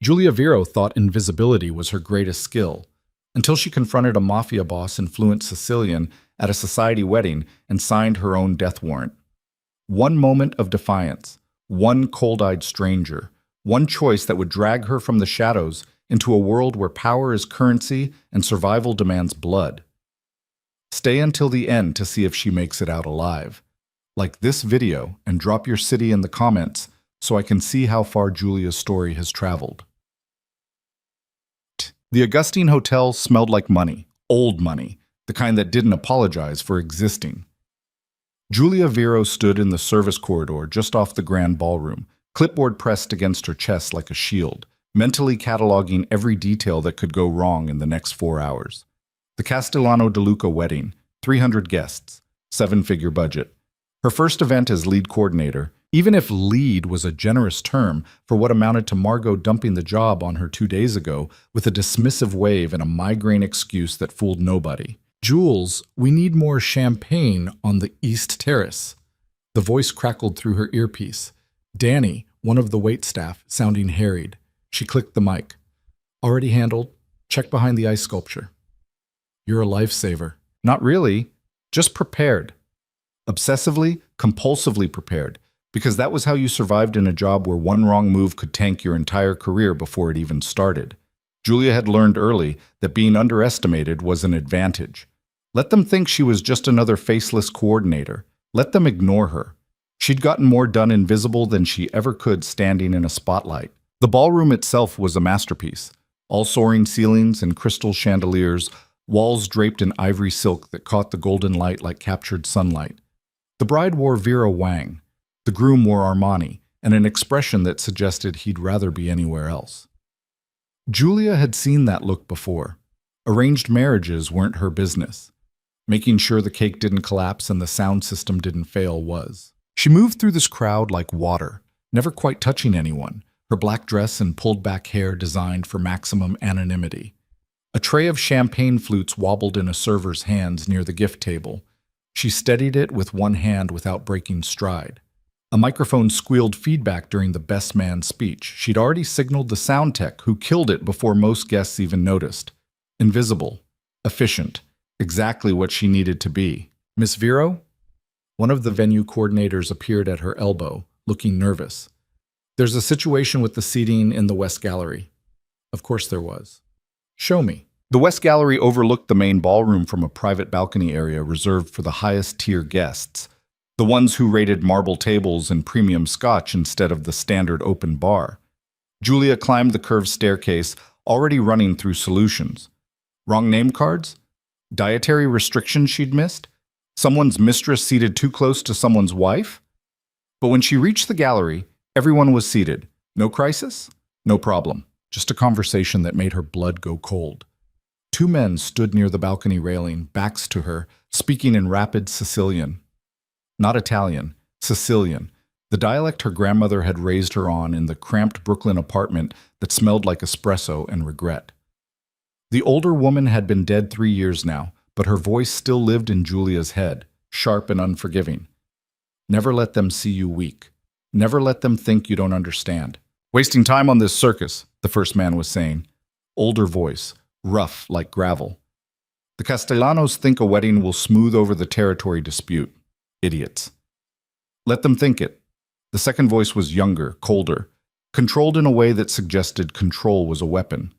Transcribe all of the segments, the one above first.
Julia Vero thought invisibility was her greatest skill, until she confronted a Mafia boss in fluent Sicilian at a society wedding and signed her own death warrant. One moment of defiance, one cold-eyed stranger, one choice that would drag her from the shadows into a world where power is currency and survival demands blood. Stay until the end to see if she makes it out alive. Like this video and drop your city in the comments so I can see how far Julia's story has traveled. The Augustine Hotel smelled like money, old money, the kind that didn't apologize for existing. Julia Vero stood in the service corridor just off the grand ballroom, clipboard pressed against her chest like a shield, mentally cataloging every detail that could go wrong in the next 4 hours. The Castellano de Luca wedding, 300 guests, 7-figure budget. Her first event as lead coordinator, even if lead was a generous term for what amounted to Margot dumping the job on her 2 days ago with a dismissive wave and a migraine excuse that fooled nobody. "Jules, we need more champagne on the East Terrace." The voice crackled through her earpiece. Danny, one of the waitstaff, sounding harried. She clicked the mic. "Already handled. Check behind the ice sculpture." "You're a lifesaver." "Not really. Just prepared. Obsessively, compulsively prepared. Because that was how you survived in a job where one wrong move could tank your entire career before it even started." Julia had learned early that being underestimated was an advantage. Let them think she was just another faceless coordinator. Let them ignore her. She'd gotten more done invisible than she ever could standing in a spotlight. The ballroom itself was a masterpiece. All soaring ceilings and crystal chandeliers, walls draped in ivory silk that caught the golden light like captured sunlight. The bride wore Vera Wang. The groom wore Armani, and an expression that suggested he'd rather be anywhere else. Julia had seen that look before. Arranged marriages weren't her business. Making sure the cake didn't collapse and the sound system didn't fail was. She moved through this crowd like water, never quite touching anyone, her black dress and pulled-back hair designed for maximum anonymity. A tray of champagne flutes wobbled in a server's hands near the gift table. She steadied it with one hand without breaking stride. A microphone squealed feedback during the best man speech. She'd already signaled the sound tech, who killed it before most guests even noticed. Invisible. Efficient. Exactly what she needed to be. "Miss Vero?" One of the venue coordinators appeared at her elbow, looking nervous. "There's a situation with the seating in the West Gallery." Of course there was. "Show me." The West Gallery overlooked the main ballroom from a private balcony area reserved for the highest-tier guests, the ones who rated marble tables and premium scotch instead of the standard open bar. Julia climbed the curved staircase, already running through solutions. Wrong name cards? Dietary restrictions she'd missed? Someone's mistress seated too close to someone's wife? But when she reached the gallery, everyone was seated. No crisis? No problem. Just a conversation that made her blood go cold. 2 men stood near the balcony railing, backs to her, speaking in rapid Sicilian. Not Italian, Sicilian, the dialect her grandmother had raised her on in the cramped Brooklyn apartment that smelled like espresso and regret. The older woman had been dead 3 years now, but her voice still lived in Julia's head, sharp and unforgiving. "Never let them see you weak. Never let them think you don't understand. Wasting time on this circus," the first man was saying. Older voice, rough like gravel. "The Castellanos think a wedding will smooth over the territory dispute. Idiots. Let them think it." The second voice was younger, colder, controlled in a way that suggested control was a weapon.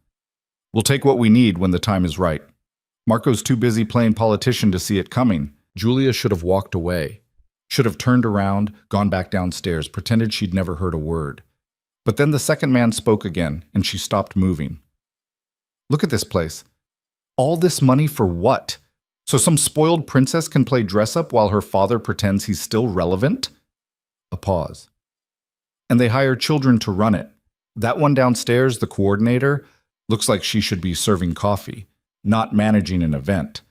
"We'll take what we need when the time is right. Marco's too busy playing politician to see it coming." Julia should have walked away, should have turned around, gone back downstairs, pretended she'd never heard a word. But then the second man spoke again, and she stopped moving. "Look at this place. All this money for what? So some spoiled princess can play dress-up while her father pretends he's still relevant?" A pause. "And they hire children to run it. That one downstairs, the coordinator, looks like she should be serving coffee, not managing an event.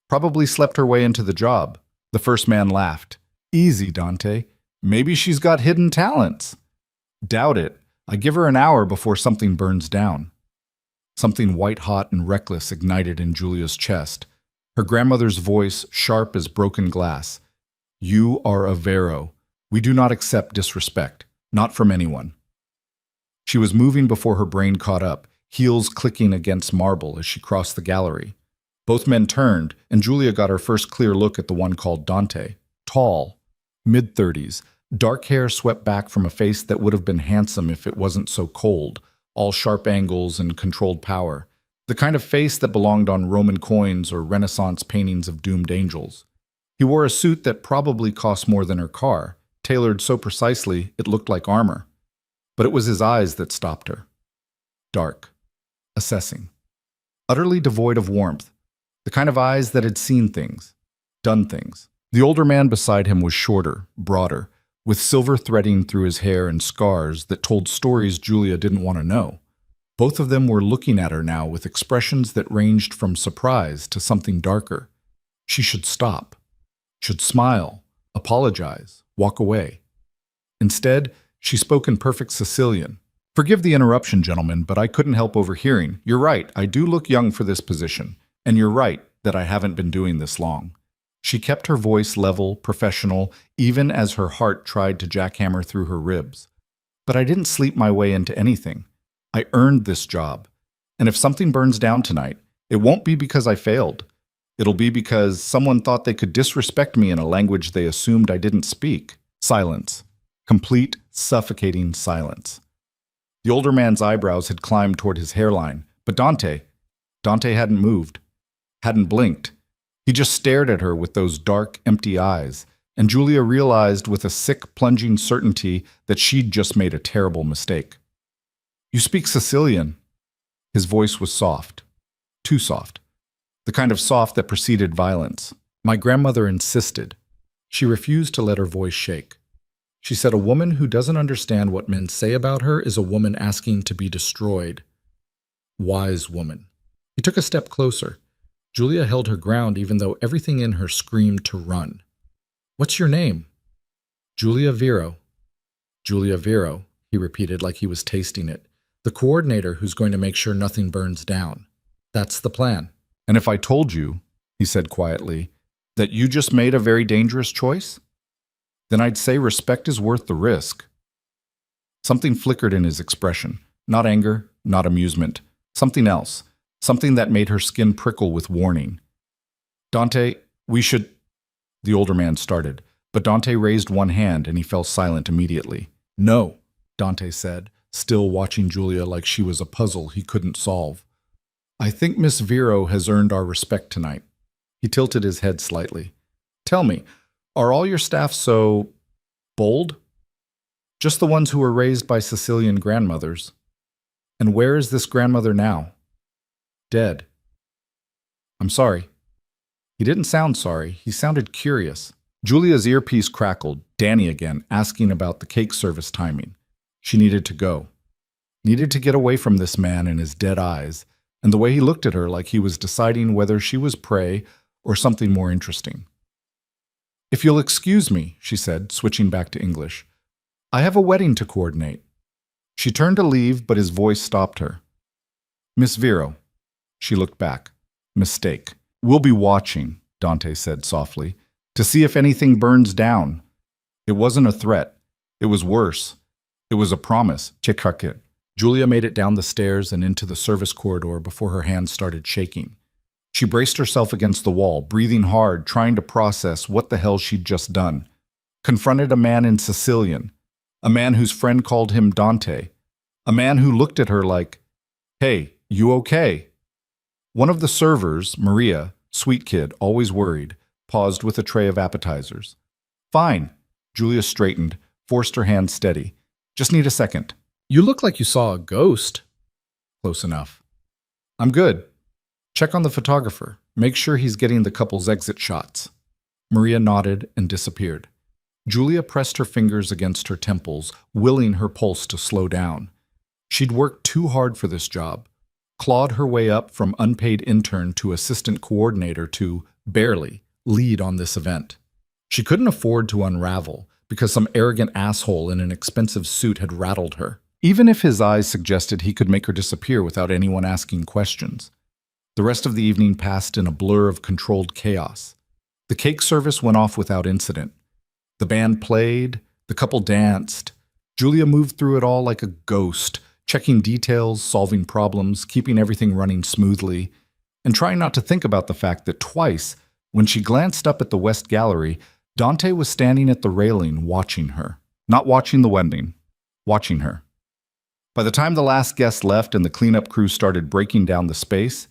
Probably slept her way into the job." The first man laughed. "Easy, Dante. Maybe she's got hidden talents." "Doubt it. I give her an hour before something burns down." Something white-hot and reckless ignited in Julia's chest. Her grandmother's voice, sharp as broken glass. "You are a Vero. We do not accept disrespect. Not from anyone." She was moving before her brain caught up, heels clicking against marble as she crossed the gallery. Both men turned, and Julia got her first clear look at the one called Dante. Tall, mid-30s, dark hair swept back from a face that would have been handsome if it wasn't so cold, all sharp angles and controlled power. The kind of face that belonged on Roman coins or Renaissance paintings of doomed angels. He wore a suit that probably cost more than her car, tailored so precisely it looked like armor. But it was his eyes that stopped her. Dark, assessing, utterly devoid of warmth, the kind of eyes that had seen things, done things. The older man beside him was shorter, broader, with silver threading through his hair and scars that told stories Julia didn't want to know. Both of them were looking at her now with expressions that ranged from surprise to something darker. She should stop, should smile, apologize, walk away. Instead, she spoke in perfect Sicilian. "Forgive the interruption, gentlemen, but I couldn't help overhearing. You're right, I do look young for this position. And you're right that I haven't been doing this long." She kept her voice level, professional, even as her heart tried to jackhammer through her ribs. "But I didn't sleep my way into anything. I earned this job. And if something burns down tonight, it won't be because I failed. It'll be because someone thought they could disrespect me in a language they assumed I didn't speak." Silence. Complete, suffocating silence. The older man's eyebrows had climbed toward his hairline, but Dante hadn't moved, hadn't blinked. He just stared at her with those dark, empty eyes, and Julia realized with a sick, plunging certainty that she'd just made a terrible mistake. "You speak Sicilian." His voice was soft, too soft, the kind of soft that preceded violence. "My grandmother insisted." She refused to let her voice shake. She said, "A woman who doesn't understand what men say about her is a woman asking to be destroyed." Wise woman. He took a step closer. Julia held her ground even though everything in her screamed to run. "What's your name?" "Julia Vero." "Julia Vero," he repeated like he was tasting it. "The coordinator who's going to make sure nothing burns down. That's the plan." "And if I told you," he said quietly, "that you just made a very dangerous choice? Then I'd say respect is worth the risk." Something flickered in his expression. Not anger, not amusement. Something else. Something that made her skin prickle with warning. "Dante, we should—" the older man started, but Dante raised one hand and he fell silent immediately. "No," Dante said, still watching Julia like she was a puzzle he couldn't solve. "I think Miss Vero has earned our respect tonight." He tilted his head slightly. "Tell me, are all your staff so bold? Just the ones who were raised by Sicilian grandmothers? And where is this grandmother now?" "Dead." "I'm sorry." He didn't sound sorry. He sounded curious. Julia's earpiece crackled, Danny again, asking about the cake service timing. She needed to go. Needed to get away from this man and his dead eyes, and the way he looked at her like he was deciding whether she was prey or something more interesting. "If you'll excuse me," she said, switching back to English. "I have a wedding to coordinate." She turned to leave, but his voice stopped her. "Miss Vero." She looked back. "Mistake. We'll be watching," Dante said softly, "to see if anything burns down." It wasn't a threat. It was worse. It was a promise. Chekhaket. Julia made it down the stairs and into the service corridor before her hands started shaking. She braced herself against the wall, breathing hard, trying to process what the hell she'd just done. Confronted a man in Sicilian, a man whose friend called him Dante, a man who looked at her like, "Hey, you okay?" One of the servers, Maria, sweet kid, always worried, paused with a tray of appetizers. "Fine." Julia straightened, forced her hand steady. "Just need a second." "You look like you saw a ghost." "Close enough." "I'm good. Check on the photographer. Make sure he's getting the couple's exit shots." Maria nodded and disappeared. Julia pressed her fingers against her temples, willing her pulse to slow down. She'd worked too hard for this job. Clawed her way up from unpaid intern to assistant coordinator to, barely, lead on this event. She couldn't afford to unravel because some arrogant asshole in an expensive suit had rattled her, even if his eyes suggested he could make her disappear without anyone asking questions. The rest of the evening passed in a blur of controlled chaos. The cake service went off without incident. The band played, the couple danced. Julia moved through it all like a ghost, checking details, solving problems, keeping everything running smoothly, and trying not to think about the fact that twice, when she glanced up at the West Gallery, Dante was standing at the railing watching her. Not watching the wedding, watching her. By the time the last guest left and the cleanup crew started breaking down the space,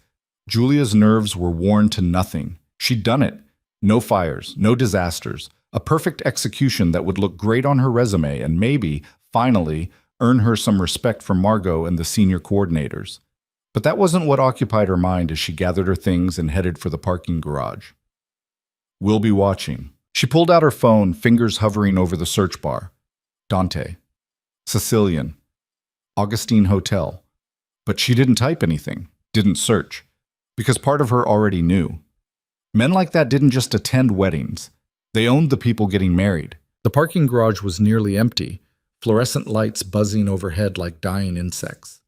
Julia's nerves were worn to nothing. She'd done it. No fires, no disasters, a perfect execution that would look great on her resume and maybe, finally, earn her some respect from Margot and the senior coordinators. But that wasn't what occupied her mind as she gathered her things and headed for the parking garage. "We'll be watching." She pulled out her phone, fingers hovering over the search bar. Dante. Sicilian. Augustine Hotel. But she didn't type anything, didn't search, because part of her already knew. Men like that didn't just attend weddings. They owned the people getting married. The parking garage was nearly empty, fluorescent lights buzzing overhead like dying insects.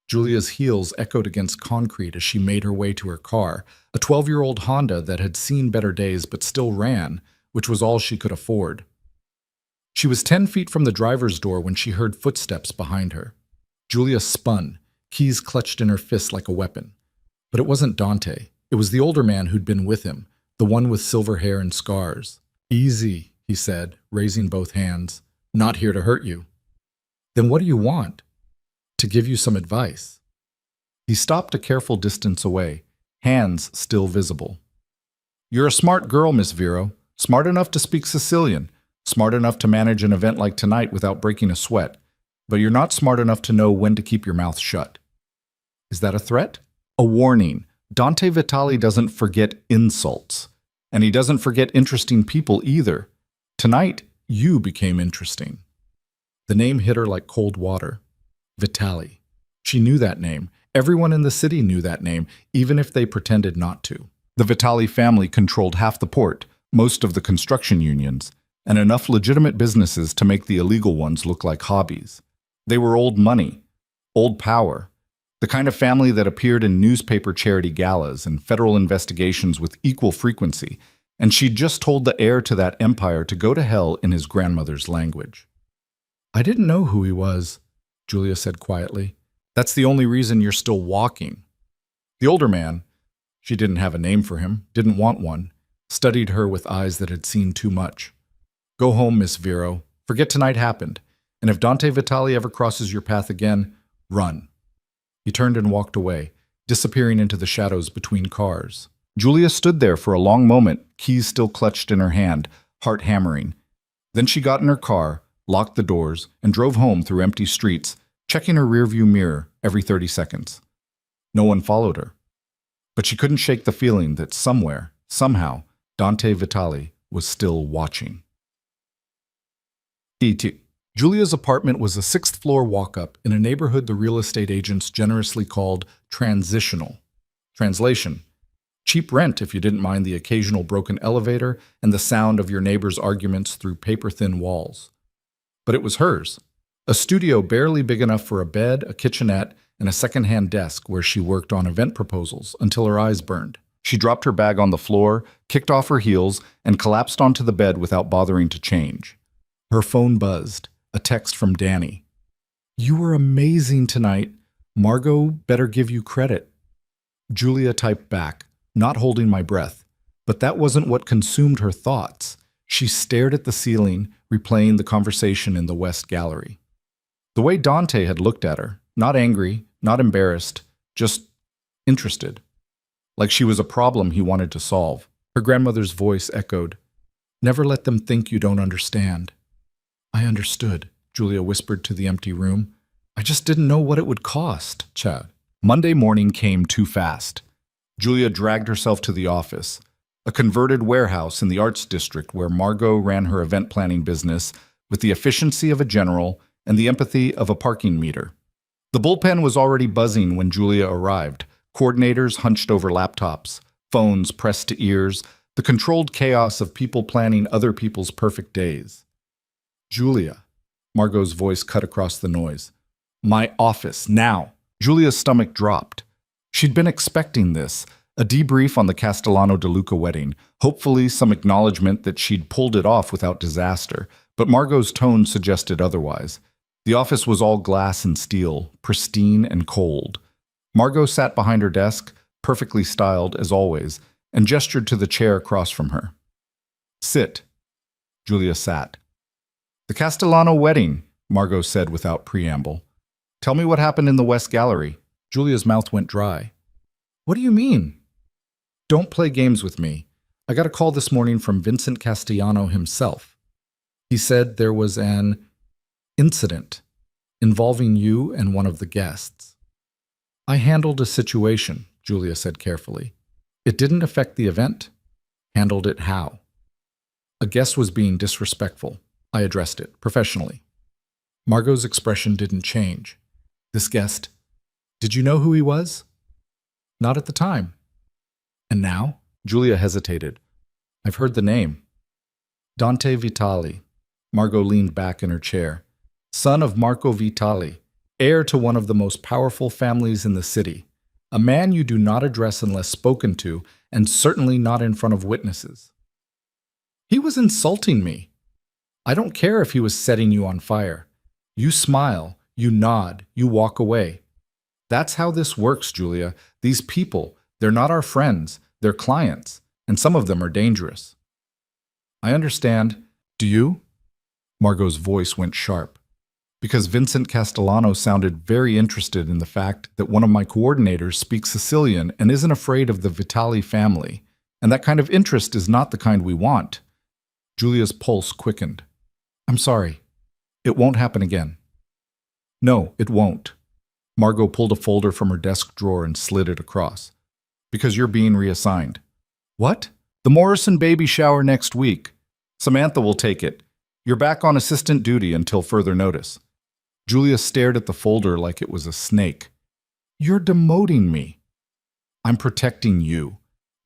Julia's heels echoed against concrete as she made her way to her car, a 12-year-old Honda that had seen better days but still ran, which was all she could afford. She was 10 feet from the driver's door when she heard footsteps behind her. Julia spun, keys clutched in her fist like a weapon. But it wasn't Dante. It was the older man who'd been with him, the one with silver hair and scars. "Easy," he said, raising both hands. "Not here to hurt you." "Then what do you want?" "To give you some advice." He stopped a careful distance away, hands still visible. "You're a smart girl, Miss Vero. Smart enough to speak Sicilian. Smart enough to manage an event like tonight without breaking a sweat. But you're not smart enough to know when to keep your mouth shut." "Is that a threat?" "A warning. Dante Vitali doesn't forget insults. And he doesn't forget interesting people either. Tonight, you became interesting." The name hit her like cold water. Vitali. She knew that name. Everyone in the city knew that name, even if they pretended not to. The Vitali family controlled half the port, most of the construction unions, and enough legitimate businesses to make the illegal ones look like hobbies. They were old money, old power, the kind of family that appeared in newspaper charity galas and federal investigations with equal frequency, and she'd just told the heir to that empire to go to hell in his grandmother's language. "I didn't know who he was," Julia said quietly. "That's the only reason you're still walking." The older man, she didn't have a name for him, didn't want one, studied her with eyes that had seen too much. "Go home, Miss Vero. Forget tonight happened. And if Dante Vitali ever crosses your path again, run." He turned and walked away, disappearing into the shadows between cars. Julia stood there for a long moment, keys still clutched in her hand, heart hammering. Then she got in her car, locked the doors, and drove home through empty streets, checking her rearview mirror every 30 seconds. No one followed her. But she couldn't shake the feeling that somewhere, somehow, Dante Vitali was still watching. E.T. Julia's apartment was a 6th-floor walk-up in a neighborhood the real estate agents generously called transitional. Translation: cheap rent if you didn't mind the occasional broken elevator and the sound of your neighbor's arguments through paper-thin walls. But it was hers. A studio barely big enough for a bed, a kitchenette, and a second-hand desk where she worked on event proposals until her eyes burned. She dropped her bag on the floor, kicked off her heels, and collapsed onto the bed without bothering to change. Her phone buzzed. A text from Danny. "You were amazing tonight. Margot better give you credit." Julia typed back, not holding my breath. But that wasn't what consumed her thoughts. She stared at the ceiling, replaying the conversation in the West Gallery. The way Dante had looked at her, not angry, not embarrassed, just interested. Like she was a problem he wanted to solve. Her grandmother's voice echoed, "Never let them think you don't understand." "I understood," Julia whispered to the empty room. "I just didn't know what it would cost, Chad." Monday morning came too fast. Julia dragged herself to the office, a converted warehouse in the arts district where Margot ran her event planning business with the efficiency of a general and the empathy of a parking meter. The bullpen was already buzzing when Julia arrived, coordinators hunched over laptops, phones pressed to ears, the controlled chaos of people planning other people's perfect days. "Julia," Margot's voice cut across the noise. "My office, now." Julia's stomach dropped. She'd been expecting this, a debrief on the Castellano de Luca wedding, hopefully some acknowledgement that she'd pulled it off without disaster, but Margot's tone suggested otherwise. The office was all glass and steel, pristine and cold. Margot sat behind her desk, perfectly styled as always, and gestured to the chair across from her. Sit. Julia sat. The Castellano wedding, Margot said without preamble. Tell me what happened in the West Gallery. Julia's mouth went dry. What do you mean? Don't play games with me. I got a call this morning from Vincent Castellano himself. He said there was an incident involving you and one of the guests. I handled a situation, Julia said carefully. It didn't affect the event. Handled it how? A guest was being disrespectful. I addressed it professionally. Margot's expression didn't change. This guest, did you know who he was? Not at the time. And now? Julia hesitated. I've heard the name. Dante Vitali. Margot leaned back in her chair. Son of Marco Vitali, heir to one of the most powerful families in the city. A man you do not address unless spoken to, and certainly not in front of witnesses. He was insulting me. I don't care if he was setting you on fire. You smile, you nod, you walk away. That's how this works, Julia. These people, they're not our friends, they're clients, and some of them are dangerous. I understand. Do you? Margot's voice went sharp, because Vincent Castellano sounded very interested in the fact that one of my coordinators speaks Sicilian and isn't afraid of the Vitali family, and that kind of interest is not the kind we want. Julia's pulse quickened. I'm sorry. It won't happen again. No, it won't. Margot pulled a folder from her desk drawer and slid it across. Because you're being reassigned. What? The Morrison baby shower next week. Samantha will take it. You're back on assistant duty until further notice. Julia stared at the folder like it was a snake. You're demoting me. I'm protecting you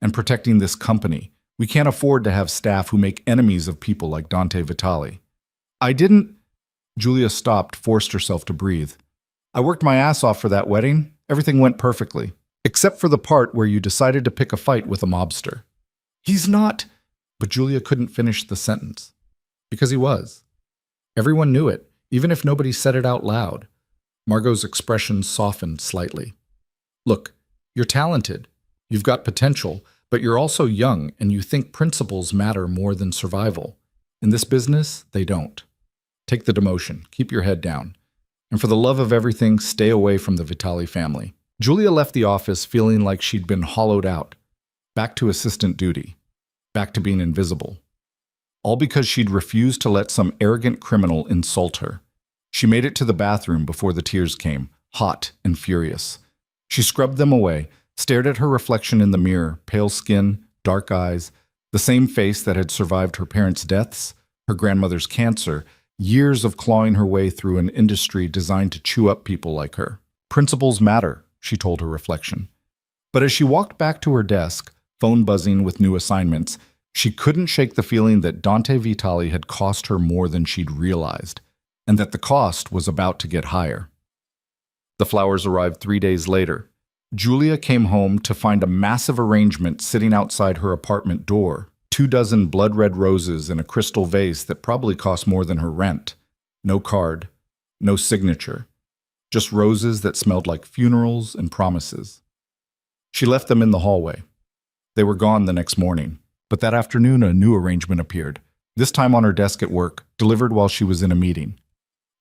and protecting this company. We can't afford to have staff who make enemies of people like Dante Vitali. I didn't... Julia stopped, forced herself to breathe. I worked my ass off for that wedding. Everything went perfectly. Except for the part where you decided to pick a fight with a mobster. He's not... But Julia couldn't finish the sentence. Because he was. Everyone knew it, even if nobody said it out loud. Margot's expression softened slightly. Look, you're talented. You've got potential, but you're also young and you think principles matter more than survival. In this business, they don't. Take the demotion. Keep your head down. And for the love of everything, stay away from the Vitali family. Julia left the office feeling like she'd been hollowed out. Back to assistant duty. Back to being invisible. All because she'd refused to let some arrogant criminal insult her. She made it to the bathroom before the tears came, hot and furious. She scrubbed them away, stared at her reflection in the mirror, pale skin, dark eyes, the same face that had survived her parents' deaths, her grandmother's cancer, years of clawing her way through an industry designed to chew up people like her. Principles matter, she told her reflection. But as she walked back to her desk, phone buzzing with new assignments, she couldn't shake the feeling that Dante Vitali had cost her more than she'd realized, and that the cost was about to get higher. The flowers arrived 3 days later. Julia came home to find a massive arrangement sitting outside her apartment door, 24 blood-red roses in a crystal vase that probably cost more than her rent. No card, no signature, just roses that smelled like funerals and promises. She left them in the hallway. They were gone the next morning. But that afternoon, a new arrangement appeared, this time on her desk at work, delivered while she was in a meeting.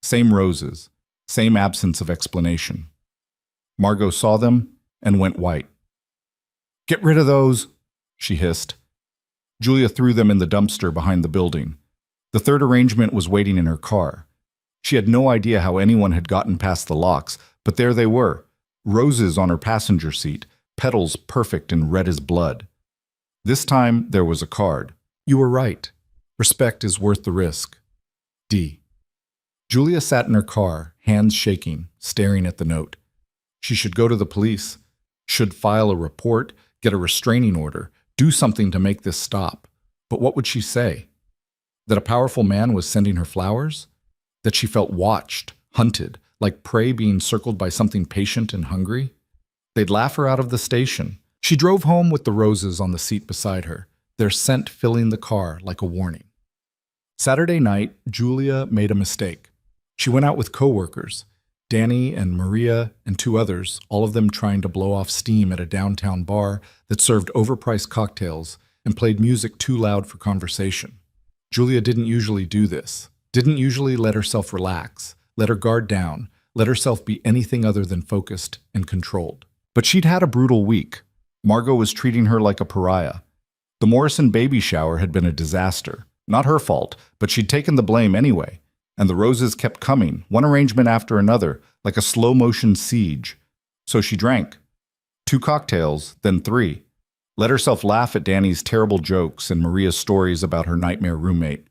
Same roses, same absence of explanation. Margot saw them and went white. Get rid of those, she hissed. Julia threw them in the dumpster behind the building. The third arrangement was waiting in her car. She had no idea how anyone had gotten past the locks, but there they were, roses on her passenger seat, petals perfect and red as blood. This time, there was a card. You were right. Respect is worth the risk. D. Julia sat in her car, hands shaking, staring at the note. She should go to the police, should file a report, get a restraining order, do something to make this stop. But what would she say? That a powerful man was sending her flowers? That she felt watched, hunted, like prey being circled by something patient and hungry? They'd laugh her out of the station. She drove home with the roses on the seat beside her, their scent filling the car like a warning. Saturday night, Julia made a mistake. She went out with coworkers, Danny and Maria and two others, all of them trying to blow off steam at a downtown bar that served overpriced cocktails and played music too loud for conversation. Julia didn't usually do this, didn't usually let herself relax, let her guard down, let herself be anything other than focused and controlled. But she'd had a brutal week. Margot was treating her like a pariah. The Morrison baby shower had been a disaster. Not her fault, but she'd taken the blame anyway. And the roses kept coming, one arrangement after another, like a slow-motion siege. So she drank. 2 cocktails, then 3. Let herself laugh at Danny's terrible jokes and Maria's stories about her nightmare roommate.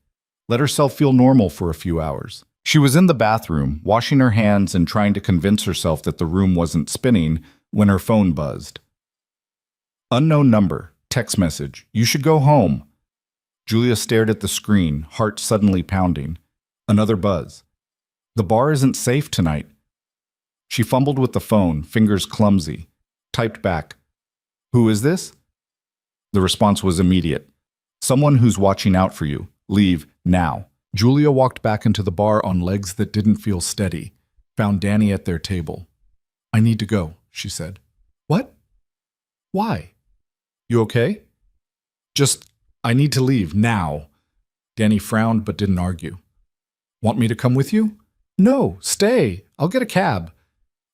Let herself feel normal for a few hours. She was in the bathroom, washing her hands and trying to convince herself that the room wasn't spinning when her phone buzzed. Unknown number, text message, "You should go home." Julia stared at the screen, heart suddenly pounding. Another buzz. "The bar isn't safe tonight." She fumbled with the phone, fingers clumsy. Typed back, "Who is this?" The response was immediate. "Someone who's watching out for you. Leave now." Julia walked back into the bar on legs that didn't feel steady, found Danny at their table. "I need to go," she said. "What? Why? You okay?" "Just, I need to leave now." Danny frowned but didn't argue. "Want me to come with you?" "No, stay. I'll get a cab."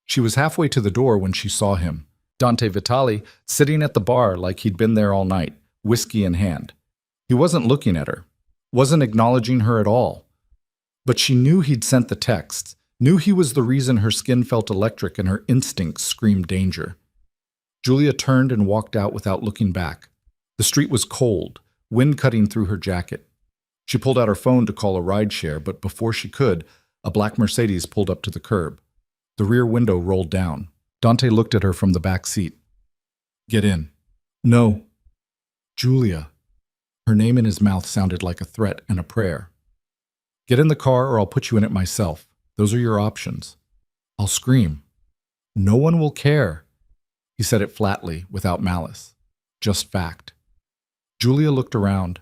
She was halfway to the door when she saw him. Dante Vitali, sitting at the bar like he'd been there all night, whiskey in hand. He wasn't looking at her, wasn't acknowledging her at all. But she knew he'd sent the texts, knew he was the reason her skin felt electric and her instincts screamed danger. Julia turned and walked out without looking back. The street was cold, wind cutting through her jacket. She pulled out her phone to call a rideshare, but before she could, a black Mercedes pulled up to the curb. The rear window rolled down. Dante looked at her from the back seat. "Get in." "No." "Julia." Her name in his mouth sounded like a threat and a prayer. "Get in the car or I'll put you in it myself. Those are your options." "I'll scream." "No one will care." He said it flatly, without malice. Just fact. Julia looked around.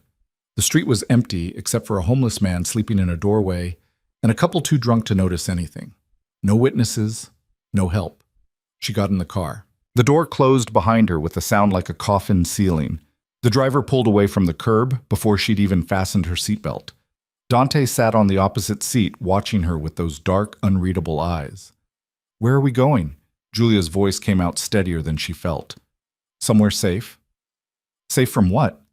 The street was empty except for a homeless man sleeping in a doorway and a couple too drunk to notice anything. No witnesses, no help. She got in the car. The door closed behind her with a sound like a coffin ceiling. The driver pulled away from the curb before she'd even fastened her seatbelt. Dante sat on the opposite seat, watching her with those dark, unreadable eyes. "Where are we going?" Julia's voice came out steadier than she felt. "Somewhere safe." "Safe from what?"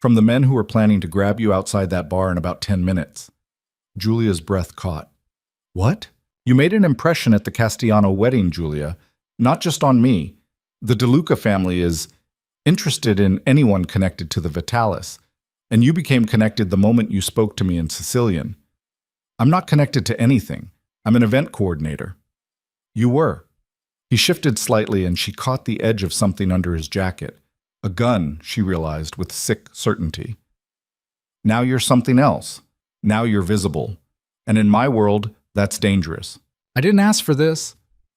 "From the men who were planning to grab you outside that bar in about 10 minutes. Julia's breath caught. "What?" "You made an impression at the Castellano wedding, Julia. Not just on me. The De Luca family is interested in anyone connected to the Vitalis, and you became connected the moment you spoke to me in Sicilian. I'm not connected to anything. I'm an event coordinator." "You were." He shifted slightly and she caught the edge of something under his jacket. A gun, she realized with sick certainty. "Now you're something else. Now you're visible. And in my world, that's dangerous." "I didn't ask for this."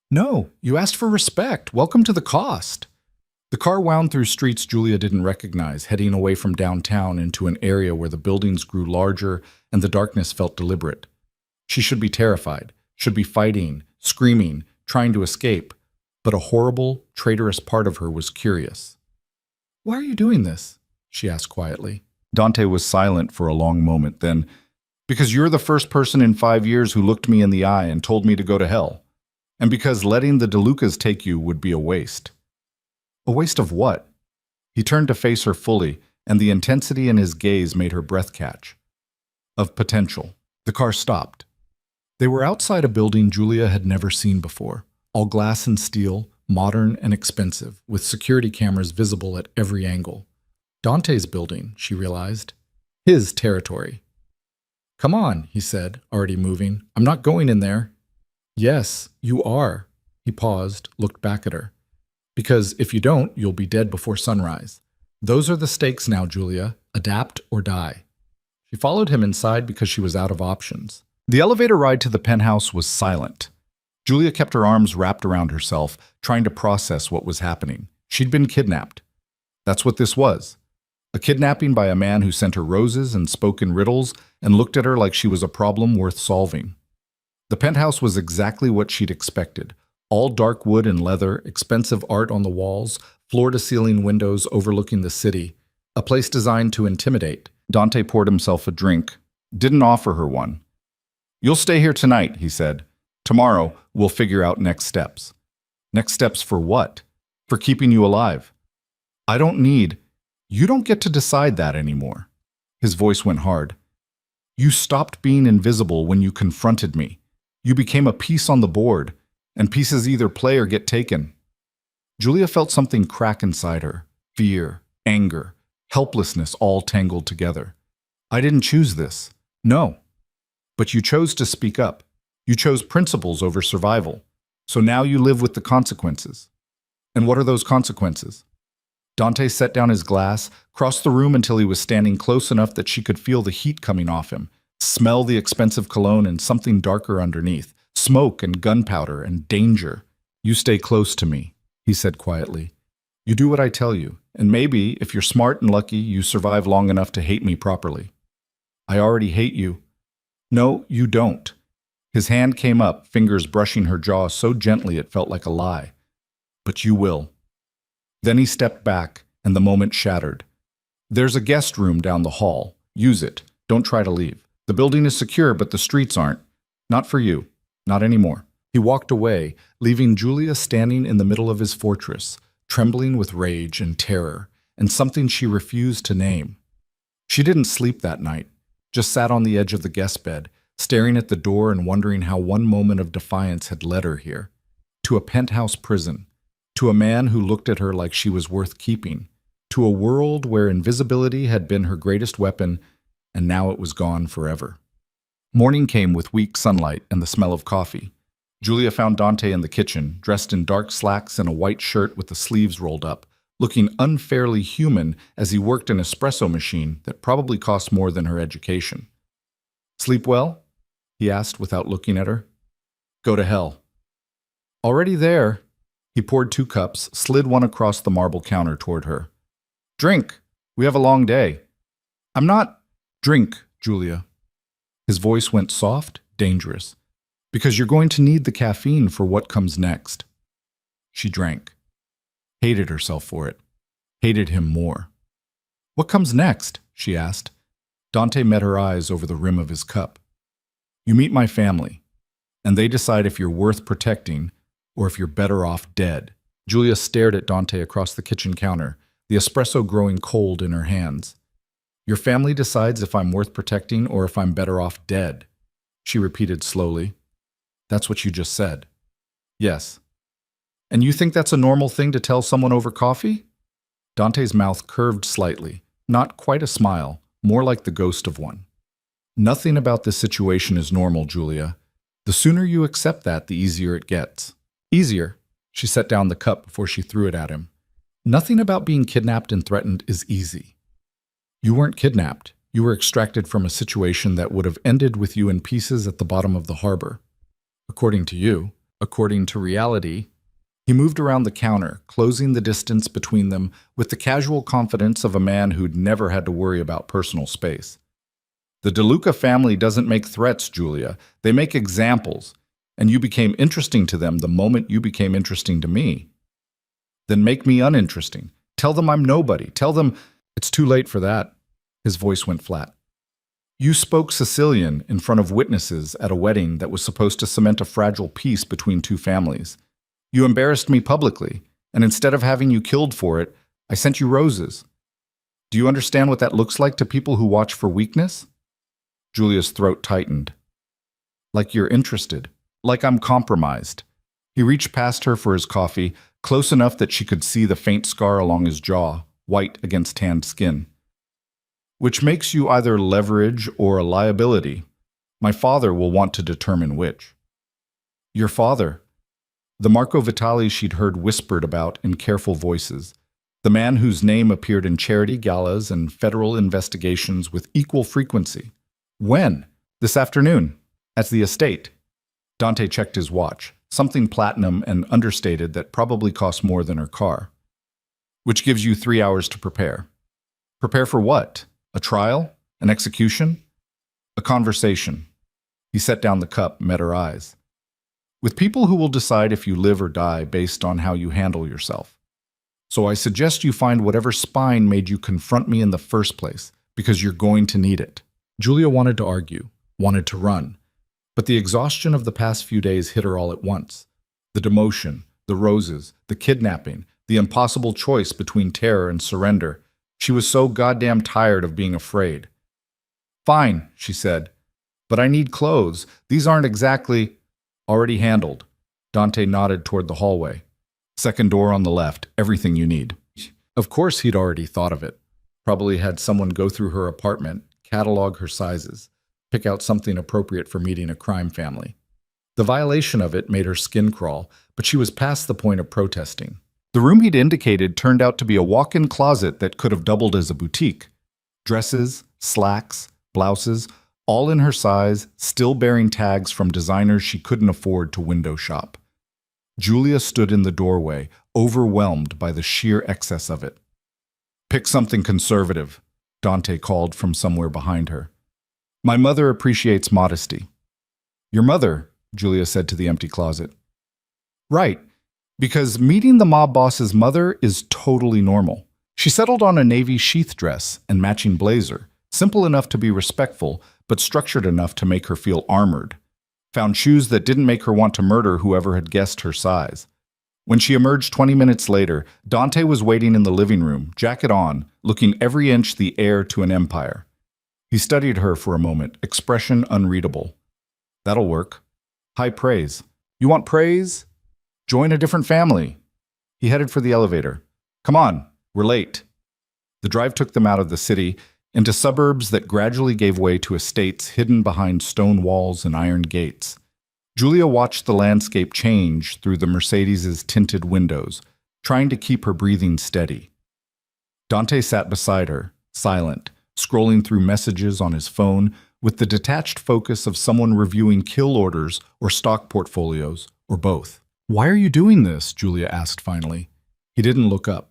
"No, you asked for respect. Welcome to the cost." The car wound through streets Julia didn't recognize, heading away from downtown into an area where the buildings grew larger and the darkness felt deliberate. She should be terrified, should be fighting, screaming, trying to escape, but a horrible, traitorous part of her was curious. "Why are you doing this?" she asked quietly. Dante was silent for a long moment, then, "Because you're the first person in 5 years who looked me in the eye and told me to go to hell. And because letting the De Lucas take you would be a waste." "A waste of what?" He turned to face her fully, and the intensity in his gaze made her breath catch. "Of potential." The car stopped. They were outside a building Julia had never seen before, all glass and steel, modern and expensive, with security cameras visible at every angle. Dante's building, she realized. His territory. "Come on," he said, already moving. "I'm not going in there." "Yes, you are." He paused, looked back at her. "Because if you don't, you'll be dead before sunrise. Those are the stakes now, Julia. Adapt or die." She followed him inside because she was out of options. The elevator ride to the penthouse was silent. Julia kept her arms wrapped around herself, trying to process what was happening. She'd been kidnapped. That's what this was. A kidnapping by a man who sent her roses and spoke in riddles and looked at her like she was a problem worth solving. The penthouse was exactly what she'd expected. All dark wood and leather, expensive art on the walls, floor-to-ceiling windows overlooking the city. A place designed to intimidate. Dante poured himself a drink. Didn't offer her one. "You'll stay here tonight," he said. "Tomorrow, we'll figure out next steps." "Next steps for what?" "For keeping you alive." "I don't need—" "You don't get to decide that anymore." His voice went hard. "You stopped being invisible when you confronted me. You became a piece on the board, and pieces either play or get taken." Julia felt something crack inside her. Fear, anger, helplessness all tangled together. "I didn't choose this." "No. But you chose to speak up. You chose principles over survival. So now you live with the consequences." "And what are those consequences?" Dante set down his glass, crossed the room until he was standing close enough that she could feel the heat coming off him, smell the expensive cologne and something darker underneath, smoke and gunpowder and danger. "You stay close to me," he said quietly. "You do what I tell you, and maybe, if you're smart and lucky, you survive long enough to hate me properly." "I already hate you." "No, you don't." His hand came up, fingers brushing her jaw so gently it felt like a lie. "But you will." Then he stepped back, and the moment shattered. "There's a guest room down the hall. Use it. Don't try to leave. The building is secure, but the streets aren't. Not for you. Not anymore." He walked away, leaving Julia standing in the middle of his fortress, trembling with rage and terror, and something she refused to name. She didn't sleep that night, just sat on the edge of the guest bed, staring at the door and wondering how one moment of defiance had led her here. To a penthouse prison. To a man who looked at her like she was worth keeping. To a world where invisibility had been her greatest weapon, and now it was gone forever. Morning came with weak sunlight and the smell of coffee. Julia found Dante in the kitchen, dressed in dark slacks and a white shirt with the sleeves rolled up, looking unfairly human as he worked an espresso machine that probably cost more than her education. "Sleep well?" he asked without looking at her. "Go to hell." "Already there." He poured 2 cups, slid one across the marble counter toward her. "Drink. We have a long day." "I'm not—" "Drink, Julia." His voice went soft, dangerous. "Because you're going to need the caffeine for what comes next." She drank. Hated herself for it. Hated him more. "What comes next?" she asked. Dante met her eyes over the rim of his cup. "You meet my family, and they decide if you're worth protecting or if you're better off dead." Julia stared at Dante across the kitchen counter, the espresso growing cold in her hands. "Your family decides if I'm worth protecting or if I'm better off dead," she repeated slowly. "That's what you just said." "Yes." "And you think that's a normal thing to tell someone over coffee?" Dante's mouth curved slightly, not quite a smile, more like the ghost of one. "Nothing about this situation is normal, Julia. The sooner you accept that, the easier it gets." "Easier?" She set down the cup before she threw it at him. "Nothing about being kidnapped and threatened is easy." "You weren't kidnapped. You were extracted from a situation that would have ended with you in pieces at the bottom of the harbor. According to you, according to reality." He moved around the counter, closing the distance between them with the casual confidence of a man who'd never had to worry about personal space. "The DeLuca family doesn't make threats, Julia. They make examples, and you became interesting to them the moment you became interesting to me. Then make me uninteresting. Tell them I'm nobody. Tell them—" "It's too late for that." His voice went flat. "You spoke Sicilian in front of witnesses at a wedding that was supposed to cement a fragile peace between 2 families. You embarrassed me publicly, and instead of having you killed for it, I sent you roses. Do you understand what that looks like to people who watch for weakness?" Julia's throat tightened. "Like you're interested. Like I'm compromised." He reached past her for his coffee, close enough that she could see the faint scar along his jaw, white against tanned skin. "Which makes you either leverage or a liability. My father will want to determine which." "Your father?" The Marco Vitali she'd heard whispered about in careful voices. The man whose name appeared in charity galas and federal investigations with equal frequency. "When?" "This afternoon. At the estate." Dante checked his watch, something platinum and understated that probably cost more than her car. "Which gives you 3 hours to prepare." "Prepare for what? A trial? An execution?" "A conversation." He set down the cup, met her eyes. With people who will decide if you live or die based on how you handle yourself. So I suggest you find whatever spine made you confront me in the first place, because you're going to need it. Julia wanted to argue, wanted to run, but the exhaustion of the past few days hit her all at once. The demotion, the roses, the kidnapping, the impossible choice between terror and surrender. She was so goddamn tired of being afraid. Fine, she said, but I need clothes. These aren't exactly... Already handled. Dante nodded toward the hallway. Second door on the left, everything you need. Of course he'd already thought of it. Probably had someone go through her apartment, catalog her sizes, pick out something appropriate for meeting a crime family. The violation of it made her skin crawl, but she was past the point of protesting. The room he'd indicated turned out to be a walk-in closet that could have doubled as a boutique. Dresses, slacks, blouses, all in her size, still bearing tags from designers she couldn't afford to window shop. Julia stood in the doorway, overwhelmed by the sheer excess of it. Pick something conservative, Dante called from somewhere behind her. My mother appreciates modesty. Your mother, Julia said to the empty closet. Right, because meeting the mob boss's mother is totally normal. She settled on a navy sheath dress and matching blazer, simple enough to be respectful, but structured enough to make her feel armored. Found shoes that didn't make her want to murder whoever had guessed her size. When she emerged 20 minutes later, Dante was waiting in the living room, jacket on, looking every inch the heir to an empire. He studied her for a moment, expression unreadable. That'll work. High praise. You want praise? Join a different family. He headed for the elevator. Come on, we're late. The drive took them out of the city, into suburbs that gradually gave way to estates hidden behind stone walls and iron gates. Julia watched the landscape change through the Mercedes's tinted windows, trying to keep her breathing steady. Dante sat beside her, silent, scrolling through messages on his phone with the detached focus of someone reviewing kill orders or stock portfolios, or both. Why are you doing this? Julia asked finally. He didn't look up.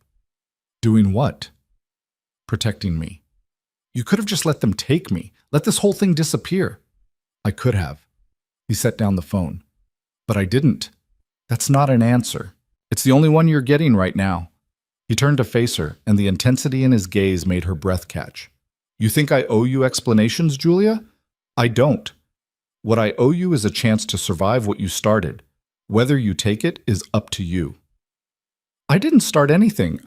Doing what? Protecting me. You could have just let them take me. Let this whole thing disappear. I could have. He set down the phone. But I didn't. That's not an answer. It's the only one you're getting right now. He turned to face her, and the intensity in his gaze made her breath catch. You think I owe you explanations, Julia? I don't. What I owe you is a chance to survive what you started. Whether you take it is up to you. I didn't start anything.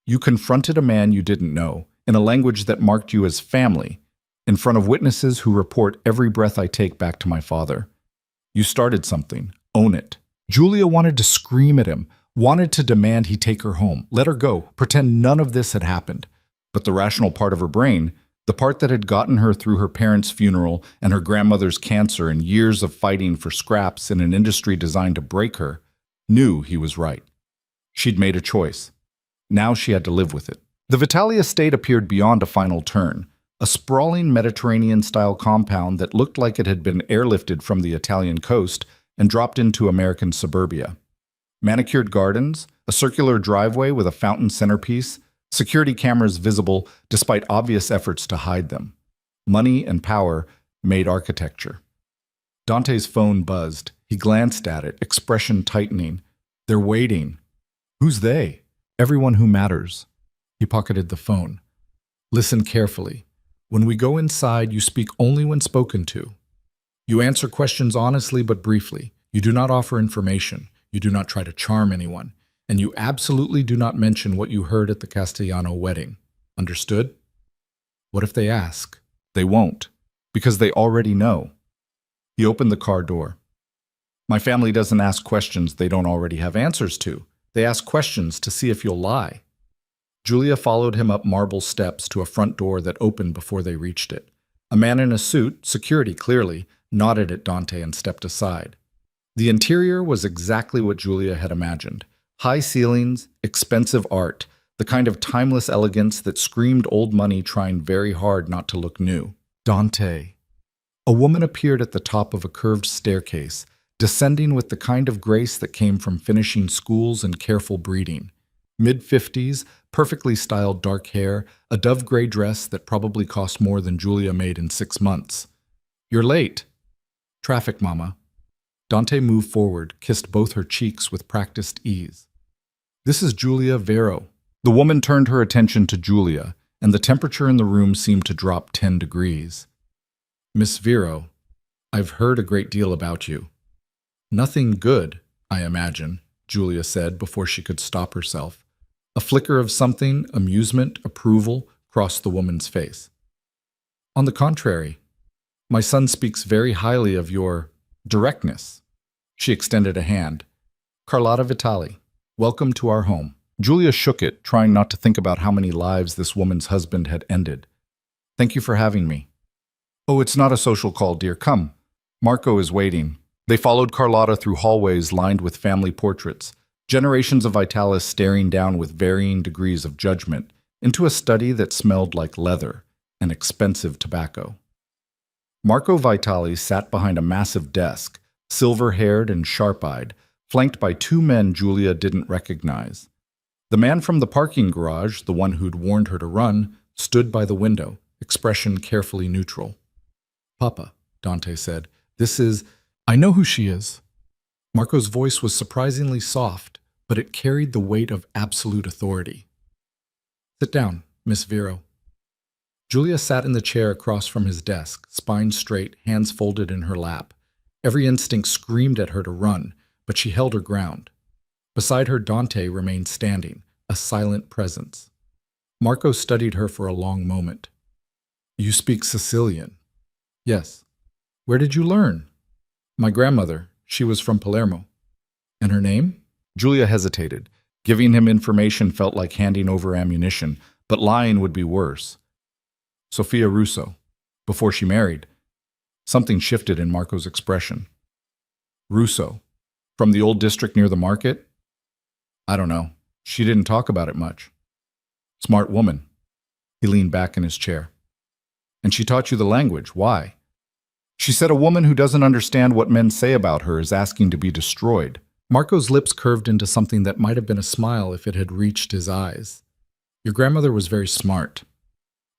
You confronted a man you didn't know, in a language that marked you as family, in front of witnesses who report every breath I take back to my father. You started something. Own it. Julia wanted to scream at him, wanted to demand he take her home, let her go, pretend none of this had happened. But the rational part of her brain, the part that had gotten her through her parents' funeral and her grandmother's cancer and years of fighting for scraps in an industry designed to break her, knew he was right. She'd made a choice. Now she had to live with it. The Vitali estate appeared beyond a final turn, a sprawling Mediterranean-style compound that looked like it had been airlifted from the Italian coast and dropped into American suburbia. Manicured gardens, a circular driveway with a fountain centerpiece, security cameras visible despite obvious efforts to hide them. Money and power made architecture. Dante's phone buzzed. He glanced at it, expression tightening. They're waiting. Who's they? Everyone who matters. He pocketed the phone. Listen carefully. When we go inside, you speak only when spoken to. You answer questions honestly but briefly. You do not offer information. You do not try to charm anyone. And you absolutely do not mention what you heard at the Castellano wedding. Understood? What if they ask? They won't, because they already know. He opened the car door. My family doesn't ask questions they don't already have answers to. They ask questions to see if you'll lie. Julia followed him up marble steps to a front door that opened before they reached it. A man in a suit, security clearly, nodded at Dante and stepped aside. The interior was exactly what Julia had imagined. High ceilings, expensive art, the kind of timeless elegance that screamed old money trying very hard not to look new. Dante. A woman appeared at the top of a curved staircase, descending with the kind of grace that came from finishing schools and careful breeding. Mid-50s, perfectly styled dark hair, a dove gray dress that probably cost more than Julia made in 6 months. You're late, Traffic, Mama. Dante moved forward, kissed both her cheeks with practiced ease. This is Julia Vero. The woman turned her attention to Julia, and the temperature in the room seemed to drop 10 degrees. Miss Vero, I've heard a great deal about you. Nothing good, I imagine, Julia said before she could stop herself. A flicker of something, amusement, approval, crossed the woman's face. On the contrary, my son speaks very highly of your directness. She extended a hand. Carlotta Vitali, welcome to our home. Julia shook it, trying not to think about how many lives this woman's husband had ended. Thank you for having me. Oh, it's not a social call, dear. Come. Marco is waiting. They followed Carlotta through hallways lined with family portraits, generations of Vitalis staring down with varying degrees of judgment into a study that smelled like leather and expensive tobacco. Marco Vitali sat behind a massive desk, silver-haired and sharp-eyed, flanked by two men Julia didn't recognize. The man from the parking garage, the one who'd warned her to run, stood by the window, expression carefully neutral. Papa, Dante said, this is... I know who she is. Marco's voice was surprisingly soft, but it carried the weight of absolute authority. Sit down, Miss Vero. Julia sat in the chair across from his desk, spine straight, hands folded in her lap. Every instinct screamed at her to run, but she held her ground. Beside her, Dante remained standing, a silent presence. Marco studied her for a long moment. You speak Sicilian? Yes. Where did you learn? My grandmother. She was from Palermo. And her name? Julia hesitated. Giving him information felt like handing over ammunition, but lying would be worse. Sofia Russo. Before she married. Something shifted in Marco's expression. Russo. From the old district near the market? I don't know. She didn't talk about it much. Smart woman. He leaned back in his chair. And she taught you the language. Why? She said a woman who doesn't understand what men say about her is asking to be destroyed. Marco's lips curved into something that might have been a smile if it had reached his eyes. Your grandmother was very smart.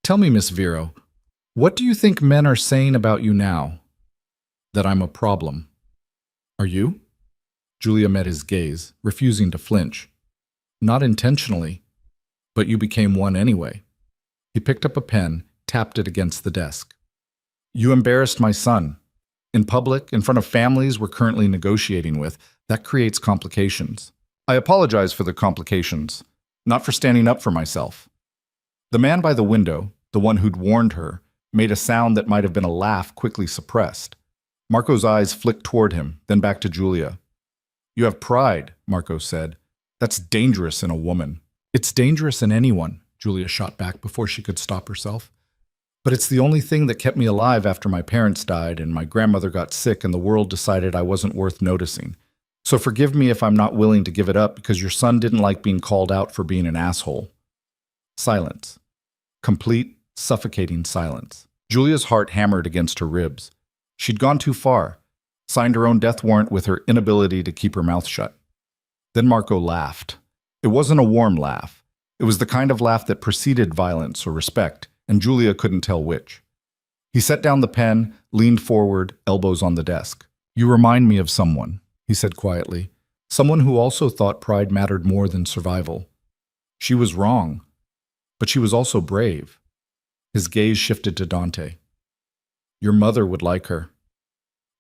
Tell me, Miss Vero, what do you think men are saying about you now? That I'm a problem. Are you? Julia met his gaze, refusing to flinch. Not intentionally, but you became one anyway. He picked up a pen, tapped it against the desk. You embarrassed my son. In public, in front of families we're currently negotiating with, that creates complications. I apologize for the complications, not for standing up for myself. The man by the window, the one who'd warned her, made a sound that might have been a laugh quickly suppressed. Marco's eyes flicked toward him, then back to Julia. You have pride, Marco said. That's dangerous in a woman. It's dangerous in anyone, Julia shot back before she could stop herself. But it's the only thing that kept me alive after my parents died and my grandmother got sick and the world decided I wasn't worth noticing. So forgive me if I'm not willing to give it up because your son didn't like being called out for being an asshole. Silence. Complete, suffocating silence. Julia's heart hammered against her ribs. She'd gone too far, signed her own death warrant with her inability to keep her mouth shut. Then Marco laughed. It wasn't a warm laugh. It was the kind of laugh that preceded violence or respect, and Julia couldn't tell which. He set down the pen, leaned forward, elbows on the desk. You remind me of someone, he said quietly. Someone who also thought pride mattered more than survival. She was wrong, but she was also brave. His gaze shifted to Dante. Your mother would like her.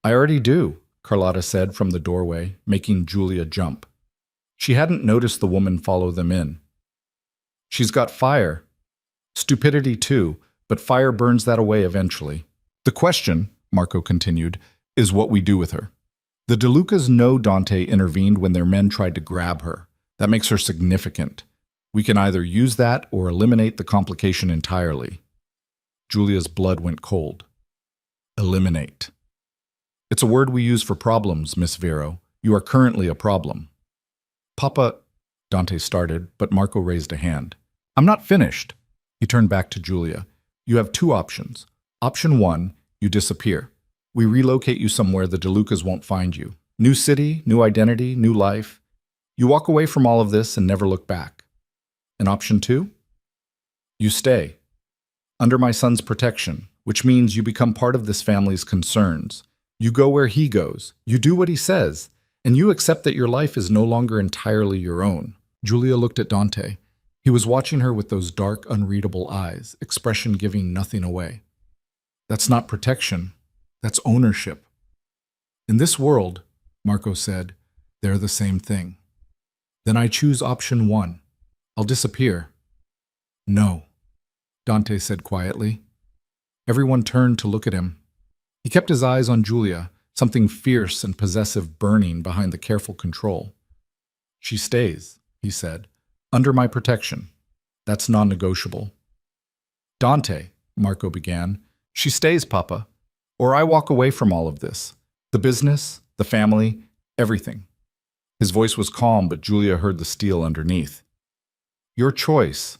I already do, Carlotta said from the doorway, making Julia jump. She hadn't noticed the woman follow them in. She's got fire. Stupidity too, but fire burns that away eventually. The question, Marco continued, is what we do with her. The DeLucas know Dante intervened when their men tried to grab her. That makes her significant. We can either use that or eliminate the complication entirely. Julia's blood went cold. Eliminate. It's a word we use for problems, Miss Vero. You are currently a problem. Papa, Dante started, but Marco raised a hand. I'm not finished. He turned back to Julia. You have two options. Option one, you disappear. We relocate you somewhere the DeLucas won't find you. New city, new identity, new life. You walk away from all of this and never look back. And option two? You stay. Under my son's protection, which means you become part of this family's concerns. You go where he goes. You do what he says. And you accept that your life is no longer entirely your own. Julia looked at Dante. He was watching her with those dark, unreadable eyes, expression giving nothing away. That's not protection. That's ownership. In this world, Marco said, they're the same thing. Then I choose option 1. I'll disappear. No, Dante said quietly. Everyone turned to look at him. He kept his eyes on Julia, something fierce and possessive burning behind the careful control. She stays, he said, under my protection. That's non-negotiable. Dante, Marco began, she stays, Papa, or I walk away from all of this. The business, the family, everything. His voice was calm, but Julia heard the steel underneath. Your choice.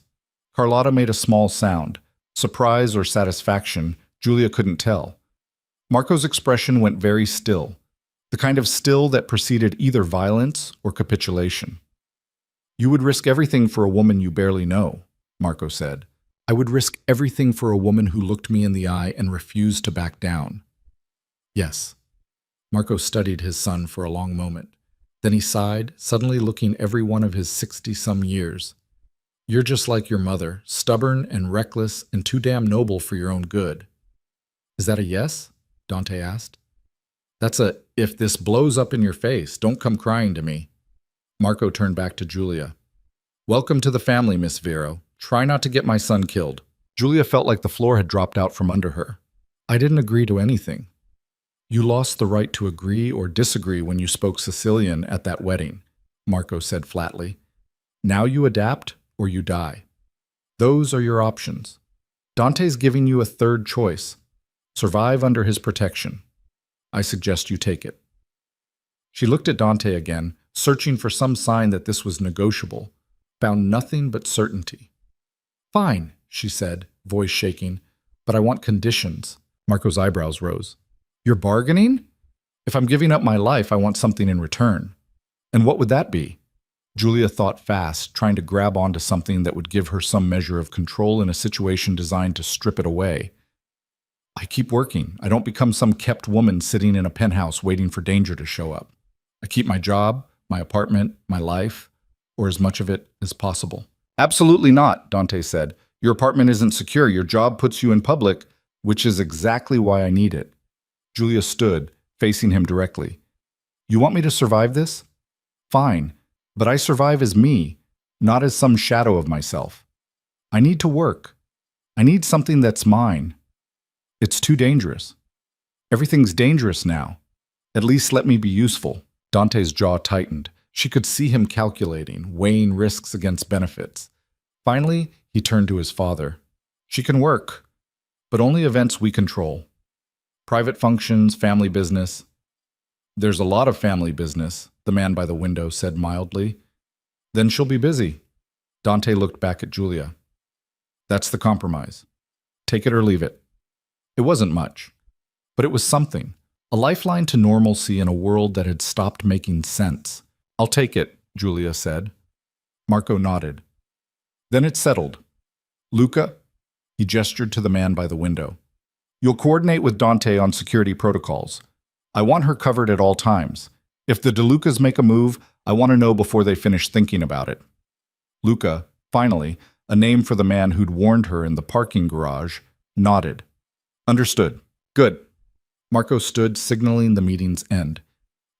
Carlotta made a small sound. Surprise or satisfaction, Julia couldn't tell. Marco's expression went very still, the kind of still that preceded either violence or capitulation. You would risk everything for a woman you barely know, Marco said. I would risk everything for a woman who looked me in the eye and refused to back down. Yes. Marco studied his son for a long moment. Then he sighed, suddenly looking every one of his 60-some years. You're just like your mother, stubborn and reckless and too damn noble for your own good. Is that a yes? Dante asked. That's a, if this blows up in your face, don't come crying to me. Marco turned back to Julia. Welcome to the family, Miss Vero. Try not to get my son killed. Julia felt like the floor had dropped out from under her. I didn't agree to anything. You lost the right to agree or disagree when you spoke Sicilian at that wedding, Marco said flatly. Now you adapt or you die. Those are your options. Dante's giving you a third choice. Survive under his protection. I suggest you take it. She looked at Dante again, searching for some sign that this was negotiable, found nothing but certainty. Fine, she said, voice shaking, but I want conditions. Marco's eyebrows rose. You're bargaining? If I'm giving up my life, I want something in return. And what would that be? Julia thought fast, trying to grab onto something that would give her some measure of control in a situation designed to strip it away. I keep working. I don't become some kept woman sitting in a penthouse waiting for danger to show up. I keep my job, my apartment, my life, or as much of it as possible. Absolutely not, Dante said. Your apartment isn't secure. Your job puts you in public, which is exactly why I need it. Julia stood, facing him directly. You want me to survive this? Fine, but I survive as me, not as some shadow of myself. I need to work. I need something that's mine. It's too dangerous. Everything's dangerous now. At least let me be useful. Dante's jaw tightened. She could see him calculating, weighing risks against benefits. Finally, he turned to his father. She can work, but only events we control. Private functions, family business. There's a lot of family business, the man by the window said mildly. Then she'll be busy. Dante looked back at Julia. That's the compromise. Take it or leave it. It wasn't much, but it was something. A lifeline to normalcy in a world that had stopped making sense. I'll take it, Julia said. Marco nodded. Then it settled. Luca, he gestured to the man by the window. You'll coordinate with Dante on security protocols. I want her covered at all times. If the DeLucas make a move, I want to know before they finish thinking about it. Luca, finally, a name for the man who'd warned her in the parking garage, nodded. Understood. Good. Marco stood, signaling the meeting's end.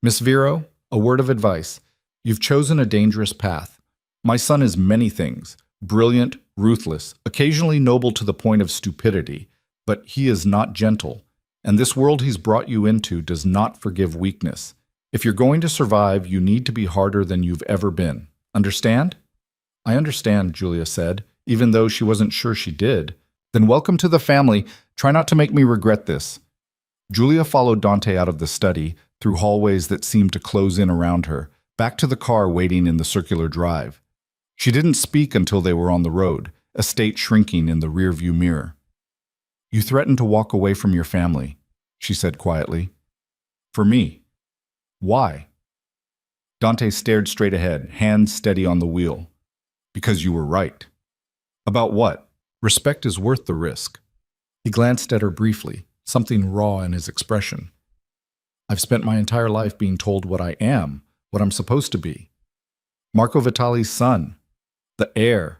Miss Vero, a word of advice. You've chosen a dangerous path. My son is many things. Brilliant, ruthless, occasionally noble to the point of stupidity. But he is not gentle. And this world he's brought you into does not forgive weakness. If you're going to survive, you need to be harder than you've ever been. Understand? I understand, Julia said, even though she wasn't sure she did. Then welcome to the family. Try not to make me regret this. Julia followed Dante out of the study, through hallways that seemed to close in around her, back to the car waiting in the circular drive. She didn't speak until they were on the road, estate shrinking in the rearview mirror. You threatened to walk away from your family, she said quietly. For me. Why? Dante stared straight ahead, hands steady on the wheel. Because you were right. About what? Respect is worth the risk. He glanced at her briefly, something raw in his expression. I've spent my entire life being told what I am, what I'm supposed to be. Marco Vitali's son, the heir,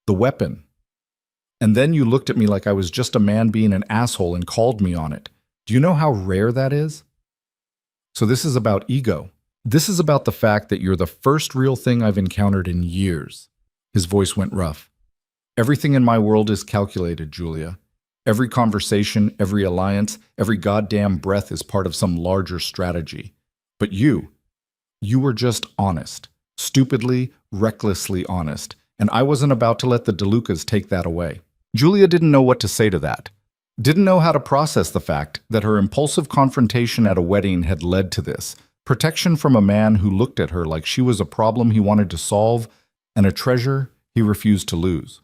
the weapon. And then you looked at me like I was just a man being an asshole and called me on it. Do you know how rare that is? So this is about ego. This is about the fact that you're the first real thing I've encountered in years. His voice went rough. Everything in my world is calculated, Julia. Every conversation, every alliance, every goddamn breath is part of some larger strategy. But you were just honest. Stupidly, recklessly honest. And I wasn't about to let the DeLucas take that away. Julia didn't know what to say to that. Didn't know how to process the fact that her impulsive confrontation at a wedding had led to this. Protection from a man who looked at her like she was a problem he wanted to solve and a treasure he refused to lose.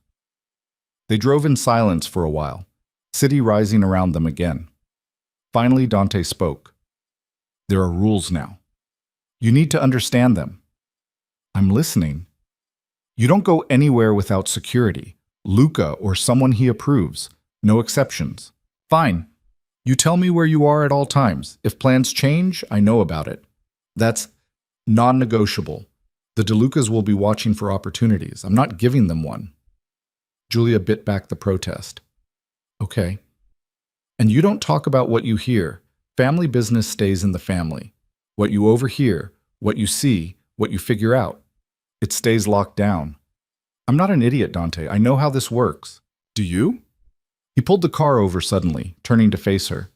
They drove in silence for a while, city rising around them again. Finally, Dante spoke. There are rules now. You need to understand them. I'm listening. You don't go anywhere without security. Luca or someone he approves. No exceptions. Fine. You tell me where you are at all times. If plans change, I know about it. That's non-negotiable. The DeLucas will be watching for opportunities. I'm not giving them one. Julia bit back the protest. Okay. And you don't talk about what you hear. Family business stays in the family. What you overhear, what you see, what you figure out. It stays locked down. I'm not an idiot, Dante. I know how this works. Do you? He pulled the car over suddenly, turning to face her.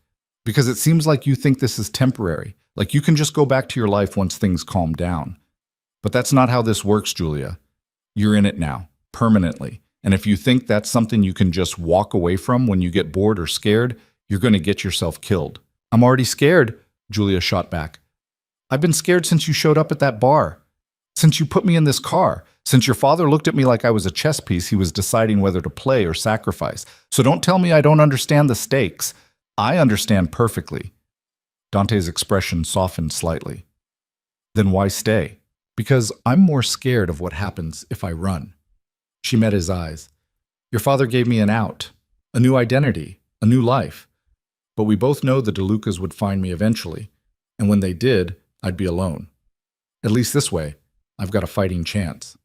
Because it seems like you think this is temporary, like you can just go back to your life once things calm down. But that's not how this works, Julia. You're in it now, permanently. And if you think that's something you can just walk away from when you get bored or scared, you're going to get yourself killed. I'm already scared, Julia shot back. I've been scared since you showed up at that bar. Since you put me in this car. Since your father looked at me like I was a chess piece he was deciding whether to play or sacrifice. So don't tell me I don't understand the stakes. I understand perfectly. Dante's expression softened slightly. Then why stay? Because I'm more scared of what happens if I run. She met his eyes. Your father gave me an out, a new identity, a new life. But we both know the DeLucas would find me eventually. And when they did, I'd be alone. At least this way, I've got a fighting chance.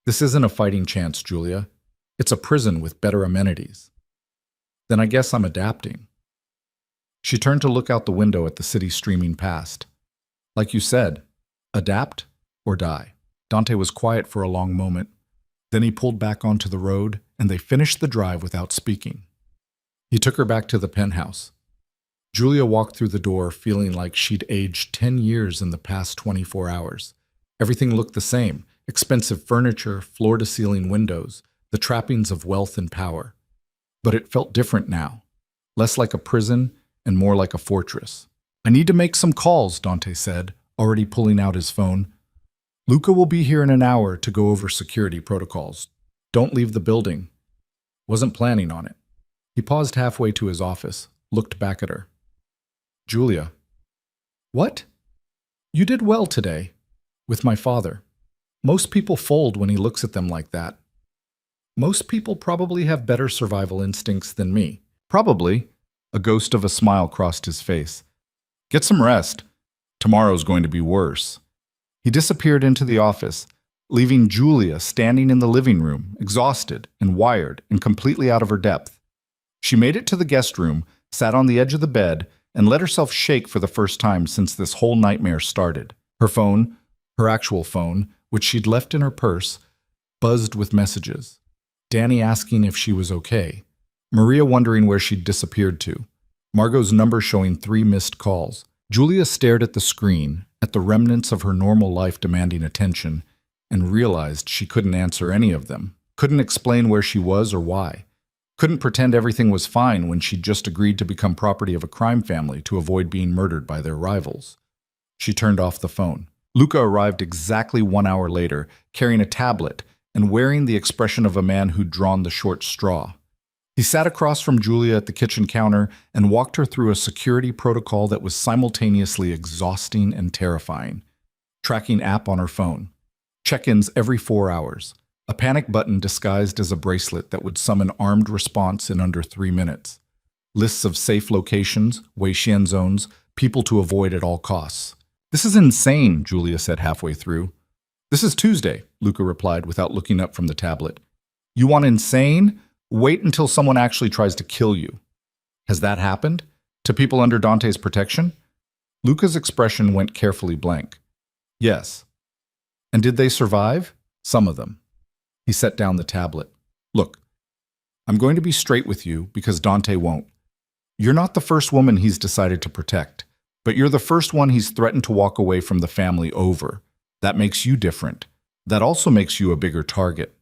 This isn't a fighting chance, Julia. It's a prison with better amenities. Then I guess I'm adapting. She turned to look out the window at the city streaming past. Like you said, adapt or die. Dante was quiet for a long moment. Then he pulled back onto the road, and they finished the drive without speaking. He took her back to the penthouse. Julia walked through the door feeling like she'd aged 10 years in the past 24 hours. Everything looked the same. Expensive furniture, floor-to-ceiling windows, the trappings of wealth and power. But it felt different now. Less like a prison and more like a fortress. I need to make some calls, Dante said, already pulling out his phone. Luca will be here in an hour to go over security protocols. Don't leave the building. Wasn't planning on it. He paused halfway to his office, looked back at her. Julia. What? You did well today. With my father. Most people fold when he looks at them like that. Most people probably have better survival instincts than me. Probably. A ghost of a smile crossed his face. Get some rest. Tomorrow's going to be worse. He disappeared into the office, leaving Julia standing in the living room, exhausted and wired and completely out of her depth. She made it to the guest room, sat on the edge of the bed, and let herself shake for the first time since this whole nightmare started. Her phone, her actual phone, which she'd left in her purse, buzzed with messages. Danny asking if she was okay. Maria wondering where she'd disappeared to. Margot's number showing 3 missed calls. Julia stared at the screen, at the remnants of her normal life demanding attention, and realized she couldn't answer any of them. Couldn't explain where she was or why. Couldn't pretend everything was fine when she'd just agreed to become property of a crime family to avoid being murdered by their rivals. She turned off the phone. Luca arrived exactly 1 hour later, carrying a tablet and wearing the expression of a man who'd drawn the short straw. He sat across from Julia at the kitchen counter and walked her through a security protocol that was simultaneously exhausting and terrifying. Tracking app on her phone. Check-ins every 4 hours. A panic button disguised as a bracelet that would summon armed response in under 3 minutes. lists of safe locations, Weixian zones, people to avoid at all costs. This is insane, Julia said halfway through. This is Tuesday, Luca replied without looking up from the tablet. You want insane? Wait until someone actually tries to kill you. Has that happened? To people under Dante's protection? Luca's expression went carefully blank. Yes. And did they survive? Some of them. He set down the tablet. Look, I'm going to be straight with you because Dante won't. You're not the first woman he's decided to protect, but you're the first one he's threatened to walk away from the family over. That makes you different. That also makes you a bigger target.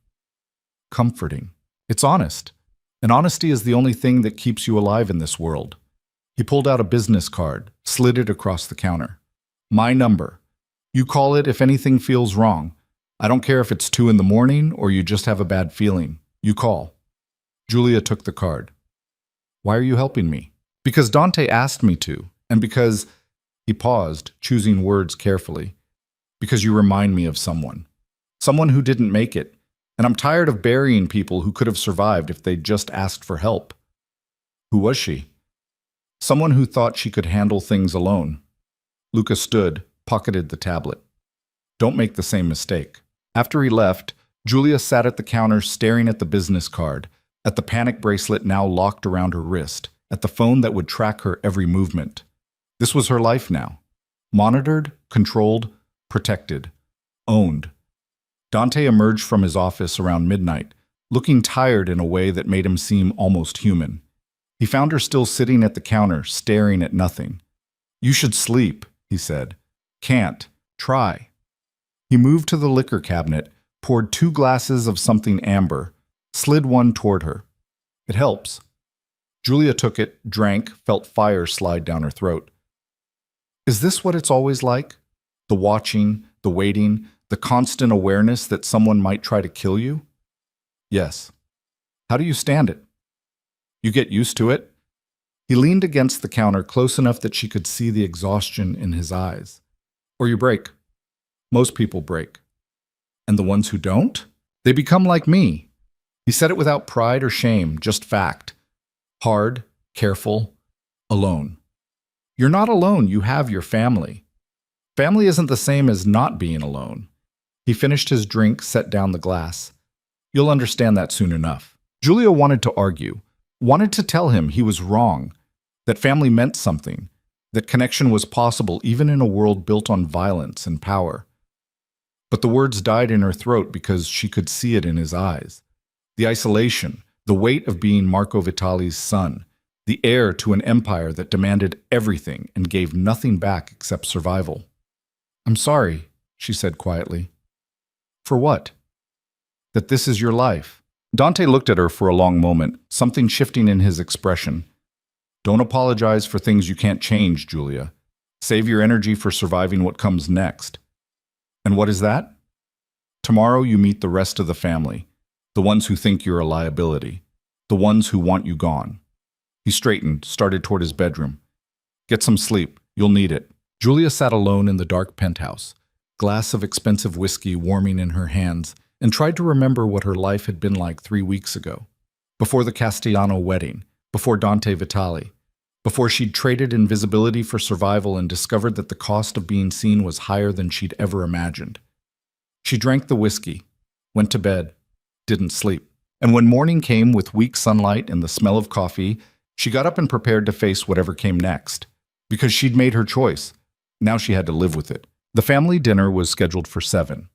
Comforting. It's honest. And honesty is the only thing that keeps you alive in this world. He pulled out a business card, slid it across the counter. My number. You call it if anything feels wrong. I don't care if it's 2 a.m. or you just have a bad feeling. You call. Julia took the card. Why are you helping me? Because Dante asked me to, and because, he paused, choosing words carefully, because you remind me of someone. Someone who didn't make it, and I'm tired of burying people who could have survived if they'd just asked for help. Who was she? Someone who thought she could handle things alone. Luca stood, pocketed the tablet. Don't make the same mistake. After he left, Julia sat at the counter staring at the business card, at the panic bracelet now locked around her wrist, at the phone that would track her every movement. This was her life now. Monitored, controlled, protected, owned. Dante emerged from his office around midnight, looking tired in a way that made him seem almost human. He found her still sitting at the counter, staring at nothing. You should sleep, he said. Can't. Try. He moved to the liquor cabinet, poured 2 glasses of something amber, slid one toward her. It helps. Julia took it, drank, felt fire slide down her throat. Is this what it's always like? The watching, the waiting, the constant awareness that someone might try to kill you? Yes. How do you stand it? You get used to it? He leaned against the counter close enough that she could see the exhaustion in his eyes. Or you break. Most people break. And the ones who don't? They become like me. He said it without pride or shame, just fact. Hard, careful, alone. You're not alone, you have your family. Family isn't the same as not being alone. He finished his drink, set down the glass. You'll understand that soon enough. Julia wanted to argue, wanted to tell him he was wrong, that family meant something, that connection was possible even in a world built on violence and power. But the words died in her throat because she could see it in his eyes. The isolation, the weight of being Marco Vitali's son, the heir to an empire that demanded everything and gave nothing back except survival. I'm sorry, she said quietly. For what? That this is your life. Dante looked at her for a long moment, something shifting in his expression. Don't apologize for things you can't change, Julia. Save your energy for surviving what comes next. And what is that? Tomorrow you meet the rest of the family, the ones who think you're a liability, the ones who want you gone. He straightened, started toward his bedroom. Get some sleep. You'll need it. Julia sat alone in the dark penthouse, glass of expensive whiskey warming in her hands, and tried to remember what her life had been like 3 weeks ago, before the Castellano wedding, before Dante Vitali, before she'd traded invisibility for survival and discovered that the cost of being seen was higher than she'd ever imagined. She drank the whiskey, went to bed, didn't sleep. And when morning came with weak sunlight and the smell of coffee, she got up and prepared to face whatever came next. Because she'd made her choice. Now she had to live with it. The family dinner was scheduled for 7.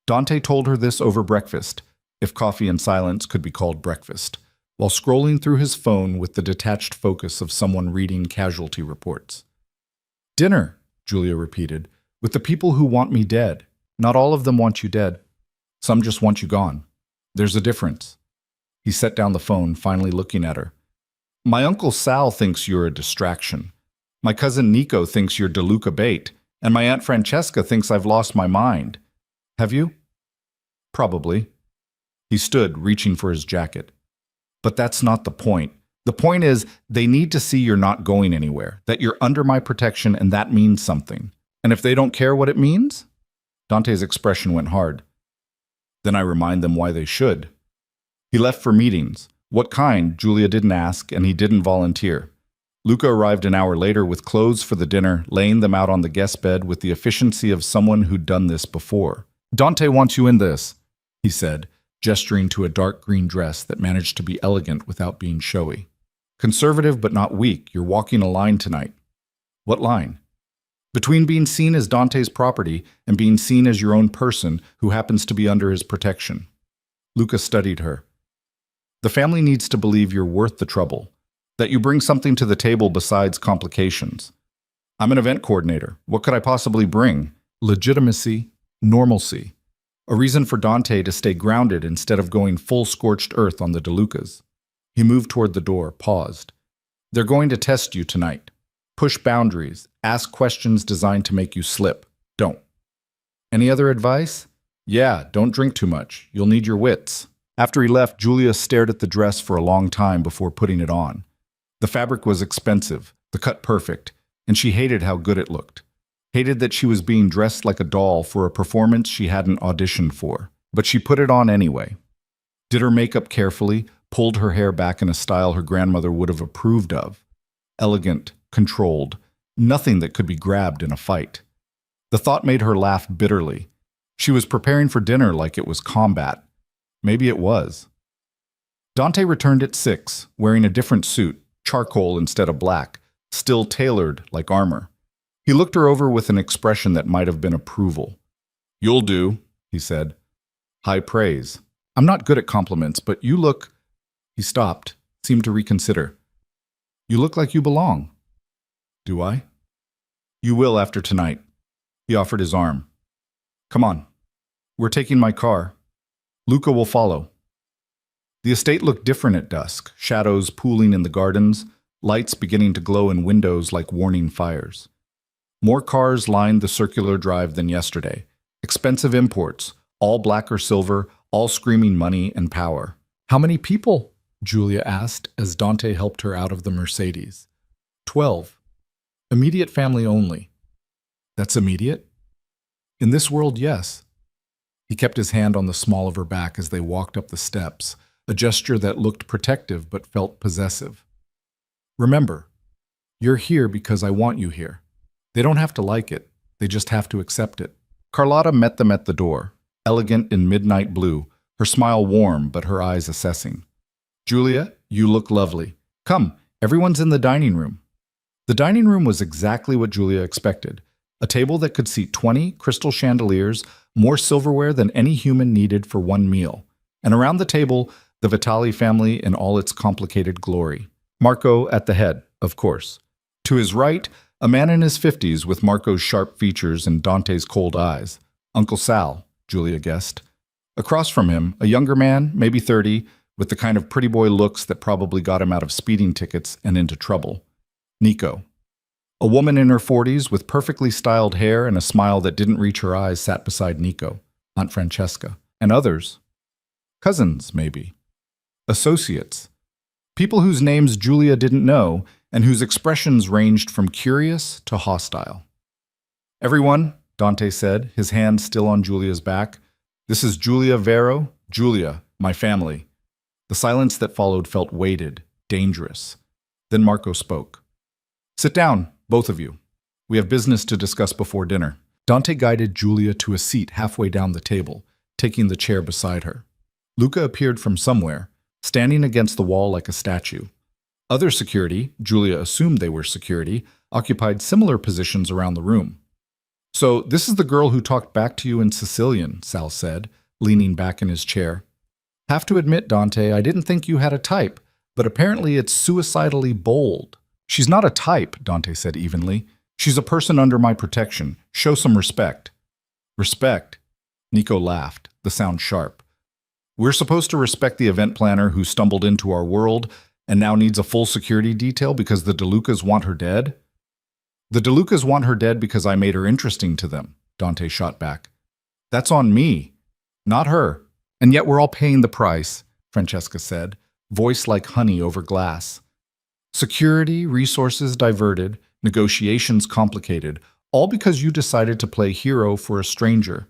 Dante told her this over breakfast, if coffee and silence could be called breakfast, while scrolling through his phone with the detached focus of someone reading casualty reports. Dinner, Julia repeated, with the people who want me dead. Not all of them want you dead. Some just want you gone. There's a difference. He set down the phone, finally looking at her. My Uncle Sal thinks you're a distraction. My cousin Nico thinks you're DeLuca bait, and my Aunt Francesca thinks I've lost my mind. Have you? Probably. He stood, reaching for his jacket. But that's not the point. The point is, they need to see you're not going anywhere, that you're under my protection, and that means something. And if they don't care what it means? Dante's expression went hard. Then I remind them why they should. He left for meetings, What kind? Julia didn't ask, and he didn't volunteer. Luca arrived an hour later with clothes for the dinner, laying them out on the guest bed with the efficiency of someone who'd done this before. "Dante wants you in this," he said, gesturing to a dark green dress that managed to be elegant without being showy. "Conservative but not weak, you're walking a line tonight." "What line?" "Between being seen as Dante's property and being seen as your own person who happens to be under his protection." Luca studied her. "The family needs to believe you're worth the trouble, that you bring something to the table besides complications. I'm an event coordinator. What could I possibly bring? Legitimacy, normalcy. A reason for Dante to stay grounded instead of going full scorched earth on the DeLucas." He moved toward the door, paused. "They're going to test you tonight. Push boundaries, ask questions designed to make you slip. Don't." "Any other advice?" "Yeah, don't drink too much. You'll need your wits." After he left, Julia stared at the dress for a long time before putting it on. The fabric was expensive, the cut perfect, and she hated how good it looked. Hated that she was being dressed like a doll for a performance she hadn't auditioned for. But she put it on anyway. Did her makeup carefully, pulled her hair back in a style her grandmother would have approved of. Elegant, controlled, nothing that could be grabbed in a fight. The thought made her laugh bitterly. She was preparing for dinner like it was combat. Maybe it was. Dante returned at 6, wearing a different suit, charcoal instead of black, still tailored like armor. He looked her over with an expression that might have been approval. "You'll do," he said. High praise. "I'm not good at compliments, but you look—" He stopped, seemed to reconsider. "You look like you belong." "Do I?" "You will after tonight." He offered his arm. "Come on. We're taking my car. Luca will follow." The estate looked different at dusk, shadows pooling in the gardens, lights beginning to glow in windows like warning fires. More cars lined the circular drive than yesterday. Expensive imports, all black or silver, all screaming money and power. "How many people?" Julia asked as Dante helped her out of the Mercedes. 12. Immediate family only." "That's immediate?" "In this world, yes." He kept his hand on the small of her back as they walked up the steps, a gesture that looked protective but felt possessive. "Remember, you're here because I want you here. They don't have to like it, they just have to accept it." Carlotta met them at the door, elegant in midnight blue, her smile warm but her eyes assessing. "Julia, you look lovely. Come, everyone's in the dining room." The dining room was exactly what Julia expected. A table that could seat 20 crystal chandeliers, more silverware than any human needed for one meal. And around the table, the Vitali family in all its complicated glory. Marco at the head, of course. To his right, a man in his 50s with Marco's sharp features and Dante's cold eyes. Uncle Sal, Julia guessed. Across from him, a younger man, maybe 30, with the kind of pretty boy looks that probably got him out of speeding tickets and into trouble. Nico. A woman in her 40s with perfectly styled hair and a smile that didn't reach her eyes sat beside Nico, Aunt Francesca, and others. Cousins, maybe. Associates. People whose names Julia didn't know and whose expressions ranged from curious to hostile. "Everyone," Dante said, his hand still on Julia's back, "this is Julia Vero, Julia, my family." The silence that followed felt weighted, dangerous. Then Marco spoke. "Sit down, both of you. We have business to discuss before dinner." Dante guided Julia to a seat halfway down the table, taking the chair beside her. Luca appeared from somewhere, standing against the wall like a statue. Other security, Julia assumed they were security, occupied similar positions around the room. "So this is the girl who talked back to you in Sicilian," Sal said, leaning back in his chair. "Have to admit, Dante, I didn't think you had a type, but apparently it's suicidally bold." "She's not a type," Dante said evenly. "She's a person under my protection. Show some respect." "Respect?" Nico laughed, the sound sharp. "We're supposed to respect the event planner who stumbled into our world and now needs a full security detail because the DeLucas want her dead?" "The DeLucas want her dead because I made her interesting to them," Dante shot back. "That's on me, not her. And yet we're all paying the price," Francesca said, voice like honey over glass. "Security, resources diverted, negotiations complicated, all because you decided to play hero for a stranger."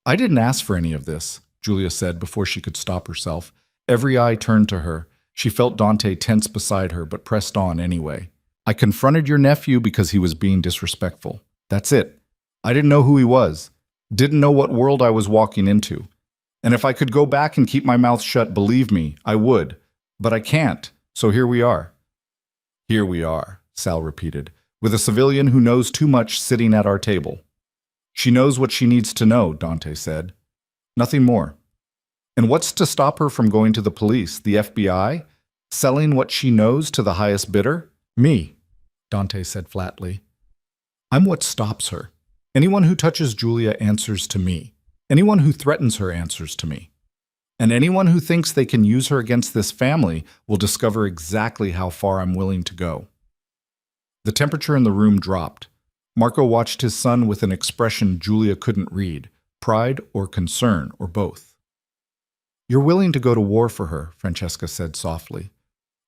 "I didn't ask for any of this," Julia said before she could stop herself. Every eye turned to her, She felt Dante tense beside her, but pressed on anyway. I confronted your nephew because he was being disrespectful. That's it. I didn't know who he was. Didn't know what world I was walking into. And if I could go back and keep my mouth shut, believe me, I would. But I can't, so here we are. Here we are, Sal repeated, with a civilian who knows too much sitting at our table. She knows what she needs to know, Dante said. Nothing more. And what's to stop her from going to the police, the FBI? Selling what she knows to the highest bidder? Me, Dante said flatly. I'm what stops her. Anyone who touches Julia answers to me. Anyone who threatens her answers to me. And anyone who thinks they can use her against this family will discover exactly how far I'm willing to go. The temperature in the room dropped. Marco watched his son with an expression Julia couldn't read, pride or concern or both. You're willing to go to war for her, Francesca said softly.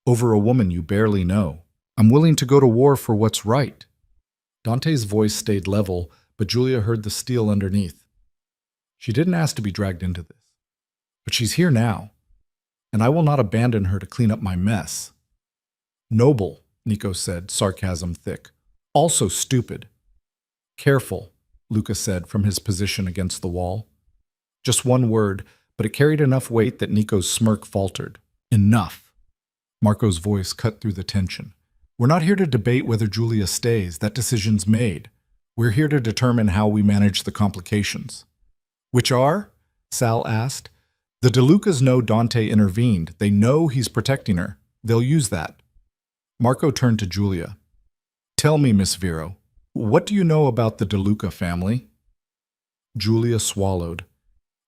Over a woman you barely know. I'm willing to go to war for what's right. Dante's voice stayed level, but Julia heard the steel underneath. She didn't ask to be dragged into this. But she's here now, and I will not abandon her to clean up my mess. Noble, Nico said, sarcasm thick. Also stupid. Careful, Luca said from his position against the wall. Just one word, but it carried enough weight that Nico's smirk faltered. Enough. Marco's voice cut through the tension. We're not here to debate whether Julia stays. That decision's made. We're here to determine how we manage the complications. Which are? Sal asked. The DeLucas know Dante intervened. They know he's protecting her. They'll use that. Marco turned to Julia. Tell me, Miss Vero, what do you know about the DeLuca family? Julia swallowed.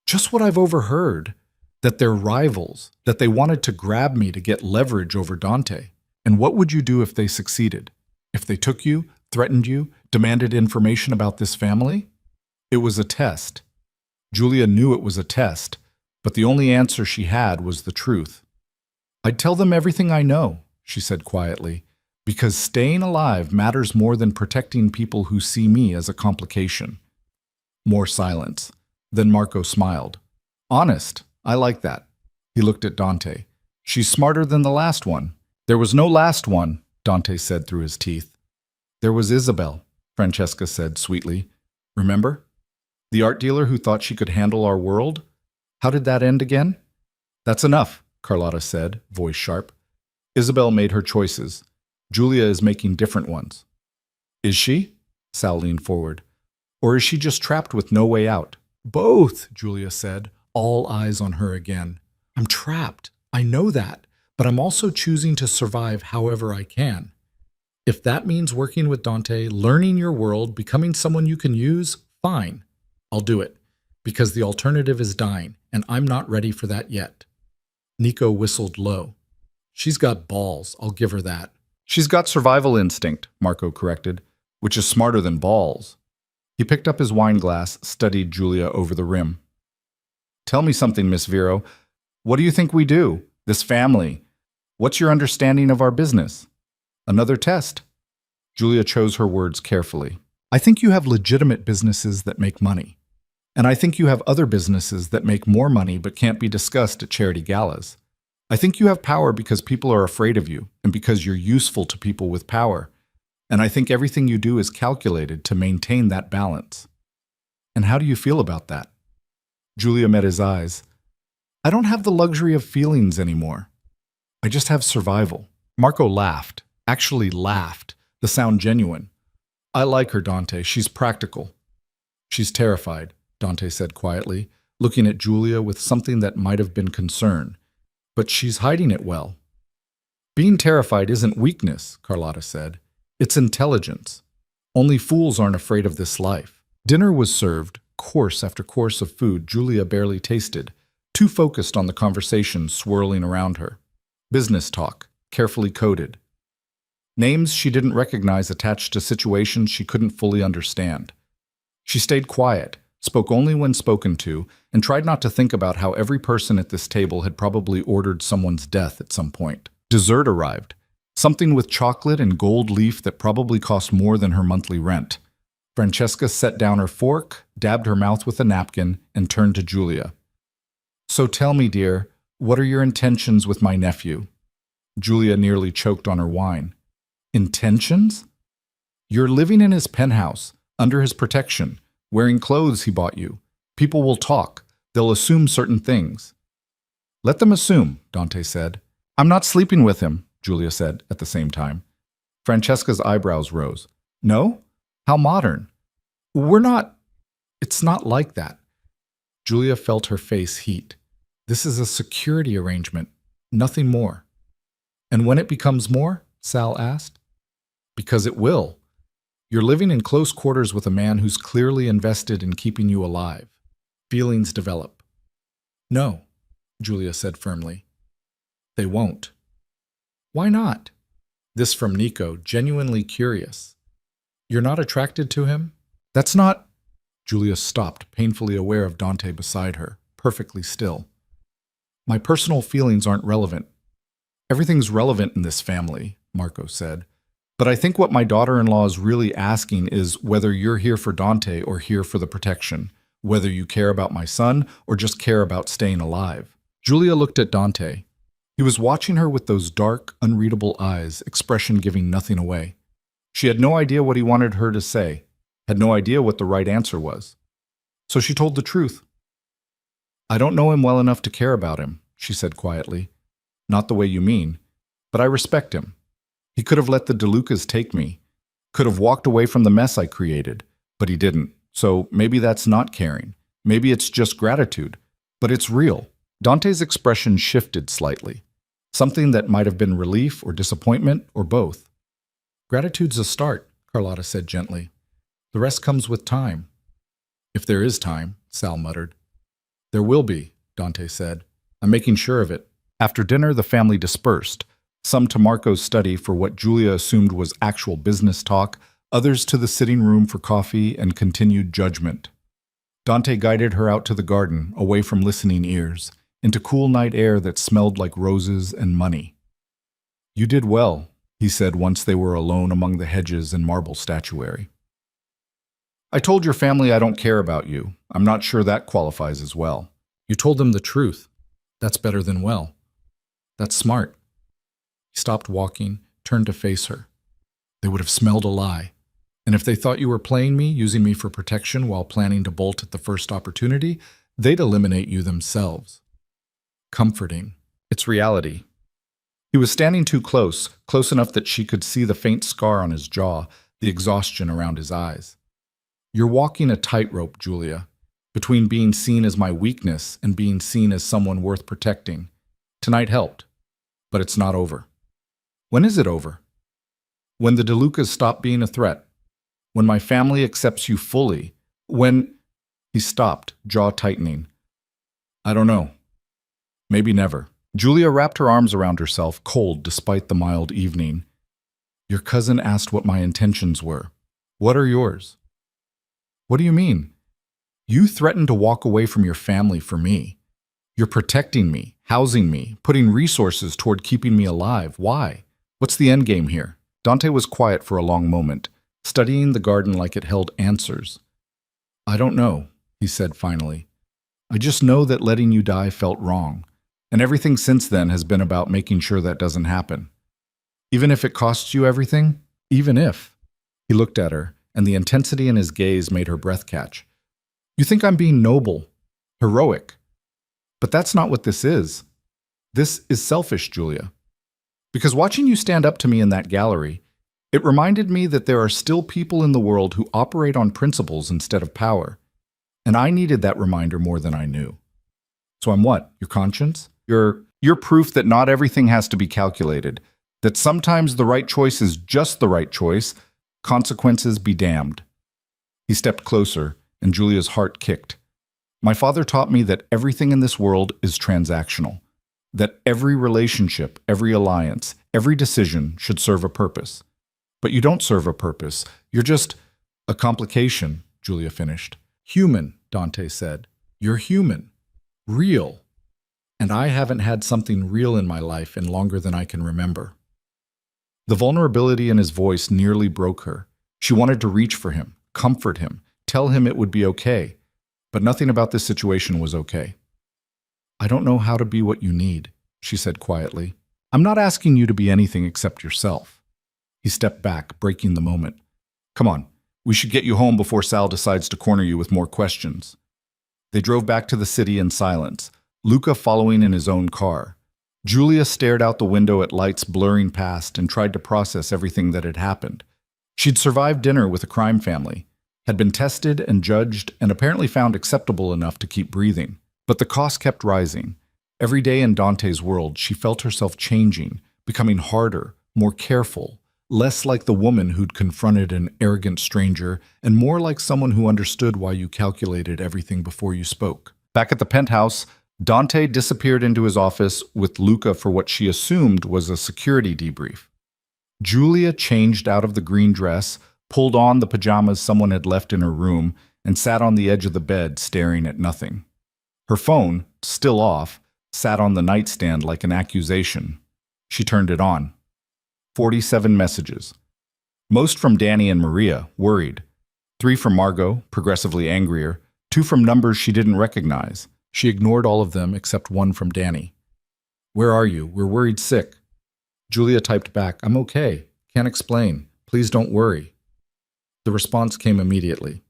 Just what I've overheard. That they're rivals. That they wanted to grab me to get leverage over Dante. And what would you do if they succeeded? If they took you, threatened you, demanded information about this family? It was a test. Julia knew it was a test, but the only answer she had was the truth. I'd tell them everything I know, she said quietly, because staying alive matters more than protecting people who see me as a complication. More silence. Then Marco smiled. Honest, I like that. He looked at Dante. She's smarter than the last one. There was no last one, Dante said through his teeth. There was Isabel, Francesca said sweetly. Remember? The art dealer who thought she could handle our world? How did that end again? That's enough, Carlotta said, voice sharp. Isabel made her choices. Julia is making different ones. Is she? Sal leaned forward. Or is she just trapped with no way out? Both, Julia said, all eyes on her again. I'm trapped. I know that, but I'm also choosing to survive however I can. If that means working with Dante, learning your world, becoming someone you can use, fine. I'll do it, because the alternative is dying, and I'm not ready for that yet. Nico whistled low. She's got balls, I'll give her that. She's got survival instinct, Marco corrected, which is smarter than balls. He picked up his wine glass, studied Julia over the rim. Tell me something, Miss Vero. What do you think we do? This family. What's your understanding of our business? Another test. Julia chose her words carefully. I think you have legitimate businesses that make money. And I think you have other businesses that make more money but can't be discussed at charity galas. I think you have power because people are afraid of you and because you're useful to people with power. And I think everything you do is calculated to maintain that balance. And how do you feel about that? Julia met his eyes. I don't have the luxury of feelings anymore. I just have survival. Marco laughed, actually laughed, the sound genuine. I like her, Dante. She's practical. She's terrified, Dante said quietly, looking at Julia with something that might have been concern. But she's hiding it well. Being terrified isn't weakness, Carlotta said. It's intelligence. Only fools aren't afraid of this life. Dinner was served, course after course of food Julia barely tasted, too focused on the conversation swirling around her. Business talk, carefully coded. Names she didn't recognize attached to situations she couldn't fully understand. She stayed quiet, spoke only when spoken to, and tried not to think about how every person at this table had probably ordered someone's death at some point. Dessert arrived. Something with chocolate and gold leaf that probably cost more than her monthly rent. Francesca set down her fork, dabbed her mouth with a napkin, and turned to Julia. So tell me, dear, what are your intentions with my nephew? Julia nearly choked on her wine. Intentions? You're living in his penthouse, under his protection, wearing clothes he bought you. People will talk. They'll assume certain things. Let them assume, Dante said. I'm not sleeping with him, Julia said at the same time. Francesca's eyebrows rose. No? How modern. It's not like that. Julia felt her face heat. This is a security arrangement, nothing more. And when it becomes more? Sal asked. Because it will. You're living in close quarters with a man who's clearly invested in keeping you alive. Feelings develop. No, Julia said firmly. They won't. Why not? This from Nico, genuinely curious. You're not attracted to him? That's not... Julia stopped, painfully aware of Dante beside her, perfectly still. My personal feelings aren't relevant. Everything's relevant in this family, Marco said. But I think what my daughter-in-law is really asking is whether you're here for Dante or here for the protection, whether you care about my son or just care about staying alive. Julia looked at Dante. He was watching her with those dark, unreadable eyes, expression giving nothing away. She had no idea what he wanted her to say, had no idea what the right answer was. So she told the truth. I don't know him well enough to care about him, she said quietly. Not the way you mean, but I respect him. He could have let the DeLucas take me, could have walked away from the mess I created, but he didn't. So maybe that's not caring. Maybe it's just gratitude, but it's real. Dante's expression shifted slightly. Something that might have been relief or disappointment or both. Gratitude's a start, Carlotta said gently. The rest comes with time. If there is time, Sal muttered. There will be, Dante said. I'm making sure of it. After dinner, the family dispersed, some to Marco's study for what Julia assumed was actual business talk, others to the sitting room for coffee and continued judgment. Dante guided her out to the garden, away from listening ears, into cool night air that smelled like roses and money. You did well, he said once they were alone among the hedges and marble statuary. I told your family I don't care about you. I'm not sure that qualifies as well. You told them the truth. That's better than well. That's smart. He stopped walking, turned to face her. They would have smelled a lie. And if they thought you were playing me, using me for protection while planning to bolt at the first opportunity, they'd eliminate you themselves. Comforting. It's reality. He was standing too close, close enough that she could see the faint scar on his jaw, the exhaustion around his eyes. You're walking a tightrope, Julia, between being seen as my weakness and being seen as someone worth protecting. Tonight helped, but it's not over. When is it over? When the DeLucas stop being a threat. When my family accepts you fully. When... He stopped, jaw tightening. I don't know. Maybe never. Julia wrapped her arms around herself, cold despite the mild evening. Your cousin asked what my intentions were. What are yours? What do you mean? You threatened to walk away from your family for me. You're protecting me, housing me, putting resources toward keeping me alive. Why? What's the end game here? Dante was quiet for a long moment, studying the garden like it held answers. I don't know, he said finally. I just know that letting you die felt wrong, and everything since then has been about making sure that doesn't happen. Even if it costs you everything? Even if. He looked at her, and the intensity in his gaze made her breath catch. You think I'm being noble, heroic. But that's not what this is. This is selfish, Julia. Because watching you stand up to me in that gallery, it reminded me that there are still people in the world who operate on principles instead of power. And I needed that reminder more than I knew. So I'm what? Your conscience? You're proof that not everything has to be calculated, that sometimes the right choice is just the right choice, consequences be damned. He stepped closer, and Julia's heart kicked. My father taught me that everything in this world is transactional, that every relationship, every alliance, every decision should serve a purpose. But you don't serve a purpose. You're just a complication, Julia finished. Human, Dante said. You're human. Real. And I haven't had something real in my life in longer than I can remember. The vulnerability in his voice nearly broke her. She wanted to reach for him, comfort him, tell him it would be okay. But nothing about this situation was okay. I don't know how to be what you need, she said quietly. I'm not asking you to be anything except yourself. He stepped back, breaking the moment. Come on, we should get you home before Sal decides to corner you with more questions. They drove back to the city in silence, Luca following in his own car. Julia stared out the window at lights blurring past and tried to process everything that had happened. She'd survived dinner with a crime family, had been tested and judged, and apparently found acceptable enough to keep breathing. But the cost kept rising. Every day in Dante's world, she felt herself changing, becoming harder, more careful, less like the woman who'd confronted an arrogant stranger, and more like someone who understood why you calculated everything before you spoke. Back at the penthouse, Dante disappeared into his office with Luca for what she assumed was a security debrief. Julia changed out of the green dress, pulled on the pajamas someone had left in her room, and sat on the edge of the bed staring at nothing. Her phone, still off, sat on the nightstand like an accusation. She turned it on. 47 messages. Most from Danny and Maria, worried. 3 from Margot, progressively angrier. 2 from numbers she didn't recognize. She ignored all of them except one from Danny. Where are you? We're worried sick. Julia typed back, I'm okay. Can't explain. Please don't worry. The response came immediately.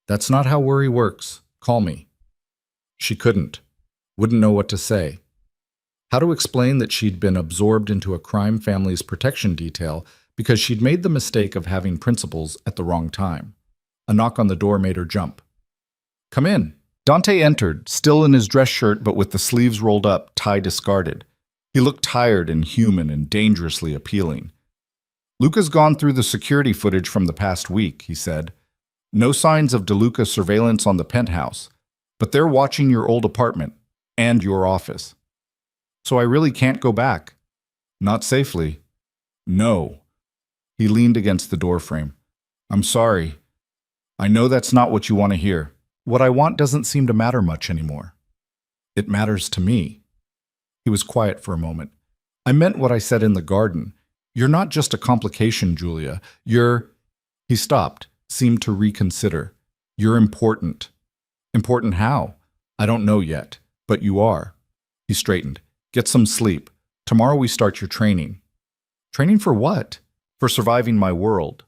That's not how worry works. Call me. She couldn't. Wouldn't know what to say. How to explain that she'd been absorbed into a crime family's protection detail because she'd made the mistake of having principles at the wrong time. A knock on the door made her jump. Come in. Dante entered, still in his dress shirt but with the sleeves rolled up, tie discarded. He looked tired and human and dangerously appealing. Luca's gone through the security footage from the past week, he said. No signs of DeLuca surveillance on the penthouse, but they're watching your old apartment and your office. So I really can't go back. Not safely. No. He leaned against the doorframe. I'm sorry. I know that's not what you want to hear. What I want doesn't seem to matter much anymore. It matters to me. He was quiet for a moment. I meant what I said in the garden. You're not just a complication, Julia. You're... He stopped, seemed to reconsider. You're important. Important how? I don't know yet, but you are. He straightened. Get some sleep. Tomorrow we start your training. Training for what? For surviving my world.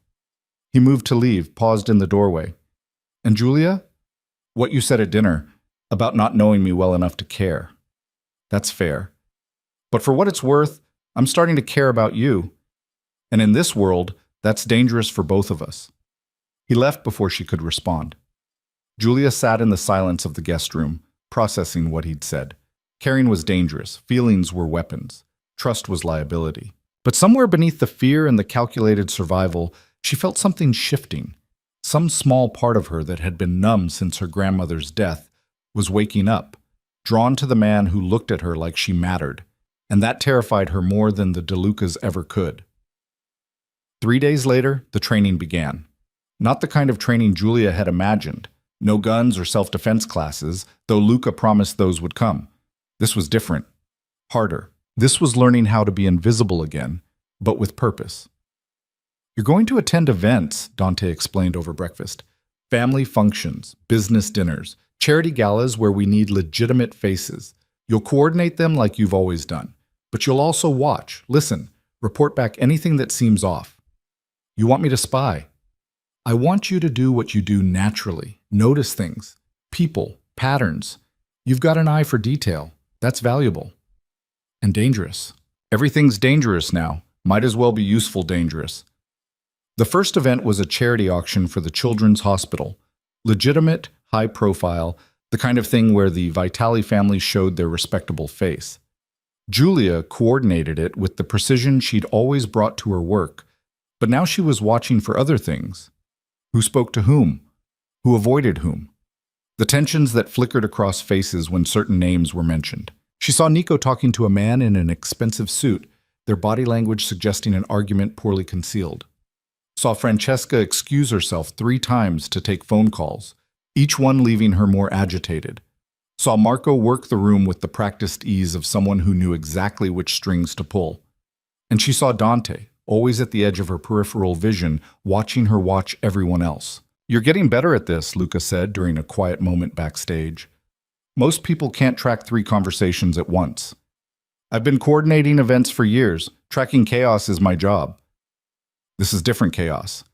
He moved to leave, paused in the doorway. And Julia? What you said at dinner, about not knowing me well enough to care. That's fair. But for what it's worth, I'm starting to care about you. And in this world, that's dangerous for both of us. He left before she could respond. Julia sat in the silence of the guest room, processing what he'd said. Caring was dangerous, feelings were weapons, trust was liability. But somewhere beneath the fear and the calculated survival, she felt something shifting. Some small part of her that had been numb since her grandmother's death was waking up, drawn to the man who looked at her like she mattered, and that terrified her more than the DeLucas ever could. 3 days later, the training began. Not the kind of training Julia had imagined. No guns or self-defense classes, though Luca promised those would come. This was different. Harder. This was learning how to be invisible again, but with purpose. You're going to attend events, Dante explained over breakfast. Family functions, business dinners, charity galas where we need legitimate faces. You'll coordinate them like you've always done. But you'll also watch, listen, report back anything that seems off. You want me to spy? I want you to do what you do naturally. Notice things, people, patterns. You've got an eye for detail. That's valuable. And dangerous. Everything's dangerous now. Might as well be useful dangerous. The first event was a charity auction for the Children's Hospital. Legitimate, high profile, the kind of thing where the Vitali family showed their respectable face. Julia coordinated it with the precision she'd always brought to her work, but now she was watching for other things. Who spoke to whom? Who avoided whom? The tensions that flickered across faces when certain names were mentioned. She saw Nico talking to a man in an expensive suit, their body language suggesting an argument poorly concealed. Saw Francesca excuse herself 3 times to take phone calls, each one leaving her more agitated. Saw Marco work the room with the practiced ease of someone who knew exactly which strings to pull. And she saw Dante, always at the edge of her peripheral vision, watching her watch everyone else. You're getting better at this, Luca said during a quiet moment backstage. Most people can't track 3 conversations at once. I've been coordinating events for years. Tracking chaos is my job. This is different chaos.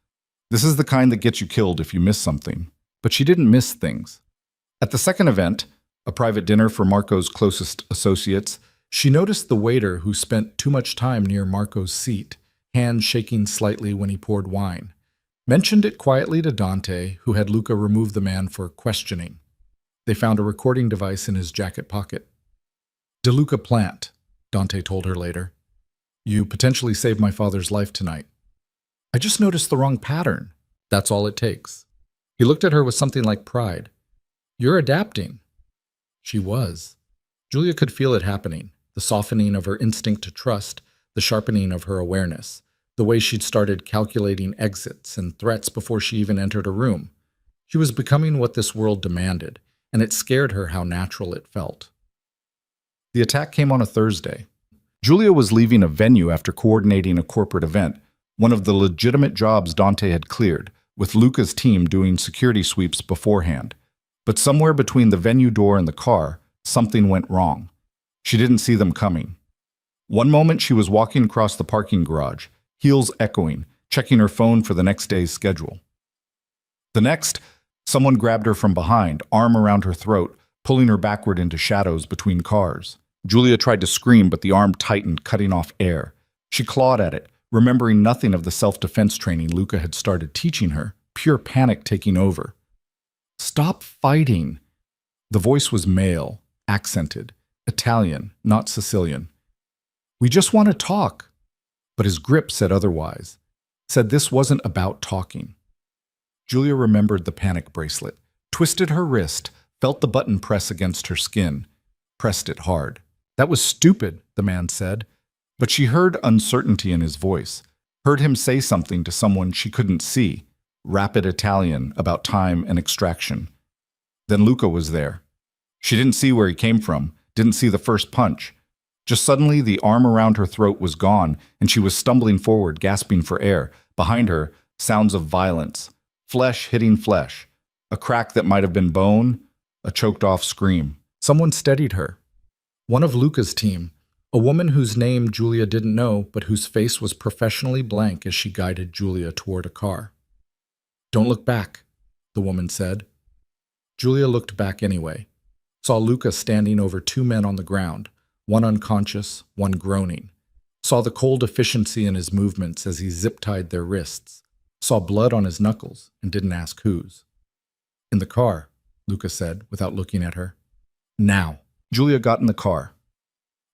This is the kind that gets you killed if you miss something. But she didn't miss things. At the second event, a private dinner for Marco's closest associates, she noticed the waiter who spent too much time near Marco's seat, hands shaking slightly when he poured wine. Mentioned it quietly to Dante, who had Luca remove the man for questioning. They found a recording device in his jacket pocket. De Luca Plant, Dante told her later. You potentially saved my father's life tonight. I just noticed the wrong pattern. That's all it takes. He looked at her with something like pride. You're adapting. She was. Julia could feel it happening, the softening of her instinct to trust, the sharpening of her awareness, the way she'd started calculating exits and threats before she even entered a room. She was becoming what this world demanded, and it scared her how natural it felt. The attack came on a Thursday. Julia was leaving a venue after coordinating a corporate event, one of the legitimate jobs Dante had cleared, with Luca's team doing security sweeps beforehand. But somewhere between the venue door and the car, something went wrong. She didn't see them coming. One moment she was walking across the parking garage, heels echoing, checking her phone for the next day's schedule. The next, someone grabbed her from behind, arm around her throat, pulling her backward into shadows between cars. Julia tried to scream, but the arm tightened, cutting off air. She clawed at it, remembering nothing of the self-defense training Luca had started teaching her, pure panic taking over. Stop fighting. The voice was male, accented, Italian, not Sicilian. We just want to talk. But his grip said otherwise, said this wasn't about talking. Julia remembered the panic bracelet, twisted her wrist, felt the button press against her skin, pressed it hard. That was stupid, the man said, but she heard uncertainty in his voice, heard him say something to someone she couldn't see, rapid Italian about time and extraction. Then Luca was there. She didn't see where he came from, didn't see the first punch. Just suddenly, the arm around her throat was gone, and she was stumbling forward, gasping for air. Behind her, sounds of violence, flesh hitting flesh, a crack that might have been bone, a choked-off scream. Someone steadied her. One of Luca's team, a woman whose name Julia didn't know, but whose face was professionally blank as she guided Julia toward a car. Don't look back, the woman said. Julia looked back anyway, saw Luca standing over two men on the ground, one unconscious, one groaning, saw the cold efficiency in his movements as he zip-tied their wrists, saw blood on his knuckles, and didn't ask whose. In the car, Luca said, without looking at her. Now. Julia got in the car.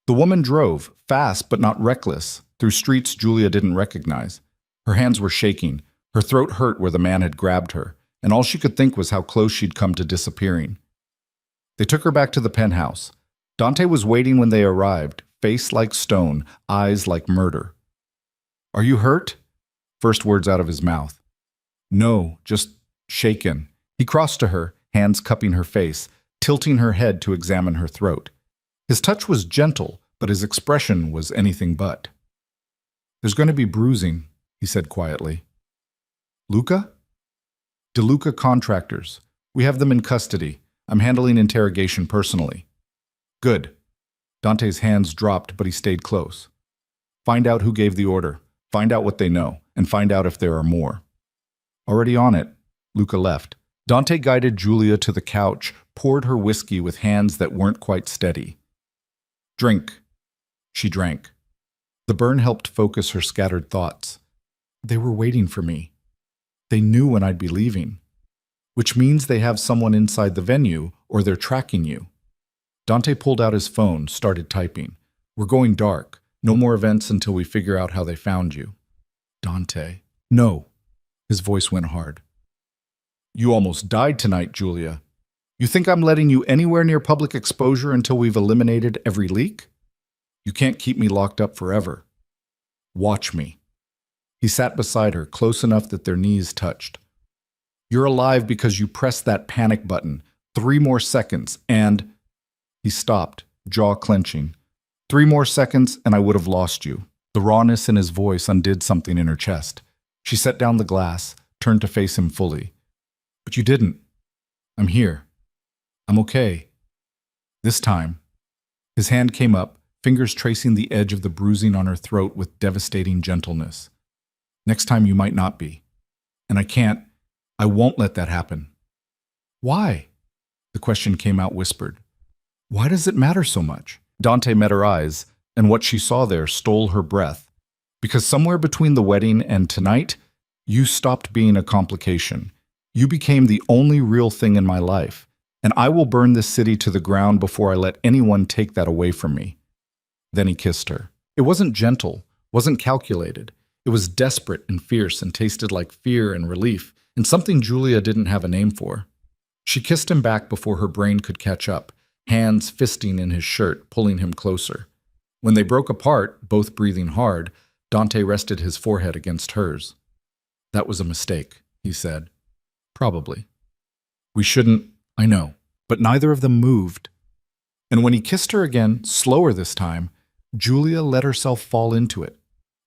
The woman drove, fast but not reckless, through streets Julia didn't recognize. Her hands were shaking, her throat hurt where the man had grabbed her, and all she could think was how close she'd come to disappearing. They took her back to the penthouse. Dante was waiting when they arrived, face like stone, eyes like murder. Are you hurt? First words out of his mouth. No, just shaken. He crossed to her, hands cupping her face, tilting her head to examine her throat. His touch was gentle, but his expression was anything but. There's going to be bruising, he said quietly. Luca? De Luca contractors. We have them in custody. I'm handling interrogation personally. Good. Dante's hands dropped, but he stayed close. Find out who gave the order. Find out what they know, and find out if there are more. Already on it, Luca left. Dante guided Julia to the couch, poured her whiskey with hands that weren't quite steady. Drink. She drank. The burn helped focus her scattered thoughts. They were waiting for me. They knew when I'd be leaving. Which means they have someone inside the venue, or they're tracking you. Dante pulled out his phone, started typing. We're going dark. No more events until we figure out how they found you. Dante. No. His voice went hard. You almost died tonight, Julia. You think I'm letting you anywhere near public exposure until we've eliminated every leak? You can't keep me locked up forever. Watch me. He sat beside her, close enough that their knees touched. You're alive because you pressed that panic button. 3 more seconds, and... He stopped, jaw clenching. 3 more seconds, and I would have lost you. The rawness in his voice undid something in her chest. She set down the glass, turned to face him fully. But you didn't. I'm here. I'm okay. This time. His hand came up, fingers tracing the edge of the bruising on her throat with devastating gentleness. Next time you might not be. And I won't let that happen. Why? The question came out whispered. Why does it matter so much? Dante met her eyes, and what she saw there stole her breath. Because somewhere between the wedding and tonight, you stopped being a complication. You became the only real thing in my life, and I will burn this city to the ground before I let anyone take that away from me. Then he kissed her. It wasn't gentle, wasn't calculated. It was desperate and fierce and tasted like fear and relief, and something Julia didn't have a name for. She kissed him back before her brain could catch up, hands fisting in his shirt, pulling him closer. When they broke apart, both breathing hard, Dante rested his forehead against hers. That was a mistake, he said. Probably. We shouldn't, I know. But neither of them moved. And when he kissed her again, slower this time, Julia let herself fall into it.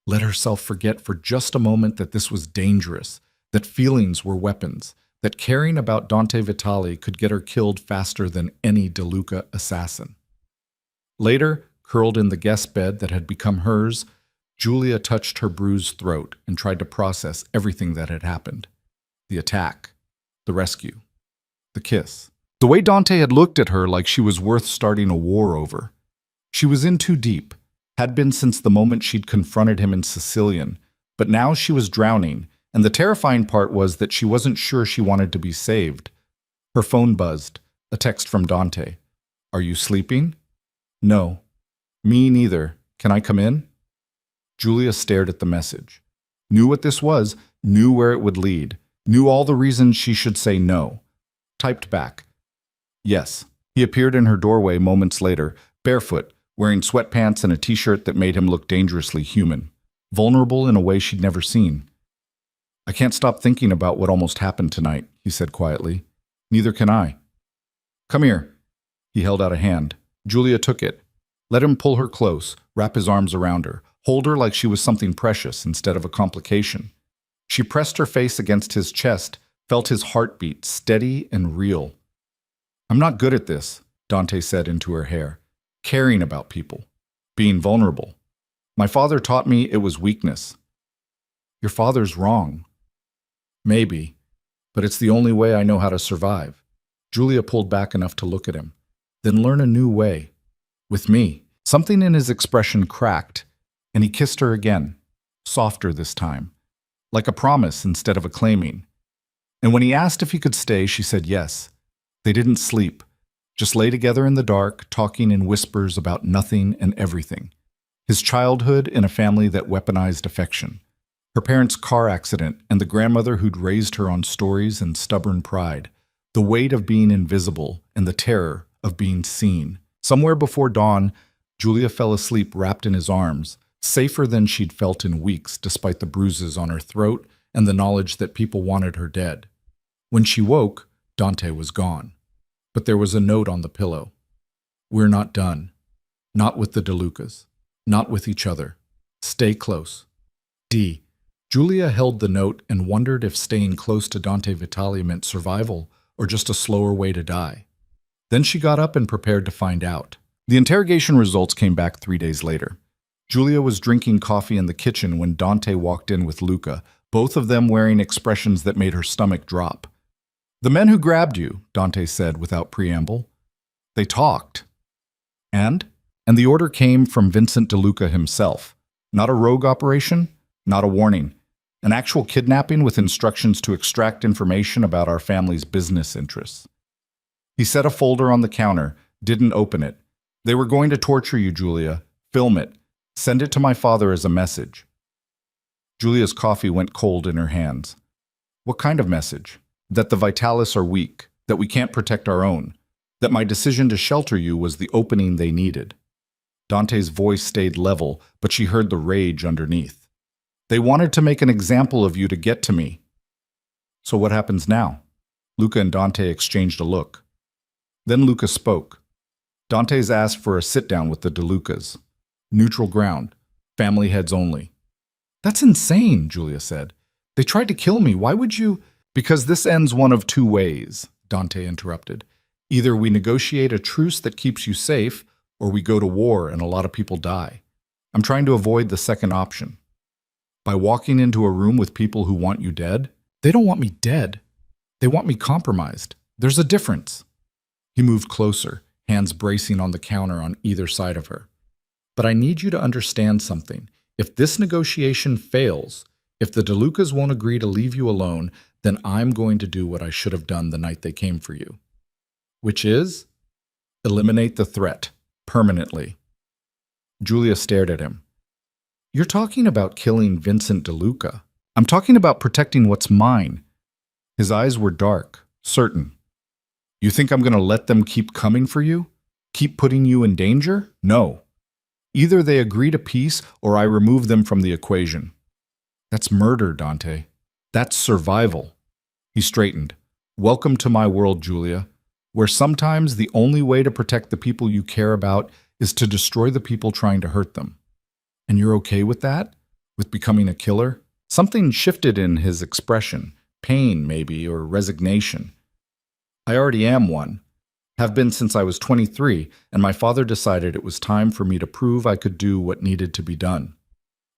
Let herself forget for just a moment that this was dangerous, that feelings were weapons, that caring about Dante Vitali could get her killed faster than any DeLuca assassin. Later, curled in the guest bed that had become hers, Julia touched her bruised throat and tried to process everything that had happened. The attack, the rescue, the kiss. The way Dante had looked at her like she was worth starting a war over. She was in too deep, had been since the moment she'd confronted him in Sicilian, but now she was drowning, and the terrifying part was that she wasn't sure she wanted to be saved. Her phone buzzed, a text from Dante. Are you sleeping? No. Me neither. Can I come in? Julia stared at the message. Knew what this was, knew where it would lead, knew all the reasons she should say no. Typed back. Yes. He appeared in her doorway moments later, barefoot, wearing sweatpants and a t-shirt that made him look dangerously human, vulnerable in a way she'd never seen. I can't stop thinking about what almost happened tonight, he said quietly. Neither can I. Come here. He held out a hand. Julia took it. Let him pull her close, wrap his arms around her, hold her like she was something precious instead of a complication. She pressed her face against his chest, felt his heartbeat steady and real. I'm not good at this, Dante said into her hair. Caring about people. Being vulnerable. My father taught me it was weakness. Your father's wrong. Maybe, but it's the only way I know how to survive. Julia pulled back enough to look at him. Then learn a new way. With me. Something in his expression cracked, and he kissed her again, softer this time, like a promise instead of a claiming. And when he asked if he could stay, she said yes. They didn't sleep, just lay together in the dark, talking in whispers about nothing and everything. His childhood in a family that weaponized affection. Her parents' car accident and the grandmother who'd raised her on stories and stubborn pride. The weight of being invisible and the terror of being seen. Somewhere before dawn, Julia fell asleep wrapped in his arms, safer than she'd felt in weeks despite the bruises on her throat and the knowledge that people wanted her dead. When she woke, Dante was gone. But there was a note on the pillow. We're not done. Not with the DeLucas. Not with each other. Stay close. D. Julia held the note and wondered if staying close to Dante Vitali meant survival or just a slower way to die. Then she got up and prepared to find out. The interrogation results came back 3 days later. Julia was drinking coffee in the kitchen when Dante walked in with Luca, both of them wearing expressions that made her stomach drop. The men who grabbed you, Dante said without preamble. They talked. And the order came from Vincent DeLuca himself. Not a rogue operation, not a warning. An actual kidnapping with instructions to extract information about our family's business interests. He set a folder on the counter, didn't open it. They were going to torture you, Julia. Film it. Send it to my father as a message. Julia's coffee went cold in her hands. What kind of message? That the Vitalis are weak, that we can't protect our own, that my decision to shelter you was the opening they needed. Dante's voice stayed level, but she heard the rage underneath. They wanted to make an example of you to get to me. So what happens now? Luca and Dante exchanged a look. Then Luca spoke. Dante's asked for a sit-down with the DeLucas. Neutral ground. Family heads only. That's insane, Julia said. They tried to kill me. Why would you... Because this ends one of two ways, Dante interrupted. Either we negotiate a truce that keeps you safe, or we go to war and a lot of people die. I'm trying to avoid the second option. By walking into a room with people who want you dead, they don't want me dead. They want me compromised. There's a difference. He moved closer, hands bracing on the counter on either side of her. But I need you to understand something. If this negotiation fails, if the DeLucas won't agree to leave you alone, then I'm going to do what I should have done the night they came for you. Which is? Eliminate the threat, permanently. Julia stared at him. You're talking about killing Vincent DeLuca. I'm talking about protecting what's mine. His eyes were dark, certain. You think I'm going to let them keep coming for you? Keep putting you in danger? No. Either they agree to peace or I remove them from the equation. That's murder, Dante. That's survival. He straightened. Welcome to my world, Julia, where sometimes the only way to protect the people you care about is to destroy the people trying to hurt them. And you're okay with that? With becoming a killer? Something shifted in his expression. Pain, maybe, or resignation. I already am one. Have been since I was 23, and my father decided it was time for me to prove I could do what needed to be done.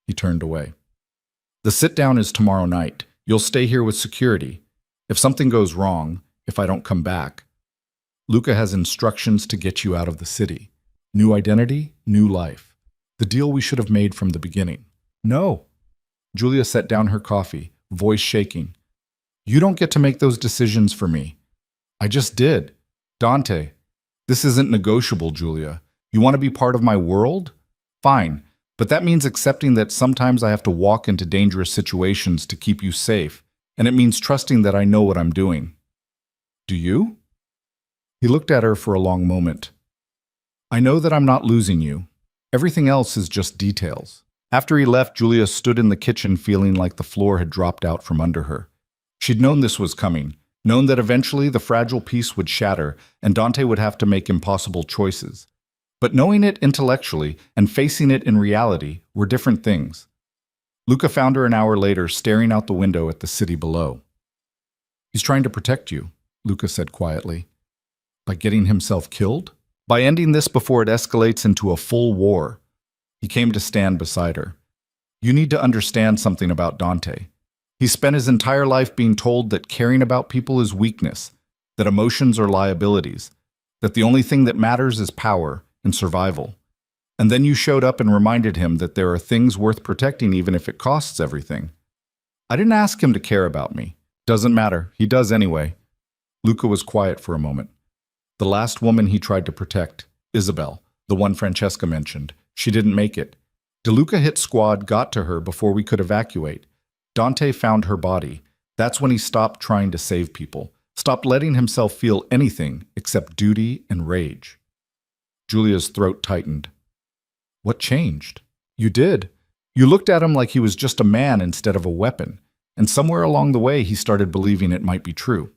He turned away. The sit-down is tomorrow night. You'll stay here with security. If something goes wrong, if I don't come back, Luca has instructions to get you out of the city. New identity, new life. The deal we should have made from the beginning. No. Julia set down her coffee, voice shaking. You don't get to make those decisions for me. I just did. Dante, this isn't negotiable, Julia. You want to be part of my world? Fine, but that means accepting that sometimes I have to walk into dangerous situations to keep you safe, and it means trusting that I know what I'm doing. Do you? He looked at her for a long moment. I know that I'm not losing you. Everything else is just details. After he left, Julia stood in the kitchen feeling like the floor had dropped out from under her. She'd known this was coming, known that eventually the fragile peace would shatter and Dante would have to make impossible choices. But knowing it intellectually and facing it in reality were different things. Luca found her an hour later, staring out the window at the city below. He's trying to protect you, Luca said quietly. By getting himself killed? By ending this before it escalates into a full war. He came to stand beside her. You need to understand something about Dante. He spent his entire life being told that caring about people is weakness, that emotions are liabilities, that the only thing that matters is power and survival. And then you showed up and reminded him that there are things worth protecting even if it costs everything. I didn't ask him to care about me. Doesn't matter. He does anyway. Luca was quiet for a moment. The last woman he tried to protect, Isabel, the one Francesca mentioned, she didn't make it. DeLuca hit squad got to her before we could evacuate. Dante found her body. That's when he stopped trying to save people, stopped letting himself feel anything except duty and rage. Julia's throat tightened. What changed? You did. You looked at him like he was just a man instead of a weapon, and somewhere along the way he started believing it might be true.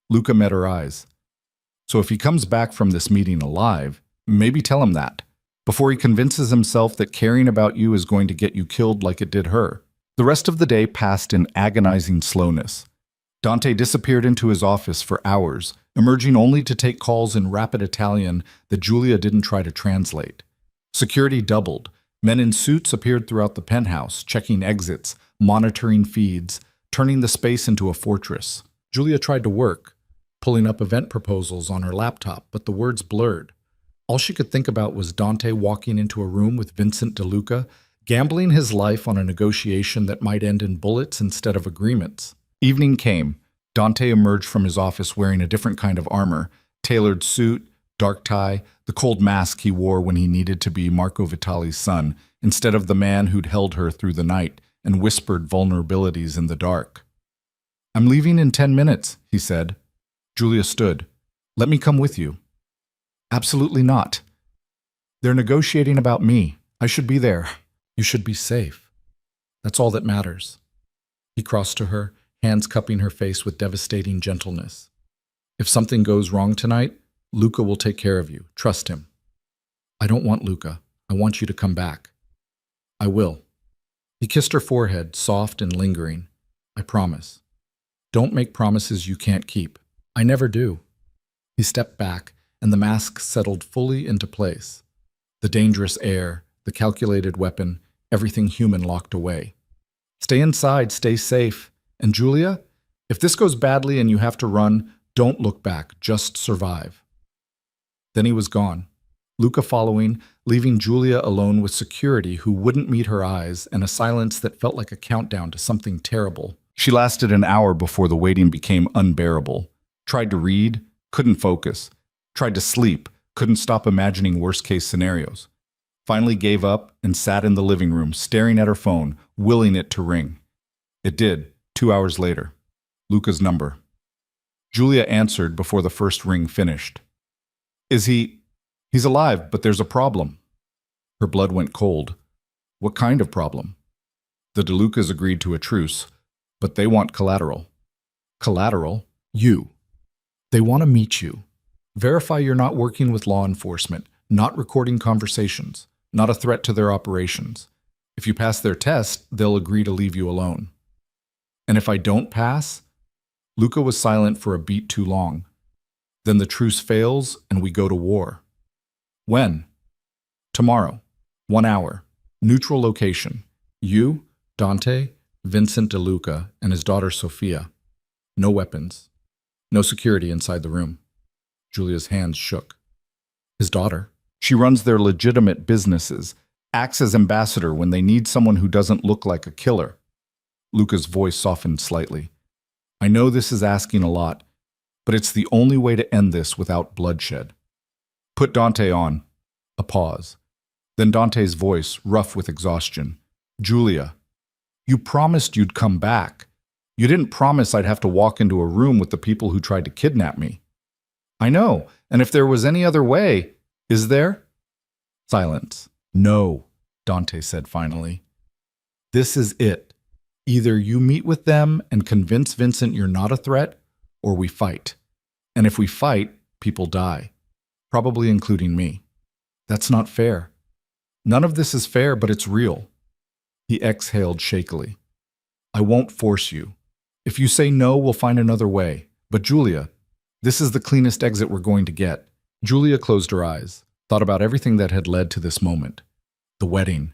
Luca met her eyes. So if he comes back from this meeting alive, maybe tell him that, before he convinces himself that caring about you is going to get you killed like it did her. The rest of the day passed in agonizing slowness. Dante disappeared into his office for hours, emerging only to take calls in rapid Italian that Julia didn't try to translate. Security doubled. Men in suits appeared throughout the penthouse, checking exits, monitoring feeds, turning the space into a fortress. Julia tried to work, pulling up event proposals on her laptop, but the words blurred. All she could think about was Dante walking into a room with Vincent DeLuca, gambling his life on a negotiation that might end in bullets instead of agreements. Evening came. Dante emerged from his office wearing a different kind of armor, tailored suit, dark tie, the cold mask he wore when he needed to be Marco Vitali's son, instead of the man who'd held her through the night and whispered vulnerabilities in the dark. I'm leaving in 10 minutes, he said. Julia stood. Let me come with you. Absolutely not. They're negotiating about me. I should be there. You should be safe. That's all that matters. He crossed to her, hands cupping her face with devastating gentleness. If something goes wrong tonight, Luca will take care of you. Trust him. I don't want Luca. I want you to come back. I will. He kissed her forehead, soft and lingering. I promise. Don't make promises you can't keep. I never do. He stepped back, and the mask settled fully into place. The dangerous air, the calculated weapon, everything human locked away. Stay inside, stay safe. And Julia, if this goes badly and you have to run, don't look back, just survive. Then he was gone, Luca following, leaving Julia alone with security who wouldn't meet her eyes and a silence that felt like a countdown to something terrible. She lasted an hour before the waiting became unbearable. Tried to read, couldn't focus. Tried to sleep, couldn't stop imagining worst-case scenarios. Finally gave up and sat in the living room, staring at her phone, willing it to ring. It did, 2 hours later. Luca's number. Julia answered before the first ring finished. Is he... He's alive, but there's a problem. Her blood went cold. What kind of problem? The DeLucas agreed to a truce, but they want collateral. Collateral? You. They want to meet you. Verify you're not working with law enforcement, not recording conversations, not a threat to their operations. If you pass their test, they'll agree to leave you alone. And if I don't pass? Luca was silent for a beat too long. Then the truce fails and we go to war. When? Tomorrow. 1 hour. Neutral location. You, Dante, Vincent DeLuca, and his daughter Sofia. No weapons. No security inside the room. Julia's hands shook. His daughter. She runs their legitimate businesses, acts as ambassador when they need someone who doesn't look like a killer. Luca's voice softened slightly. I know this is asking a lot, but it's the only way to end this without bloodshed. Put Dante on. A pause. Then Dante's voice, rough with exhaustion. Julia, you promised you'd come back. You didn't promise I'd have to walk into a room with the people who tried to kidnap me. I know, and if there was any other way, is there? Silence. No, Dante said finally. This is it. Either you meet with them and convince Vincent you're not a threat, or we fight. And if we fight, people die. Probably including me. That's not fair. None of this is fair, but it's real. He exhaled shakily. I won't force you. If you say no, we'll find another way. But Julia, this is the cleanest exit we're going to get. Julia closed her eyes, thought about everything that had led to this moment. The wedding,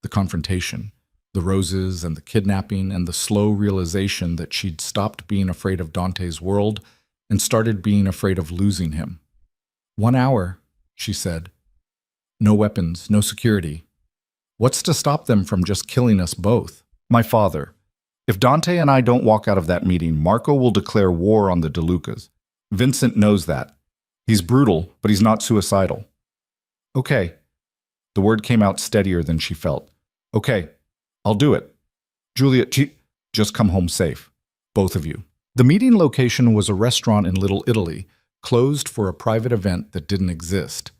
the confrontation, the roses and the kidnapping, and the slow realization that she'd stopped being afraid of Dante's world and started being afraid of losing him. 1 hour, she said. No weapons, no security. What's to stop them from just killing us both? My father. If Dante and I don't walk out of that meeting, Marco will declare war on the DeLucas. Vincent knows that. He's brutal, but he's not suicidal. Okay. The word came out steadier than she felt. Okay, I'll do it. Julia, just come home safe. Both of you. The meeting location was a restaurant in Little Italy, closed for a private event that didn't exist.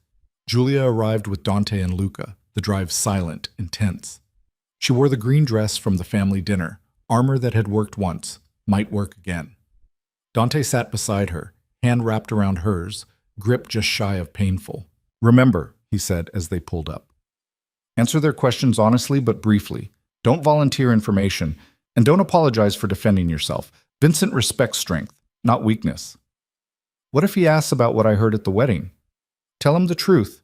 Julia arrived with Dante and Luca, the drive silent, intense. She wore the green dress from the family dinner, armor that had worked once, might work again. Dante sat beside her, hand wrapped around hers, grip just shy of painful. Remember, he said as they pulled up. Answer their questions honestly but briefly. Don't volunteer information, and don't apologize for defending yourself. Vincent respects strength, not weakness. What if he asks about what I heard at the wedding? Tell him the truth.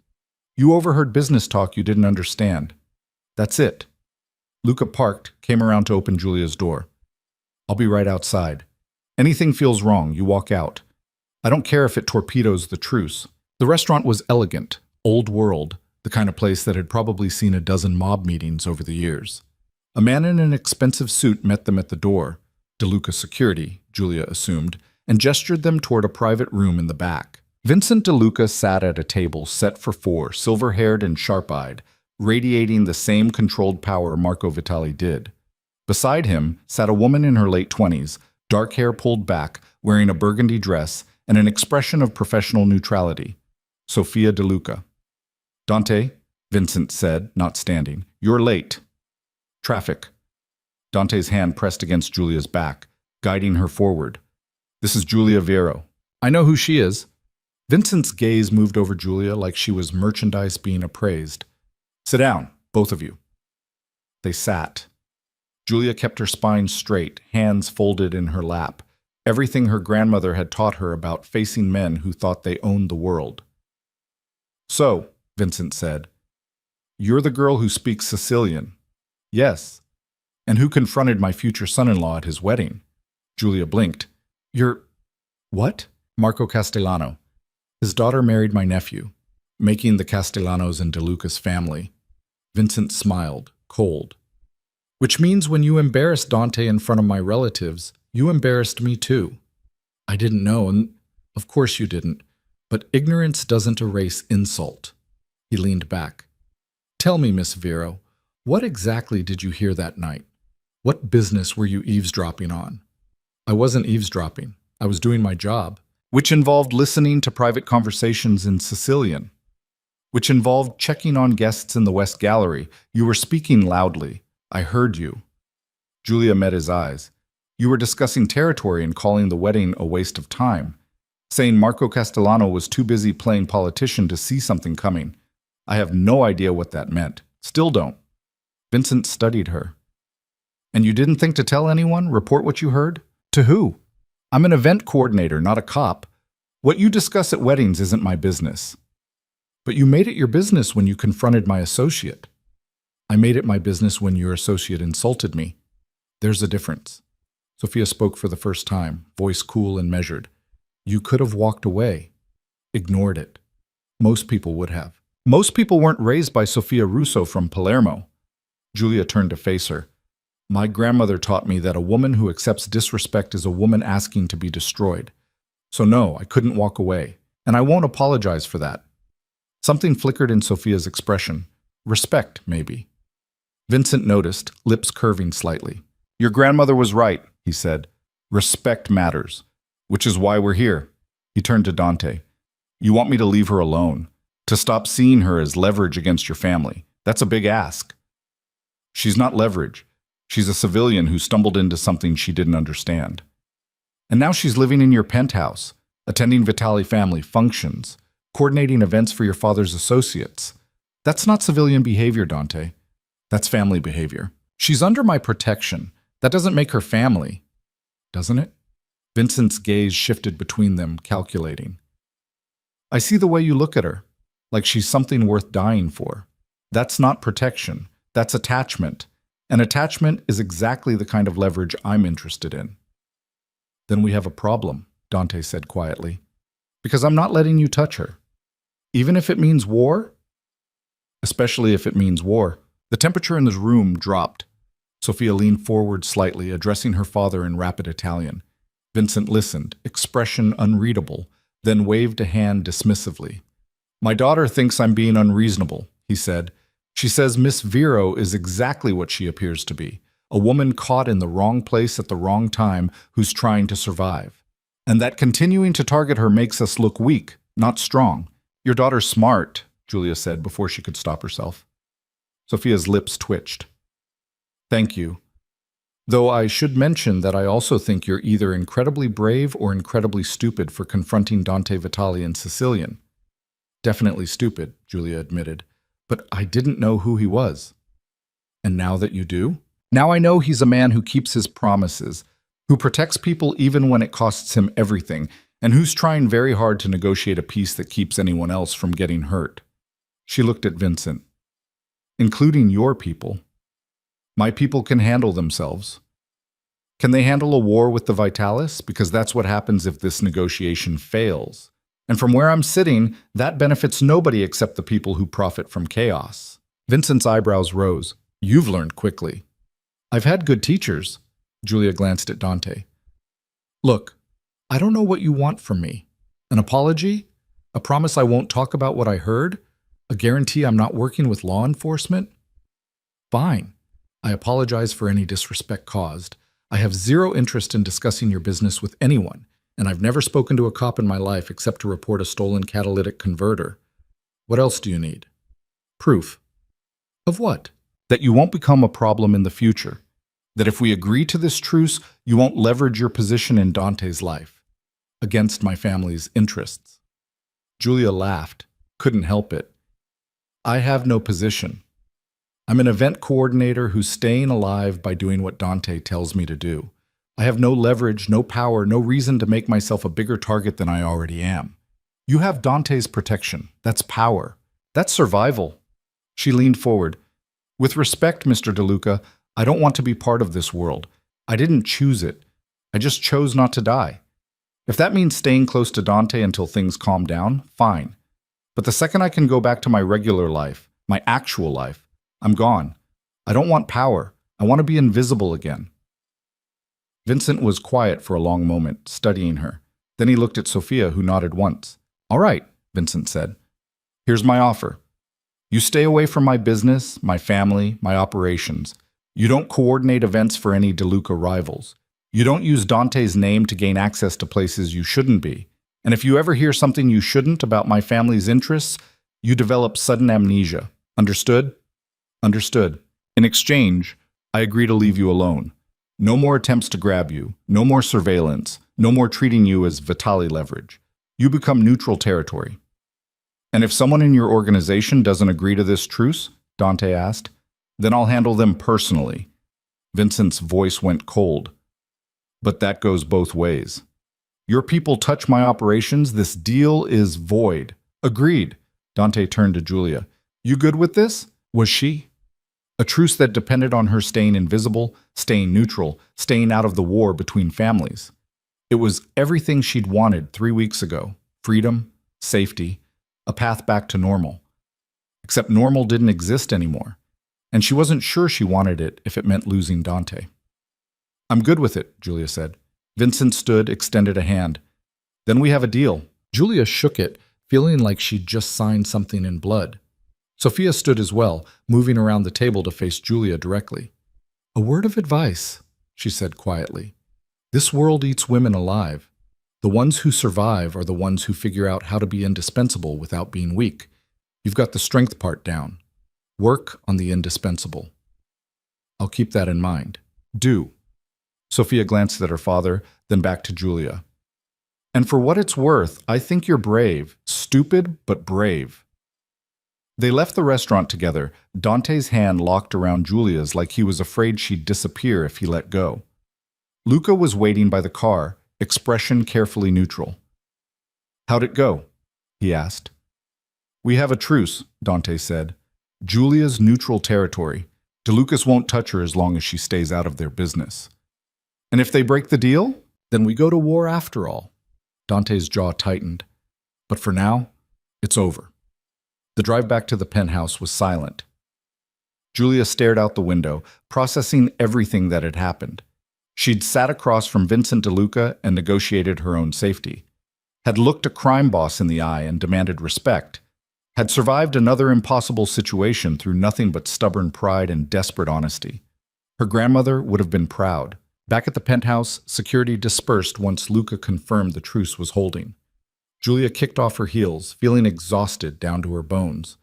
You overheard business talk you didn't understand. That's it. Luca parked, came around to open Julia's door. I'll be right outside. Anything feels wrong, you walk out. I don't care if it torpedoes the truce. The restaurant was elegant, old world, the kind of place that had probably seen a dozen mob meetings over the years. A man in an expensive suit met them at the door, DeLuca security, Julia assumed, and gestured them toward a private room in the back. Vincent DeLuca sat at a table set for 4, silver-haired and sharp-eyed, radiating the same controlled power Marco Vitali did. Beside him sat a woman in her late 20s, dark hair pulled back, wearing a burgundy dress, and an expression of professional neutrality. Sofia DeLuca. Dante, Vincent said, not standing. You're late. Traffic. Dante's hand pressed against Julia's back, guiding her forward. This is Julia Vero. I know who she is. Vincent's gaze moved over Julia like she was merchandise being appraised. Sit down, both of you. They sat. Julia kept her spine straight, hands folded in her lap, everything her grandmother had taught her about facing men who thought they owned the world. So, Vincent said, You're the girl who speaks Sicilian. Yes. And who confronted my future son-in-law at his wedding? Julia blinked. You're... What? Marco Castellano. His daughter married my nephew, making the Castellanos and De Luca's family. Vincent smiled, cold. Which means when you embarrassed Dante in front of my relatives, you embarrassed me too. I didn't know, and of course you didn't, but ignorance doesn't erase insult. He leaned back. Tell me, Miss Vero, what exactly did you hear that night? What business were you eavesdropping on? I wasn't eavesdropping. I was doing my job, which involved listening to private conversations in Sicilian, which involved checking on guests in the West Gallery. You were speaking loudly. I heard you. Julia met his eyes. You were discussing territory and calling the wedding a waste of time, saying Marco Castellano was too busy playing politician to see something coming. I have no idea what that meant. Still don't. Vincent studied her. And you didn't think to tell anyone? Report what you heard? To who? I'm an event coordinator, not a cop. What you discuss at weddings isn't my business. But you made it your business when you confronted my associate. I made it my business when your associate insulted me. There's a difference. Sophia spoke for the first time, voice cool and measured. You could have walked away, ignored it. Most people would have. Most people weren't raised by Sophia Russo from Palermo. Julia turned to face her. My grandmother taught me that a woman who accepts disrespect is a woman asking to be destroyed. So no, I couldn't walk away, and I won't apologize for that. Something flickered in Sophia's expression. Respect, maybe. Vincent noticed, lips curving slightly. Your grandmother was right, he said. Respect matters, which is why we're here. He turned to Dante. You want me to leave her alone, to stop seeing her as leverage against your family. That's a big ask. She's not leverage. She's a civilian who stumbled into something she didn't understand. And now she's living in your penthouse, attending Vitali family functions, coordinating events for your father's associates. That's not civilian behavior, Dante. That's family behavior. She's under my protection. That doesn't make her family, doesn't it? Vincent's gaze shifted between them, calculating. I see the way you look at her, like she's something worth dying for. That's not protection. That's attachment. And attachment is exactly the kind of leverage I'm interested in. Then we have a problem, Dante said quietly, because I'm not letting you touch her. Even if it means war? Especially if it means war. The temperature in the room dropped. Sophia leaned forward slightly, addressing her father in rapid Italian. Vincent listened, expression unreadable, then waved a hand dismissively. My daughter thinks I'm being unreasonable, he said. She says Miss Vero is exactly what she appears to be, a woman caught in the wrong place at the wrong time who's trying to survive. And that continuing to target her makes us look weak, not strong. Your daughter's smart, Julia said before she could stop herself. Sophia's lips twitched. Thank you. Though I should mention that I also think you're either incredibly brave or incredibly stupid for confronting Dante Vitali in Sicilian. Definitely stupid, Julia admitted. But I didn't know who he was. And now that you do? Now I know he's a man who keeps his promises, who protects people even when it costs him everything, and who's trying very hard to negotiate a peace that keeps anyone else from getting hurt. She looked at Vincent. Including your people. My people can handle themselves. Can they handle a war with the Vitalis? Because that's what happens if this negotiation fails. And from where I'm sitting, that benefits nobody except the people who profit from chaos. Vincent's eyebrows rose. You've learned quickly. I've had good teachers. Julia glanced at Dante. Look, I don't know what you want from me. An apology? A promise I won't talk about what I heard? A guarantee I'm not working with law enforcement? Fine. I apologize for any disrespect caused. I have zero interest in discussing your business with anyone, and I've never spoken to a cop in my life except to report a stolen catalytic converter. What else do you need? Proof. Of what? That you won't become a problem in the future. That if we agree to this truce, you won't leverage your position in Dante's life against my family's interests. Julia laughed, couldn't help it. I have no position. I'm an event coordinator who's staying alive by doing what Dante tells me to do. I have no leverage, no power, no reason to make myself a bigger target than I already am. You have Dante's protection. That's power. That's survival. She leaned forward. With respect, Mr. DeLuca, I don't want to be part of this world. I didn't choose it. I just chose not to die. If that means staying close to Dante until things calm down, fine. But the second I can go back to my regular life, my actual life, I'm gone. I don't want power. I want to be invisible again. Vincent was quiet for a long moment, studying her. Then he looked at Sophia, who nodded once. All right, Vincent said. Here's my offer. You stay away from my business, my family, my operations. You don't coordinate events for any DeLuca rivals. You don't use Dante's name to gain access to places you shouldn't be. And if you ever hear something you shouldn't about my family's interests, you develop sudden amnesia. Understood? Understood. In exchange, I agree to leave you alone. No more attempts to grab you, no more surveillance, no more treating you as Vitali leverage. You become neutral territory. And if someone in your organization doesn't agree to this truce, Dante asked, then I'll handle them personally. Vincent's voice went cold. But that goes both ways. Your people touch my operations, this deal is void. Agreed. Dante turned to Julia. You good with this? Was she? A truce that depended on her staying invisible, staying neutral, staying out of the war between families. It was everything she'd wanted 3 weeks ago. Freedom, safety, a path back to normal. Except normal didn't exist anymore. And she wasn't sure she wanted it if it meant losing Dante. I'm good with it, Julia said. Vincent stood, extended a hand. Then we have a deal. Julia shook it, feeling like she'd just signed something in blood. Sophia stood as well, moving around the table to face Julia directly. A word of advice, she said quietly. This world eats women alive. The ones who survive are the ones who figure out how to be indispensable without being weak. You've got the strength part down. Work on the indispensable. I'll keep that in mind. Do. Sophia glanced at her father, then back to Julia. And for what it's worth, I think you're brave. Stupid, but brave. They left the restaurant together, Dante's hand locked around Julia's like he was afraid she'd disappear if he let go. Luca was waiting by the car, expression carefully neutral. How'd it go? He asked. We have a truce, Dante said. Julia's neutral territory. DeLucas won't touch her as long as she stays out of their business. And if they break the deal, then we go to war after all. Dante's jaw tightened. But for now, it's over. The drive back to the penthouse was silent. Julia stared out the window, processing everything that had happened. She'd sat across from Vincent DeLuca and negotiated her own safety, had looked a crime boss in the eye and demanded respect, had survived another impossible situation through nothing but stubborn pride and desperate honesty. Her grandmother would have been proud. Back at the penthouse, security dispersed once Luca confirmed the truce was holding. Julia kicked off her heels, feeling exhausted down to her bones.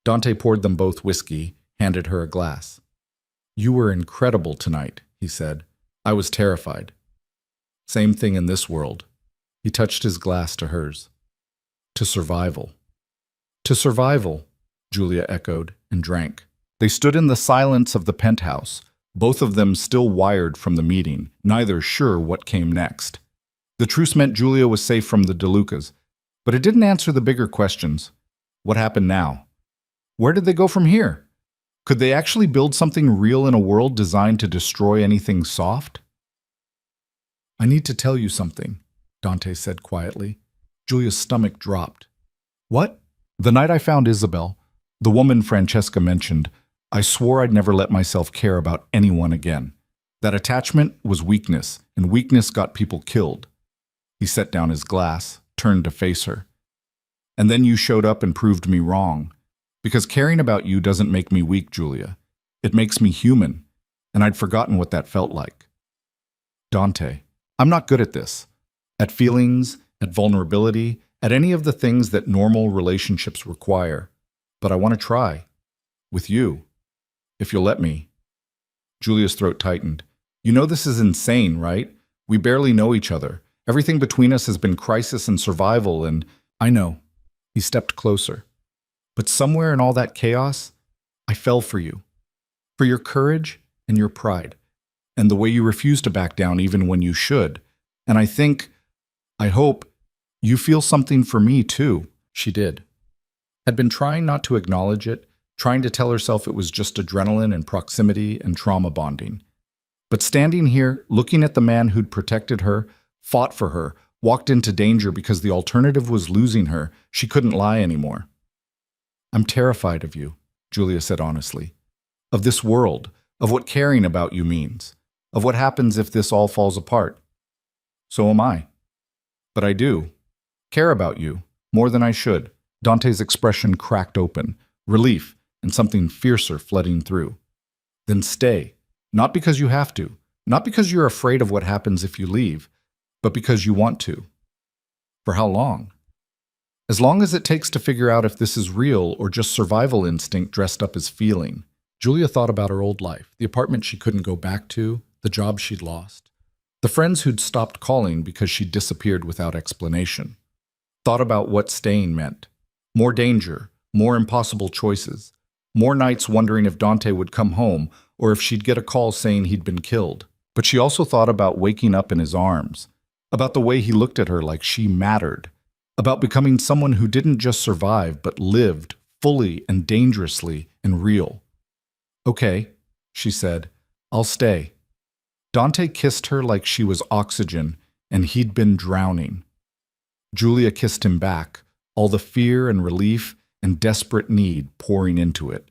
Dante poured them both whiskey, handed her a glass. You were incredible tonight, he said. I was terrified. Same thing in this world. He touched his glass to hers. To survival. To survival, Julia echoed and drank. They stood in the silence of the penthouse, both of them still wired from the meeting, neither sure what came next. The truce meant Julia was safe from the DeLucas, but it didn't answer the bigger questions. What happened now? Where did they go from here? Could they actually build something real in a world designed to destroy anything soft? I need to tell you something, Dante said quietly. Julia's stomach dropped. What? The night I found Isabel, the woman Francesca mentioned, I swore I'd never let myself care about anyone again. That attachment was weakness, and weakness got people killed. He set down his glass, turned to face her. And then you showed up and proved me wrong. Because caring about you doesn't make me weak, Julia. It makes me human, and I'd forgotten what that felt like. Dante, I'm not good at this. At feelings, at vulnerability, at any of the things that normal relationships require. But I want to try. With you. If you'll let me. Julia's throat tightened. You know this is insane, right? We barely know each other. Everything between us has been crisis and survival, and I know. He stepped closer. But somewhere in all that chaos, I fell for you. For your courage and your pride, and the way you refuse to back down even when you should. And I hope, you feel something for me too. She did. Had been trying not to acknowledge it, trying to tell herself it was just adrenaline and proximity and trauma bonding. But standing here, looking at the man who'd protected her, fought for her, walked into danger because the alternative was losing her, she couldn't lie anymore. "I'm terrified of you," Julia said honestly. "Of this world, of what caring about you means, of what happens if this all falls apart. So am I. But I do care about you more than I should." Dante's expression cracked open, relief and something fiercer flooding through. "Then stay, not because you have to, not because you're afraid of what happens if you leave, but because you want to." "For how long?" "As long as it takes to figure out if this is real or just survival instinct dressed up as feeling." Julia thought about her old life, the apartment she couldn't go back to, the job she'd lost, the friends who'd stopped calling because she'd disappeared without explanation. Thought about what staying meant. More danger, more impossible choices, more nights wondering if Dante would come home or if she'd get a call saying he'd been killed. But she also thought about waking up in his arms, about the way he looked at her like she mattered, about becoming someone who didn't just survive but lived fully and dangerously and real. "Okay," she said, "I'll stay." Dante kissed her like she was oxygen and he'd been drowning. Julia kissed him back, all the fear and relief and desperate need pouring into it.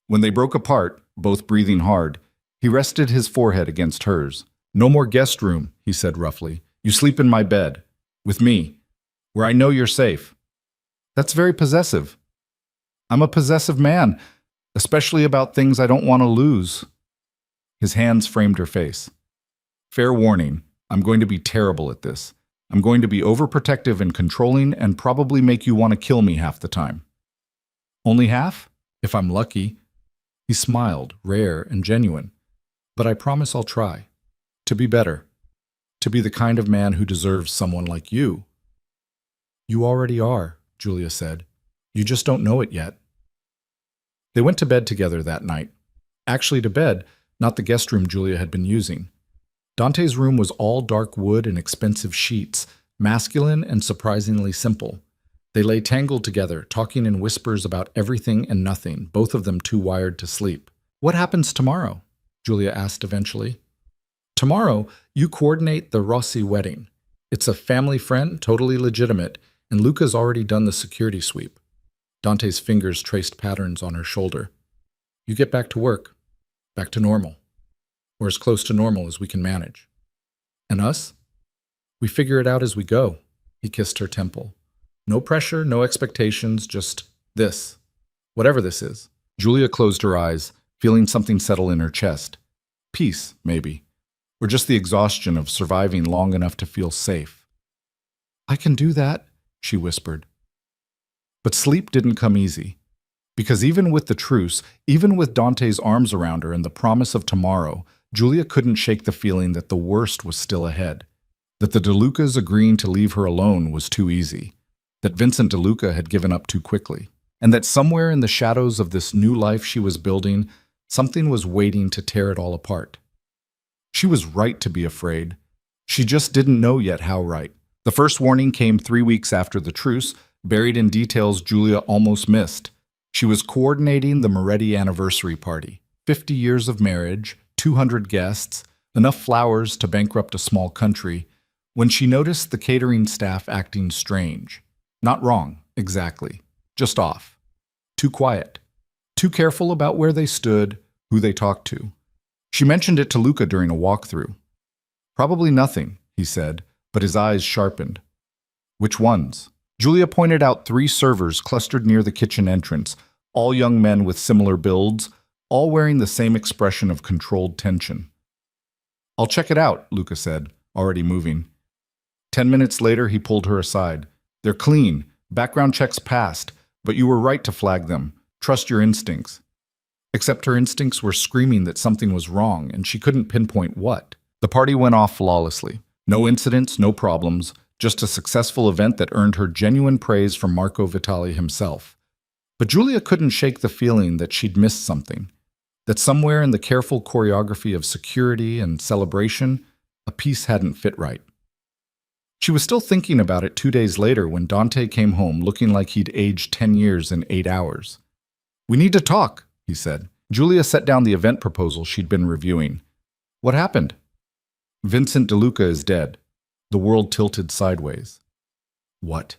When they broke apart, both breathing hard, he rested his forehead against hers. "No more guest room," he said roughly. "You sleep in my bed, with me, where I know you're safe." "That's very possessive." "I'm a possessive man, especially about things I don't want to lose." His hands framed her face. "Fair warning, I'm going to be terrible at this. I'm going to be overprotective and controlling and probably make you want to kill me half the time." "Only half? If I'm lucky." He smiled, rare and genuine. "But I promise I'll try. To be better. To be the kind of man who deserves someone like you." "You already are," Julia said. "You just don't know it yet." They went to bed together that night. Actually to bed, not the guest room Julia had been using. Dante's room was all dark wood and expensive sheets, masculine and surprisingly simple. They lay tangled together, talking in whispers about everything and nothing, both of them too wired to sleep. "What happens tomorrow?" Julia asked eventually. "Tomorrow, you coordinate the Rossi wedding. It's a family friend, totally legitimate, and Luca's already done the security sweep." Dante's fingers traced patterns on her shoulder. "You get back to work, back to normal, or as close to normal as we can manage. And us? We figure it out as we go." He kissed her temple. "No pressure, no expectations, just this. Whatever this is." Julia closed her eyes, feeling something settle in her chest. Peace, maybe. Or just the exhaustion of surviving long enough to feel safe. "I can do that," she whispered. But sleep didn't come easy. Because even with the truce, even with Dante's arms around her and the promise of tomorrow, Julia couldn't shake the feeling that the worst was still ahead. That the DeLucas agreeing to leave her alone was too easy. That Vincent DeLuca had given up too quickly. And that somewhere in the shadows of this new life she was building, something was waiting to tear it all apart. She was right to be afraid. She just didn't know yet how right. The first warning came 3 weeks after the truce, buried in details Julia almost missed. She was coordinating the Moretti anniversary party. 50 years of marriage, 200 guests, enough flowers to bankrupt a small country, when she noticed the catering staff acting strange. Not wrong, exactly. Just off. Too quiet. Too careful about where they stood, who they talked to. She mentioned it to Luca during a walkthrough. "Probably nothing," he said, but his eyes sharpened. "Which ones?" Julia pointed out 3 servers clustered near the kitchen entrance, all young men with similar builds, all wearing the same expression of controlled tension. "I'll check it out," Luca said, already moving. 10 minutes later, he pulled her aside. "They're clean, background checks passed, but you were right to flag them. Trust your instincts." Except her instincts were screaming that something was wrong, and she couldn't pinpoint what. The party went off flawlessly. No incidents, no problems, just a successful event that earned her genuine praise from Marco Vitali himself. But Julia couldn't shake the feeling that she'd missed something, that somewhere in the careful choreography of security and celebration, a piece hadn't fit right. She was still thinking about it 2 days later when Dante came home looking like he'd aged 10 years in 8 hours. We need to talk, he said. Julia set down the event proposal she'd been reviewing. What happened? Vincent DeLuca is dead. The world tilted sideways. What?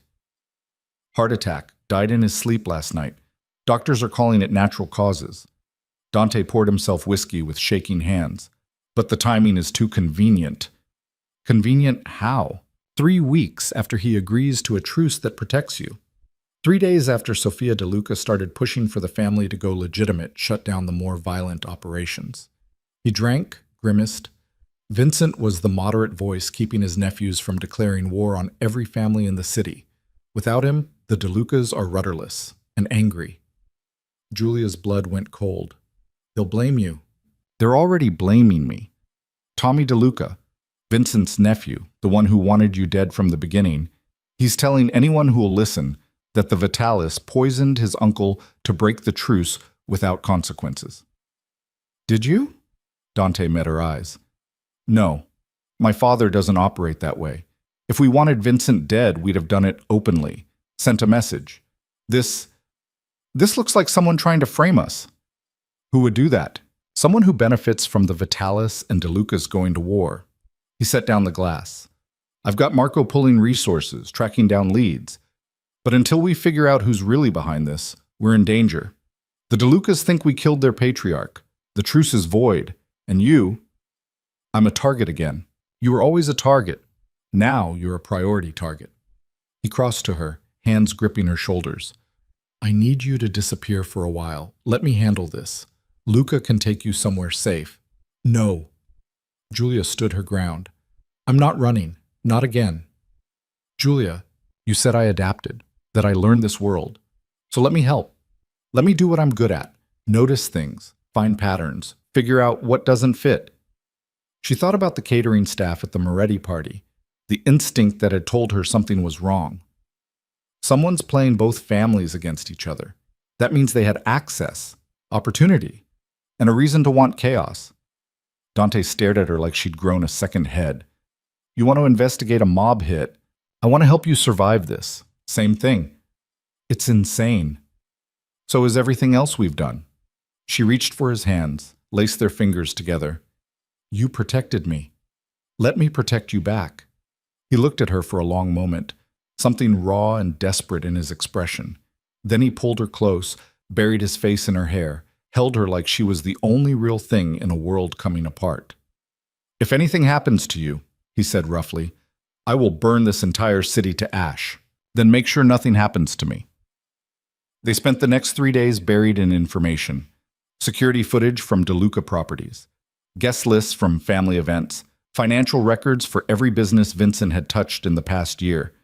Heart attack. Died in his sleep last night. Doctors are calling it natural causes. Dante poured himself whiskey with shaking hands. But the timing is too convenient. Convenient how? 3 weeks after he agrees to a truce that protects you. 3 days after Sofia DeLuca started pushing for the family to go legitimate, shut down the more violent operations. He drank, grimaced. Vincent was the moderate voice keeping his nephews from declaring war on every family in the city. Without him, the DeLucas are rudderless and angry. Julia's blood went cold. They'll blame you. They're already blaming me. Tommy DeLuca, Vincent's nephew, the one who wanted you dead from the beginning, he's telling anyone who will listen that the Vitalis poisoned his uncle to break the truce without consequences. Did you? Dante met her eyes. No, my father doesn't operate that way. If we wanted Vincent dead, we'd have done it openly, sent a message. This looks like someone trying to frame us. Who would do that? Someone who benefits from the Vitalis and DeLucas going to war. He set down the glass. I've got Marco pulling resources, tracking down leads. But until we figure out who's really behind this, we're in danger. The DeLucas think we killed their patriarch. The truce is void. And you, I'm a target again. You were always a target. Now you're a priority target. He crossed to her, hands gripping her shoulders. I need you to disappear for a while. Let me handle this. Luca can take you somewhere safe. No. Julia stood her ground. I'm not running. Not again. Julia, you said I adapted, that I learned this world. So let me help. Let me do what I'm good at. Notice things, find patterns, figure out what doesn't fit. She thought about the catering staff at the Moretti party, the instinct that had told her something was wrong. Someone's playing both families against each other. That means they had access, opportunity, and a reason to want chaos. Dante stared at her like she'd grown a second head. You want to investigate a mob hit? I want to help you survive this. Same thing. It's insane. So is everything else we've done. She reached for his hands, laced their fingers together. You protected me. Let me protect you back. He looked at her for a long moment, something raw and desperate in his expression. Then he pulled her close, buried his face in her hair, held her like she was the only real thing in a world coming apart. If anything happens to you, he said roughly, I will burn this entire city to ash. Then make sure nothing happens to me. They spent the next 3 days buried in information. Security footage from DeLuca properties, guest lists from family events, financial records for every business Vincent had touched in the past year.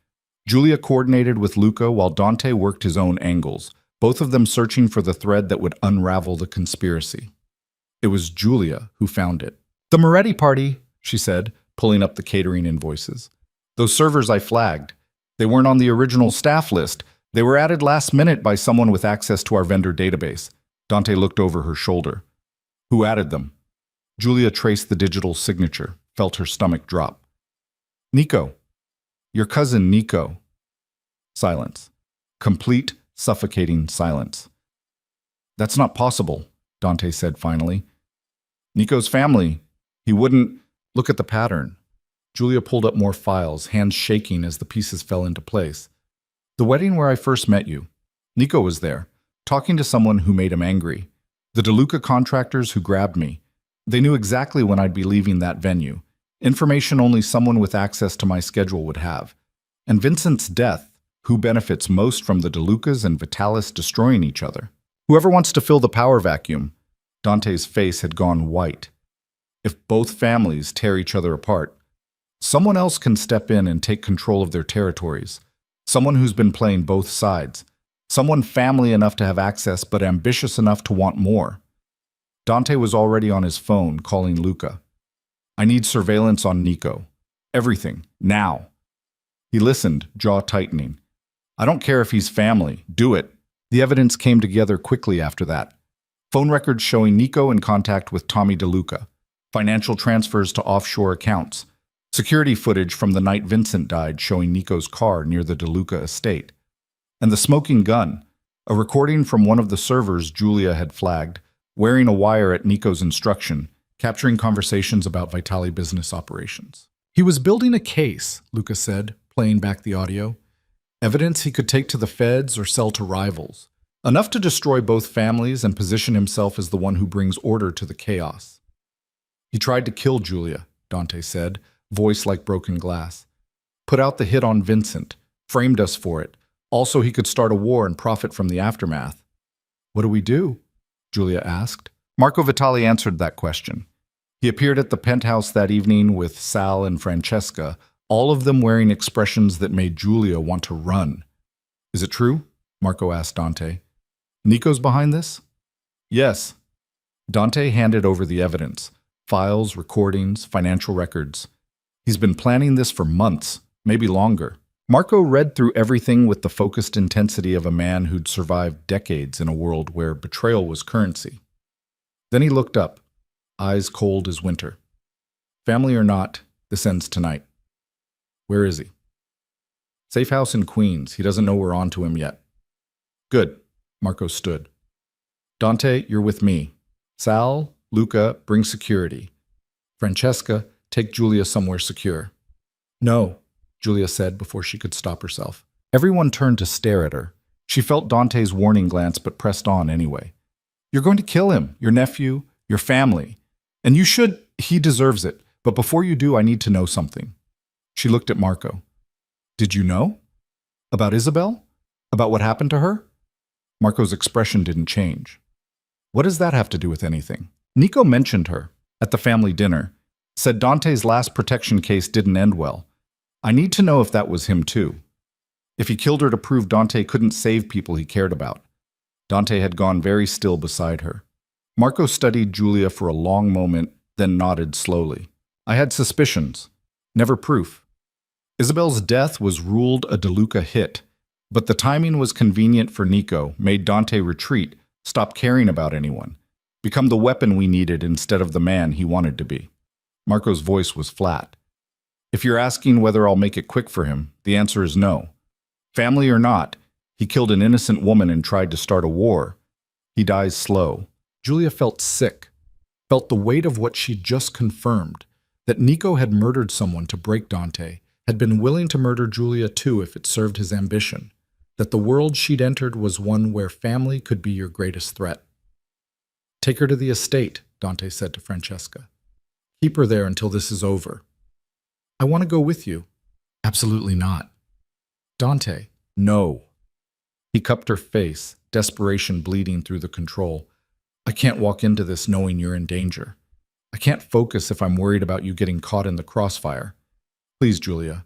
Julia coordinated with Luca while Dante worked his own angles, both of them searching for the thread that would unravel the conspiracy. It was Julia who found it. The Moretti party, she said, pulling up the catering invoices. Those servers I flagged. They weren't on the original staff list. They were added last minute by someone with access to our vendor database. Dante looked over her shoulder. Who added them? Julia traced the digital signature, felt her stomach drop. Nico. Your cousin Nico. Silence. Complete, suffocating silence. That's not possible, Dante said finally. Nico's family. He wouldn't... Look at the pattern. Julia pulled up more files, hands shaking as the pieces fell into place. The wedding where I first met you. Nico was there, talking to someone who made him angry. The DeLuca contractors who grabbed me. They knew exactly when I'd be leaving that venue. Information only someone with access to my schedule would have. And Vincent's death, who benefits most from the DeLucas and Vitalis destroying each other? Whoever wants to fill the power vacuum. Dante's face had gone white. If both families tear each other apart, someone else can step in and take control of their territories. Someone who's been playing both sides. Someone family enough to have access but ambitious enough to want more. Dante was already on his phone calling Luca. I need surveillance on Nico. Everything. Now. He listened, jaw tightening. I don't care if he's family. Do it. The evidence came together quickly after that. Phone records showing Nico in contact with Tommy DeLuca. Financial transfers to offshore accounts. Security footage from the night Vincent died showing Nico's car near the DeLuca estate. And the smoking gun. A recording from one of the servers Julia had flagged, wearing a wire at Nico's instruction, capturing conversations about Vitali business operations. He was building a case, Luca said, playing back the audio. Evidence he could take to the feds or sell to rivals. Enough to destroy both families and position himself as the one who brings order to the chaos. He tried to kill Julia, Dante said, voice like broken glass. Put out the hit on Vincent, framed us for it. Also, he could start a war and profit from the aftermath. What do we do? Julia asked. Marco Vitali answered that question. He appeared at the penthouse that evening with Sal and Francesca, all of them wearing expressions that made Julia want to run. Is it true? Marco asked Dante. Nico's behind this? Yes. Dante handed over the evidence, files, recordings, financial records. He's been planning this for months, maybe longer. Marco read through everything with the focused intensity of a man who'd survived decades in a world where betrayal was currency. Then he looked up, eyes cold as winter. Family or not, this ends tonight. Where is he? Safe house in Queens. He doesn't know we're on to him yet. Good. Marco stood. Dante, you're with me. Sal, Luca, bring security. Francesca, take Julia somewhere secure. No, Julia said before she could stop herself. Everyone turned to stare at her. She felt Dante's warning glance but pressed on anyway. You're going to kill him, your nephew, your family. And you should. He deserves it. But before you do, I need to know something. She looked at Marco. Did you know? About Isabel? About what happened to her? Marco's expression didn't change. What does that have to do with anything? Nico mentioned her at the family dinner, said Dante's last protection case didn't end well. I need to know if that was him too. If he killed her to prove Dante couldn't save people he cared about. Dante had gone very still beside her. Marco studied Julia for a long moment, then nodded slowly. I had suspicions. Never proof. Isabel's death was ruled a De Luca hit, but the timing was convenient for Nico, made Dante retreat, stop caring about anyone, become the weapon we needed instead of the man he wanted to be. Marco's voice was flat. If you're asking whether I'll make it quick for him, the answer is no. Family or not, he killed an innocent woman and tried to start a war. He dies slow. Julia felt sick, felt the weight of what she'd just confirmed, that Nico had murdered someone to break Dante, had been willing to murder Julia too if it served his ambition, that the world she'd entered was one where family could be your greatest threat. Take her to the estate, Dante said to Francesca. Keep her there until this is over. I want to go with you. Absolutely not. Dante, no. He cupped her face, desperation bleeding through the control. I can't walk into this knowing you're in danger. I can't focus if I'm worried about you getting caught in the crossfire. Please, Julia,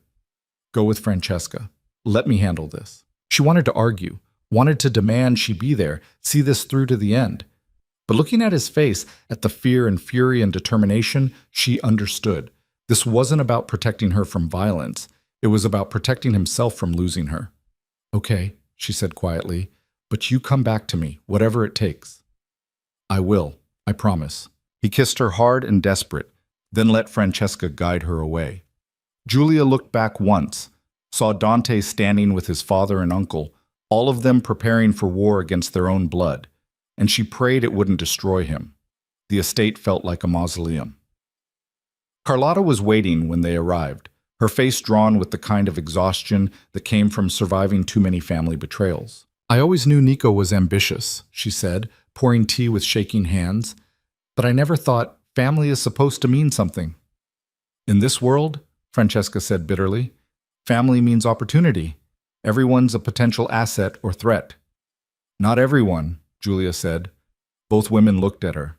go with Francesca. Let me handle this. She wanted to argue, wanted to demand she be there, see this through to the end. But looking at his face, at the fear and fury and determination, she understood. This wasn't about protecting her from violence. It was about protecting himself from losing her. Okay, she said quietly, but you come back to me, whatever it takes. I will, I promise. He kissed her hard and desperate, then let Francesca guide her away. Julia looked back once, saw Dante standing with his father and uncle, all of them preparing for war against their own blood, and she prayed it wouldn't destroy him. The estate felt like a mausoleum. Carlotta was waiting when they arrived, her face drawn with the kind of exhaustion that came from surviving too many family betrayals. I always knew Nico was ambitious, she said, pouring tea with shaking hands, but I never thought family is supposed to mean something. In this world, Francesca said bitterly, family means opportunity. Everyone's a potential asset or threat. Not everyone, Julia said. Both women looked at her.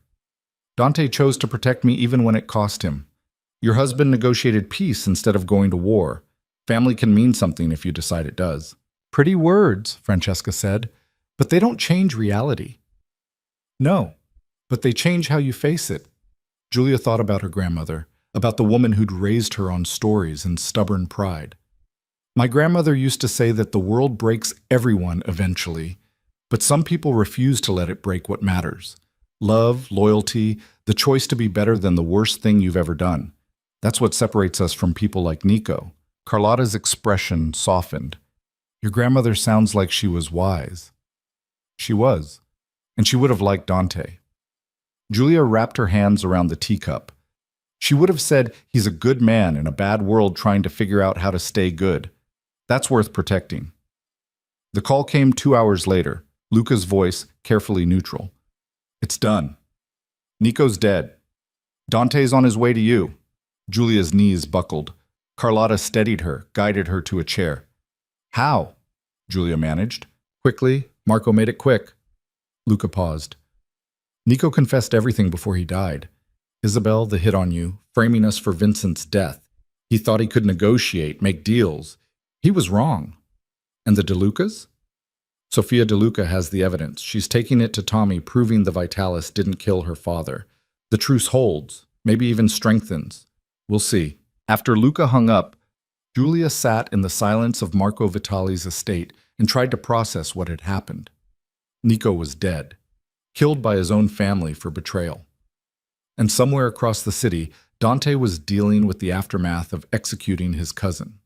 Dante chose to protect me even when it cost him. Your husband negotiated peace instead of going to war. Family can mean something if you decide it does. Pretty words, Francesca said, but they don't change reality. No, but they change how you face it. Julia thought about her grandmother, about the woman who'd raised her on stories and stubborn pride. My grandmother used to say that the world breaks everyone eventually, but some people refuse to let it break what matters. Love, loyalty, the choice to be better than the worst thing you've ever done. That's what separates us from people like Nico. Carlotta's expression softened. Your grandmother sounds like she was wise. She was, and she would have liked Dante. Julia wrapped her hands around the teacup. She would have said he's a good man in a bad world trying to figure out how to stay good. That's worth protecting. The call came 2 hours later, Luca's voice carefully neutral. It's done. Nico's dead. Dante's on his way to you. Julia's knees buckled. Carlotta steadied her, guided her to a chair. How? Julia managed. Quickly, Marco made it quick. Luca paused. Nico confessed everything before he died. Isabel, the hit on you, framing us for Vincent's death. He thought he could negotiate, make deals. He was wrong. And the DeLucas? Sofia DeLuca has the evidence. She's taking it to Tommy, proving the Vitalis didn't kill her father. The truce holds, maybe even strengthens. We'll see. After Luca hung up, Julia sat in the silence of Marco Vitali's estate and tried to process what had happened. Nico was dead, killed by his own family for betrayal. And somewhere across the city, Dante was dealing with the aftermath of executing his cousin.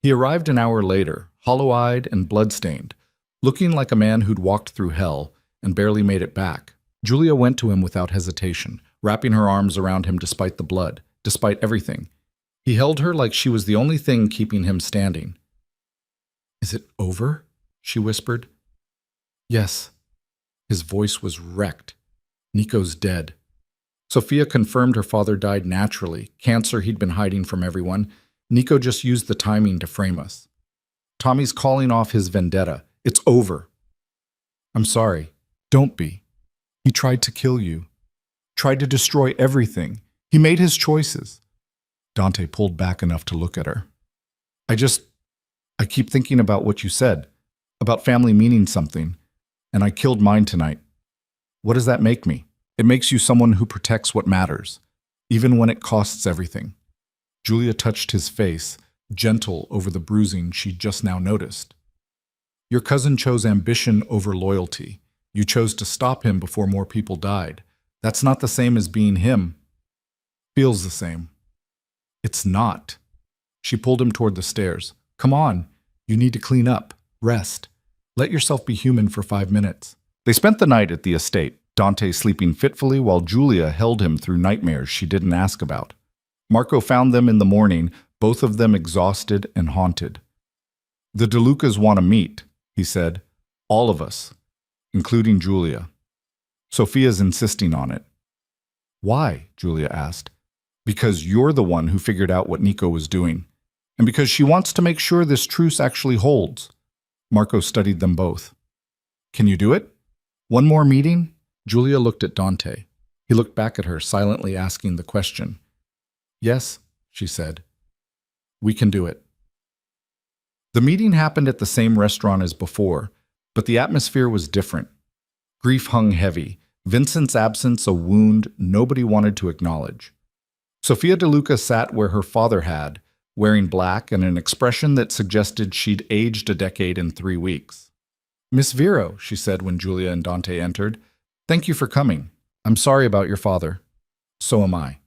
He arrived an hour later, hollow-eyed and blood-stained, looking like a man who'd walked through hell and barely made it back. Julia went to him without hesitation, wrapping her arms around him despite the blood, despite everything. He held her like she was the only thing keeping him standing. Is it over? She whispered. Yes. His voice was wrecked. Nico's dead. Sophia confirmed her father died naturally, cancer he'd been hiding from everyone. Nico just used the timing to frame us. Tommy's calling off his vendetta. It's over. I'm sorry. Don't be. He tried to kill you. Tried to destroy everything. He made his choices. Dante pulled back enough to look at her. I keep thinking about what you said, about family meaning something, and I killed mine tonight. What does that make me? It makes you someone who protects what matters, even when it costs everything. Julia touched his face, gentle over the bruising she'd just now noticed. Your cousin chose ambition over loyalty. You chose to stop him before more people died. That's not the same as being him. Feels the same. It's not. She pulled him toward the stairs. Come on. You need to clean up. Rest. Let yourself be human for 5 minutes. They spent the night at the estate, Dante sleeping fitfully while Julia held him through nightmares she didn't ask about. Marco found them in the morning, both of them exhausted and haunted. The DeLucas want to meet, he said. All of us, including Julia. Sophia's insisting on it. Why? Julia asked. Because you're the one who figured out what Nico was doing, and because she wants to make sure this truce actually holds. Marco studied them both. Can you do it? One more meeting? Julia looked at Dante. He looked back at her, silently asking the question. Yes, she said. We can do it. The meeting happened at the same restaurant as before, but the atmosphere was different. Grief hung heavy, Vincent's absence a wound nobody wanted to acknowledge. Sofia DeLuca sat where her father had, wearing black and an expression that suggested she'd aged a decade in 3 weeks. Miss Vero, she said when Julia and Dante entered, thank you for coming. I'm sorry about your father. So am I.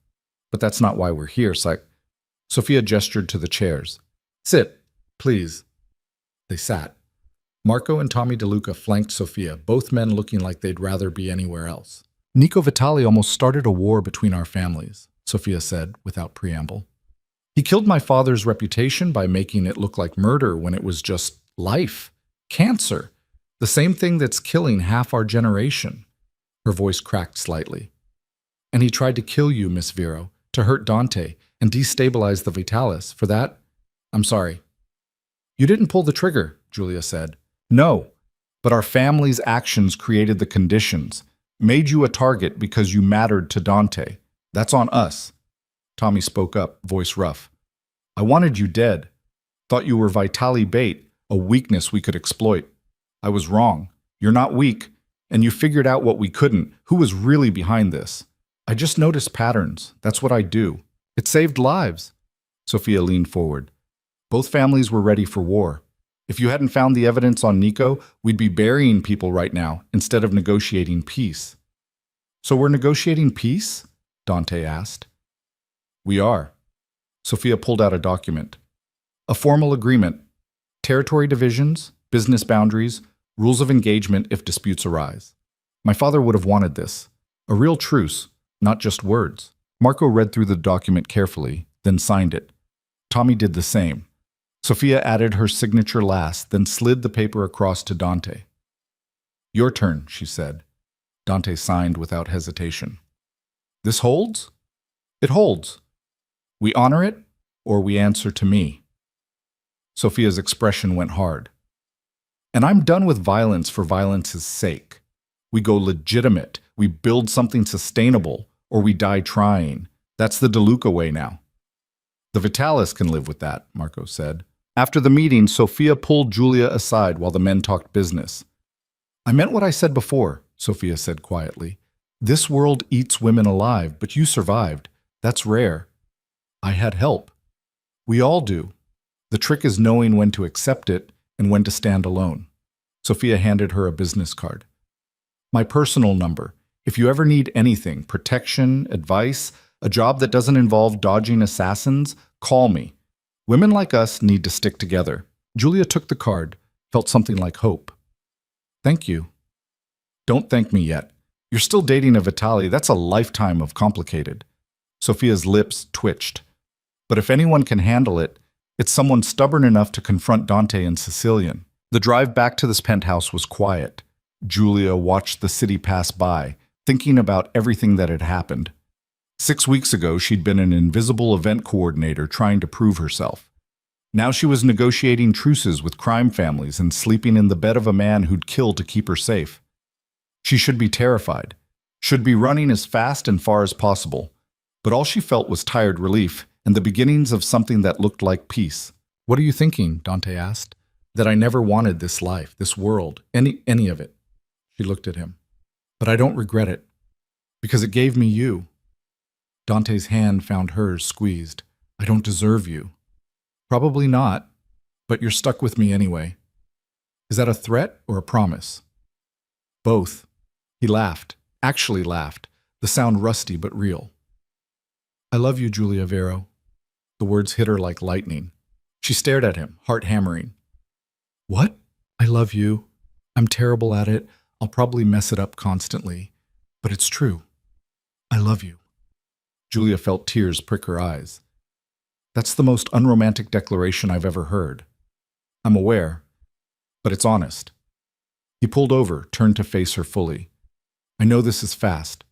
But that's not why we're here, Sophia gestured to the chairs. Sit, please. They sat. Marco and Tommy DeLuca flanked Sophia, both men looking like they'd rather be anywhere else. Nico Vitali almost started a war between our families, Sophia said, without preamble. He killed my father's reputation by making it look like murder when it was just life, cancer, the same thing that's killing half our generation. Her voice cracked slightly. And he tried to kill you, Miss Vero, to hurt Dante and destabilize the Vitalis. For that, I'm sorry. You didn't pull the trigger, Julia said. No, but our family's actions created the conditions, made you a target because you mattered to Dante. That's on us. Tommy spoke up, voice rough. I wanted you dead. Thought you were Vitali bait, a weakness we could exploit. I was wrong. You're not weak, and you figured out what we couldn't. Who was really behind this? I just noticed patterns. That's what I do. It saved lives. Sophia leaned forward. Both families were ready for war. If you hadn't found the evidence on Nico, we'd be burying people right now instead of negotiating peace. So we're negotiating peace? Dante asked. We are. Sophia pulled out a document. A formal agreement. Territory divisions, business boundaries, Rules of engagement if disputes arise. My father would have wanted this. A real truce, not just words. Marco read through the document carefully, then signed it. Tommy did the same. Sophia added her signature last, then slid the paper across to Dante. Your turn, she said. Dante signed without hesitation. This holds? It holds. We honor it, or we answer to me. Sophia's expression went hard. And I'm done with violence for violence's sake. We go legitimate, we build something sustainable, or we die trying. That's the DeLuca way now. The Vitalis can live with that, Marco said. After the meeting, Sophia pulled Julia aside while the men talked business. I meant what I said before, Sophia said quietly. This world eats women alive, but you survived. That's rare. I had help. We all do. The trick is knowing when to accept it and when to stand alone. Sophia handed her a business card. My personal number. If you ever need anything, protection, advice, a job that doesn't involve dodging assassins, call me. Women like us need to stick together. Julia took the card, felt something like hope. Thank you. Don't thank me yet. You're still dating a Vitali. That's a lifetime of complicated. Sophia's lips twitched. But if anyone can handle it, it's someone stubborn enough to confront Dante and Sicilian. The drive back to this penthouse was quiet. Julia watched the city pass by, thinking about everything that had happened. 6 weeks ago, she'd been an invisible event coordinator trying to prove herself. Now she was negotiating truces with crime families and sleeping in the bed of a man who'd kill to keep her safe. She should be terrified, should be running as fast and far as possible. But all she felt was tired relief and the beginnings of something that looked like peace. What are you thinking? Dante asked. That I never wanted this life, this world, any of it. She looked at him. But I don't regret it, because it gave me you. Dante's hand found hers squeezed. I don't deserve you. Probably not, but you're stuck with me anyway. Is that a threat or a promise? Both. He laughed, actually laughed, the sound rusty but real. I love you, Julia Vero. The words hit her like lightning. She stared at him, heart hammering. What? I love you. I'm terrible at it. I'll probably mess it up constantly. But it's true. I love you. Julia felt tears prick her eyes. That's the most unromantic declaration I've ever heard. I'm aware, but it's honest. He pulled over, turned to face her fully. I know this is fast.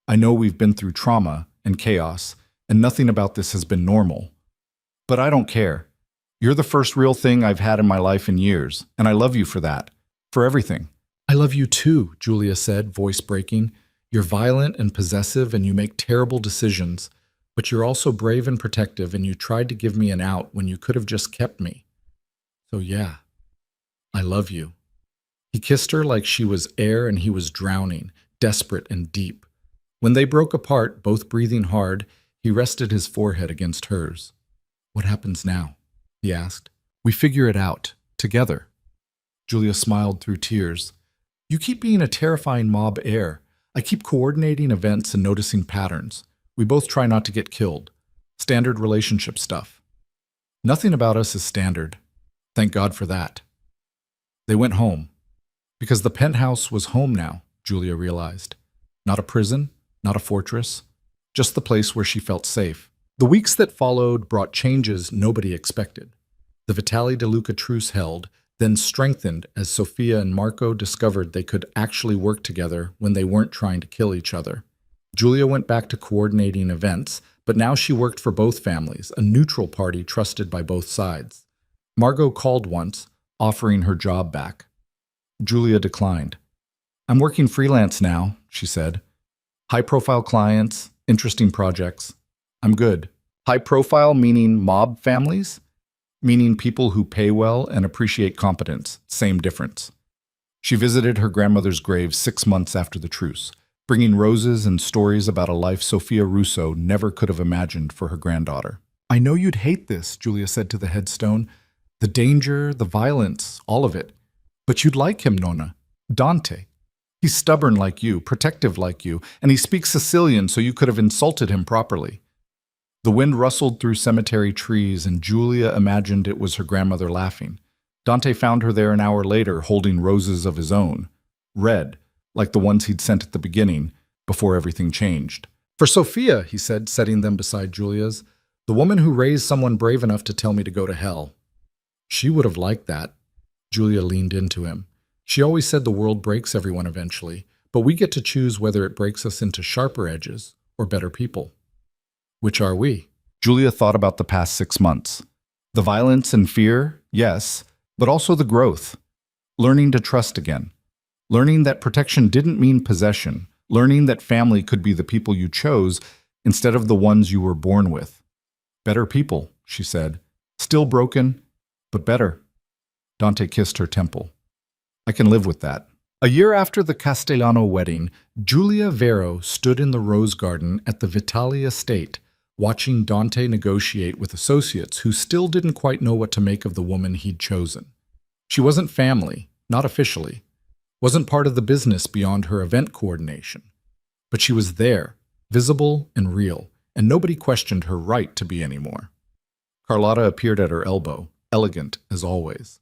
I know we've been through trauma and chaos, and nothing about this has been normal. But I don't care. You're the first real thing I've had in my life in years, and I love you for that, for everything. I love you too, Julia said, voice breaking. You're violent and possessive, and you make terrible decisions, but you're also brave and protective, and you tried to give me an out when you could have just kept me. So yeah, I love you. He kissed her like she was air and he was drowning, desperate and deep. When they broke apart, both breathing hard, he rested his forehead against hers. What happens now? He asked. We figure it out, together. Julia smiled through tears. You keep being a terrifying mob heir. I keep coordinating events and noticing patterns. We both try not to get killed. Standard relationship stuff. Nothing about us is standard. Thank God for that. They went home. Because the penthouse was home now, Julia realized. Not a prison, not a fortress, just the place where she felt safe. The weeks that followed brought changes nobody expected. The Vitali DeLuca truce held, then strengthened as Sophia and Marco discovered they could actually work together when they weren't trying to kill each other. Julia went back to coordinating events, but now she worked for both families, a neutral party trusted by both sides. Margot called once, offering her job back. Julia declined. I'm working freelance now, she said. High-profile clients, interesting projects. I'm good. High-profile meaning mob families? Meaning people who pay well and appreciate competence. Same difference. She visited her grandmother's grave 6 months after the truce, bringing roses and stories about a life Sophia Russo never could have imagined for her granddaughter. I know you'd hate this, Julia said to the headstone. The danger, the violence, all of it. But you'd like him, Nonna. Dante. He's stubborn like you, protective like you, and he speaks Sicilian, so you could have insulted him properly. The wind rustled through cemetery trees, and Julia imagined it was her grandmother laughing. Dante found her there an hour later, holding roses of his own, red, like the ones he'd sent at the beginning, before everything changed. "For Sophia," he said, setting them beside Julia's, "the woman who raised someone brave enough to tell me to go to hell." "She would have liked that." Julia leaned into him. "She always said the world breaks everyone eventually, but we get to choose whether it breaks us into sharper edges or better people. Which are we?" Julia thought about the past 6 months. The violence and fear, yes, but also the growth. Learning to trust again. Learning that protection didn't mean possession. Learning that family could be the people you chose instead of the ones you were born with. "Better people," she said. "Still broken, but better." Dante kissed her temple. "I can live with that." A year after the Castellano wedding, Giulia Vero stood in the rose garden at the Vitali estate, watching Dante negotiate with associates who still didn't quite know what to make of the woman he'd chosen. She wasn't family, not officially, wasn't part of the business beyond her event coordination. But she was there, visible and real, and nobody questioned her right to be anymore. Carlotta appeared at her elbow, elegant as always.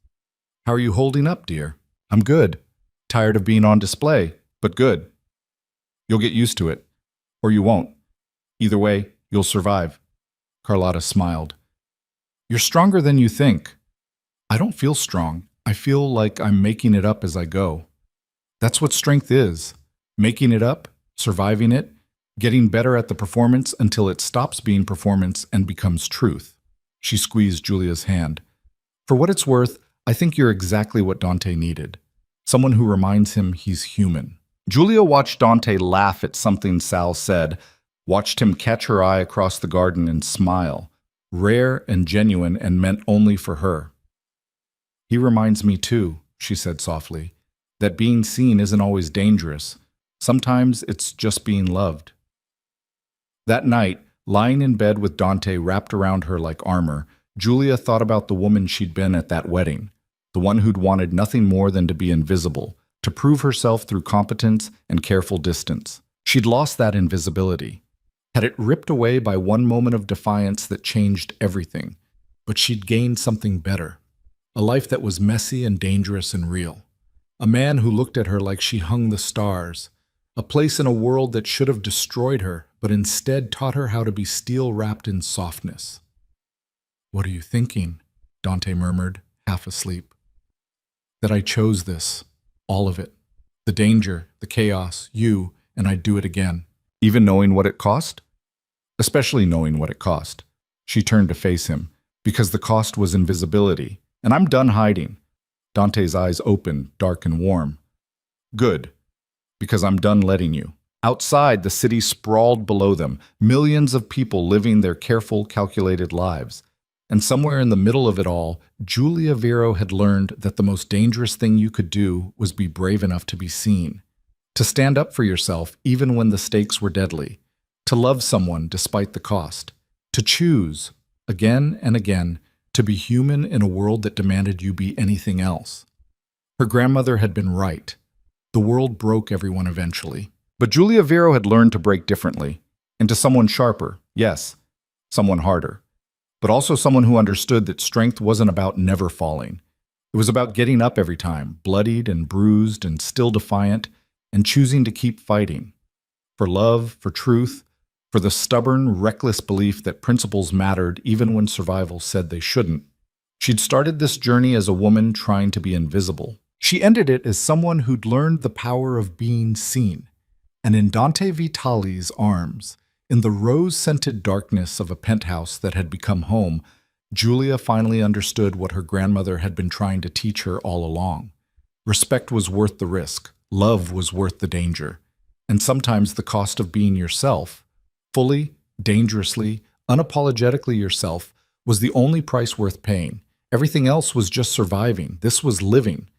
"How are you holding up, dear?" "I'm good. Tired of being on display, but good. You'll get used to it. Or you won't. Either way, you'll survive." Carlotta smiled. "You're stronger than you think." "I don't feel strong. I feel like I'm making it up as I go. That's what strength is. Making it up, surviving it, getting better at the performance until it stops being performance and becomes truth." She squeezed Julia's hand. "For what it's worth, I think you're exactly what Dante needed. Someone who reminds him he's human." Julia watched Dante laugh at something Sal said, watched him catch her eye across the garden and smile, rare and genuine and meant only for her. "He reminds me too," she said softly, "that being seen isn't always dangerous. Sometimes it's just being loved." That night, lying in bed with Dante wrapped around her like armor, Julia thought about the woman she'd been at that wedding, the one who'd wanted nothing more than to be invisible, to prove herself through competence and careful distance. She'd lost that invisibility. Had it ripped away by one moment of defiance that changed everything, but she'd gained something better. A life that was messy and dangerous and real. A man who looked at her like she hung the stars. A place in a world that should have destroyed her, but instead taught her how to be steel wrapped in softness. "What are you thinking?" Dante murmured, half asleep. "That I chose this, all of it. The danger, the chaos, you, and I'd do it again." "Even knowing what it cost?" "Especially knowing what it cost." She turned to face him, "because the cost was invisibility, and I'm done hiding." Dante's eyes opened, dark and warm. "Good, because I'm done letting you." Outside, the city sprawled below them, millions of people living their careful, calculated lives. And somewhere in the middle of it all, Giulia Vero had learned that the most dangerous thing you could do was be brave enough to be seen. To stand up for yourself even when the stakes were deadly. To love someone despite the cost. To choose, again and again, to be human in a world that demanded you be anything else. Her grandmother had been right. The world broke everyone eventually. But Giulia Vero had learned to break differently. Into someone sharper, yes, someone harder. But also someone who understood that strength wasn't about never falling. It was about getting up every time, bloodied and bruised and still defiant, and choosing to keep fighting. For love, for truth, for the stubborn, reckless belief that principles mattered even when survival said they shouldn't. She'd started this journey as a woman trying to be invisible. She ended it as someone who'd learned the power of being seen. And in Dante Vitali's arms, in the rose-scented darkness of a penthouse that had become home, Giulia finally understood what her grandmother had been trying to teach her all along. Respect was worth the risk. Love was worth the danger. And sometimes the cost of being yourself, fully, dangerously, unapologetically yourself, was the only price worth paying. Everything else was just surviving. This was living.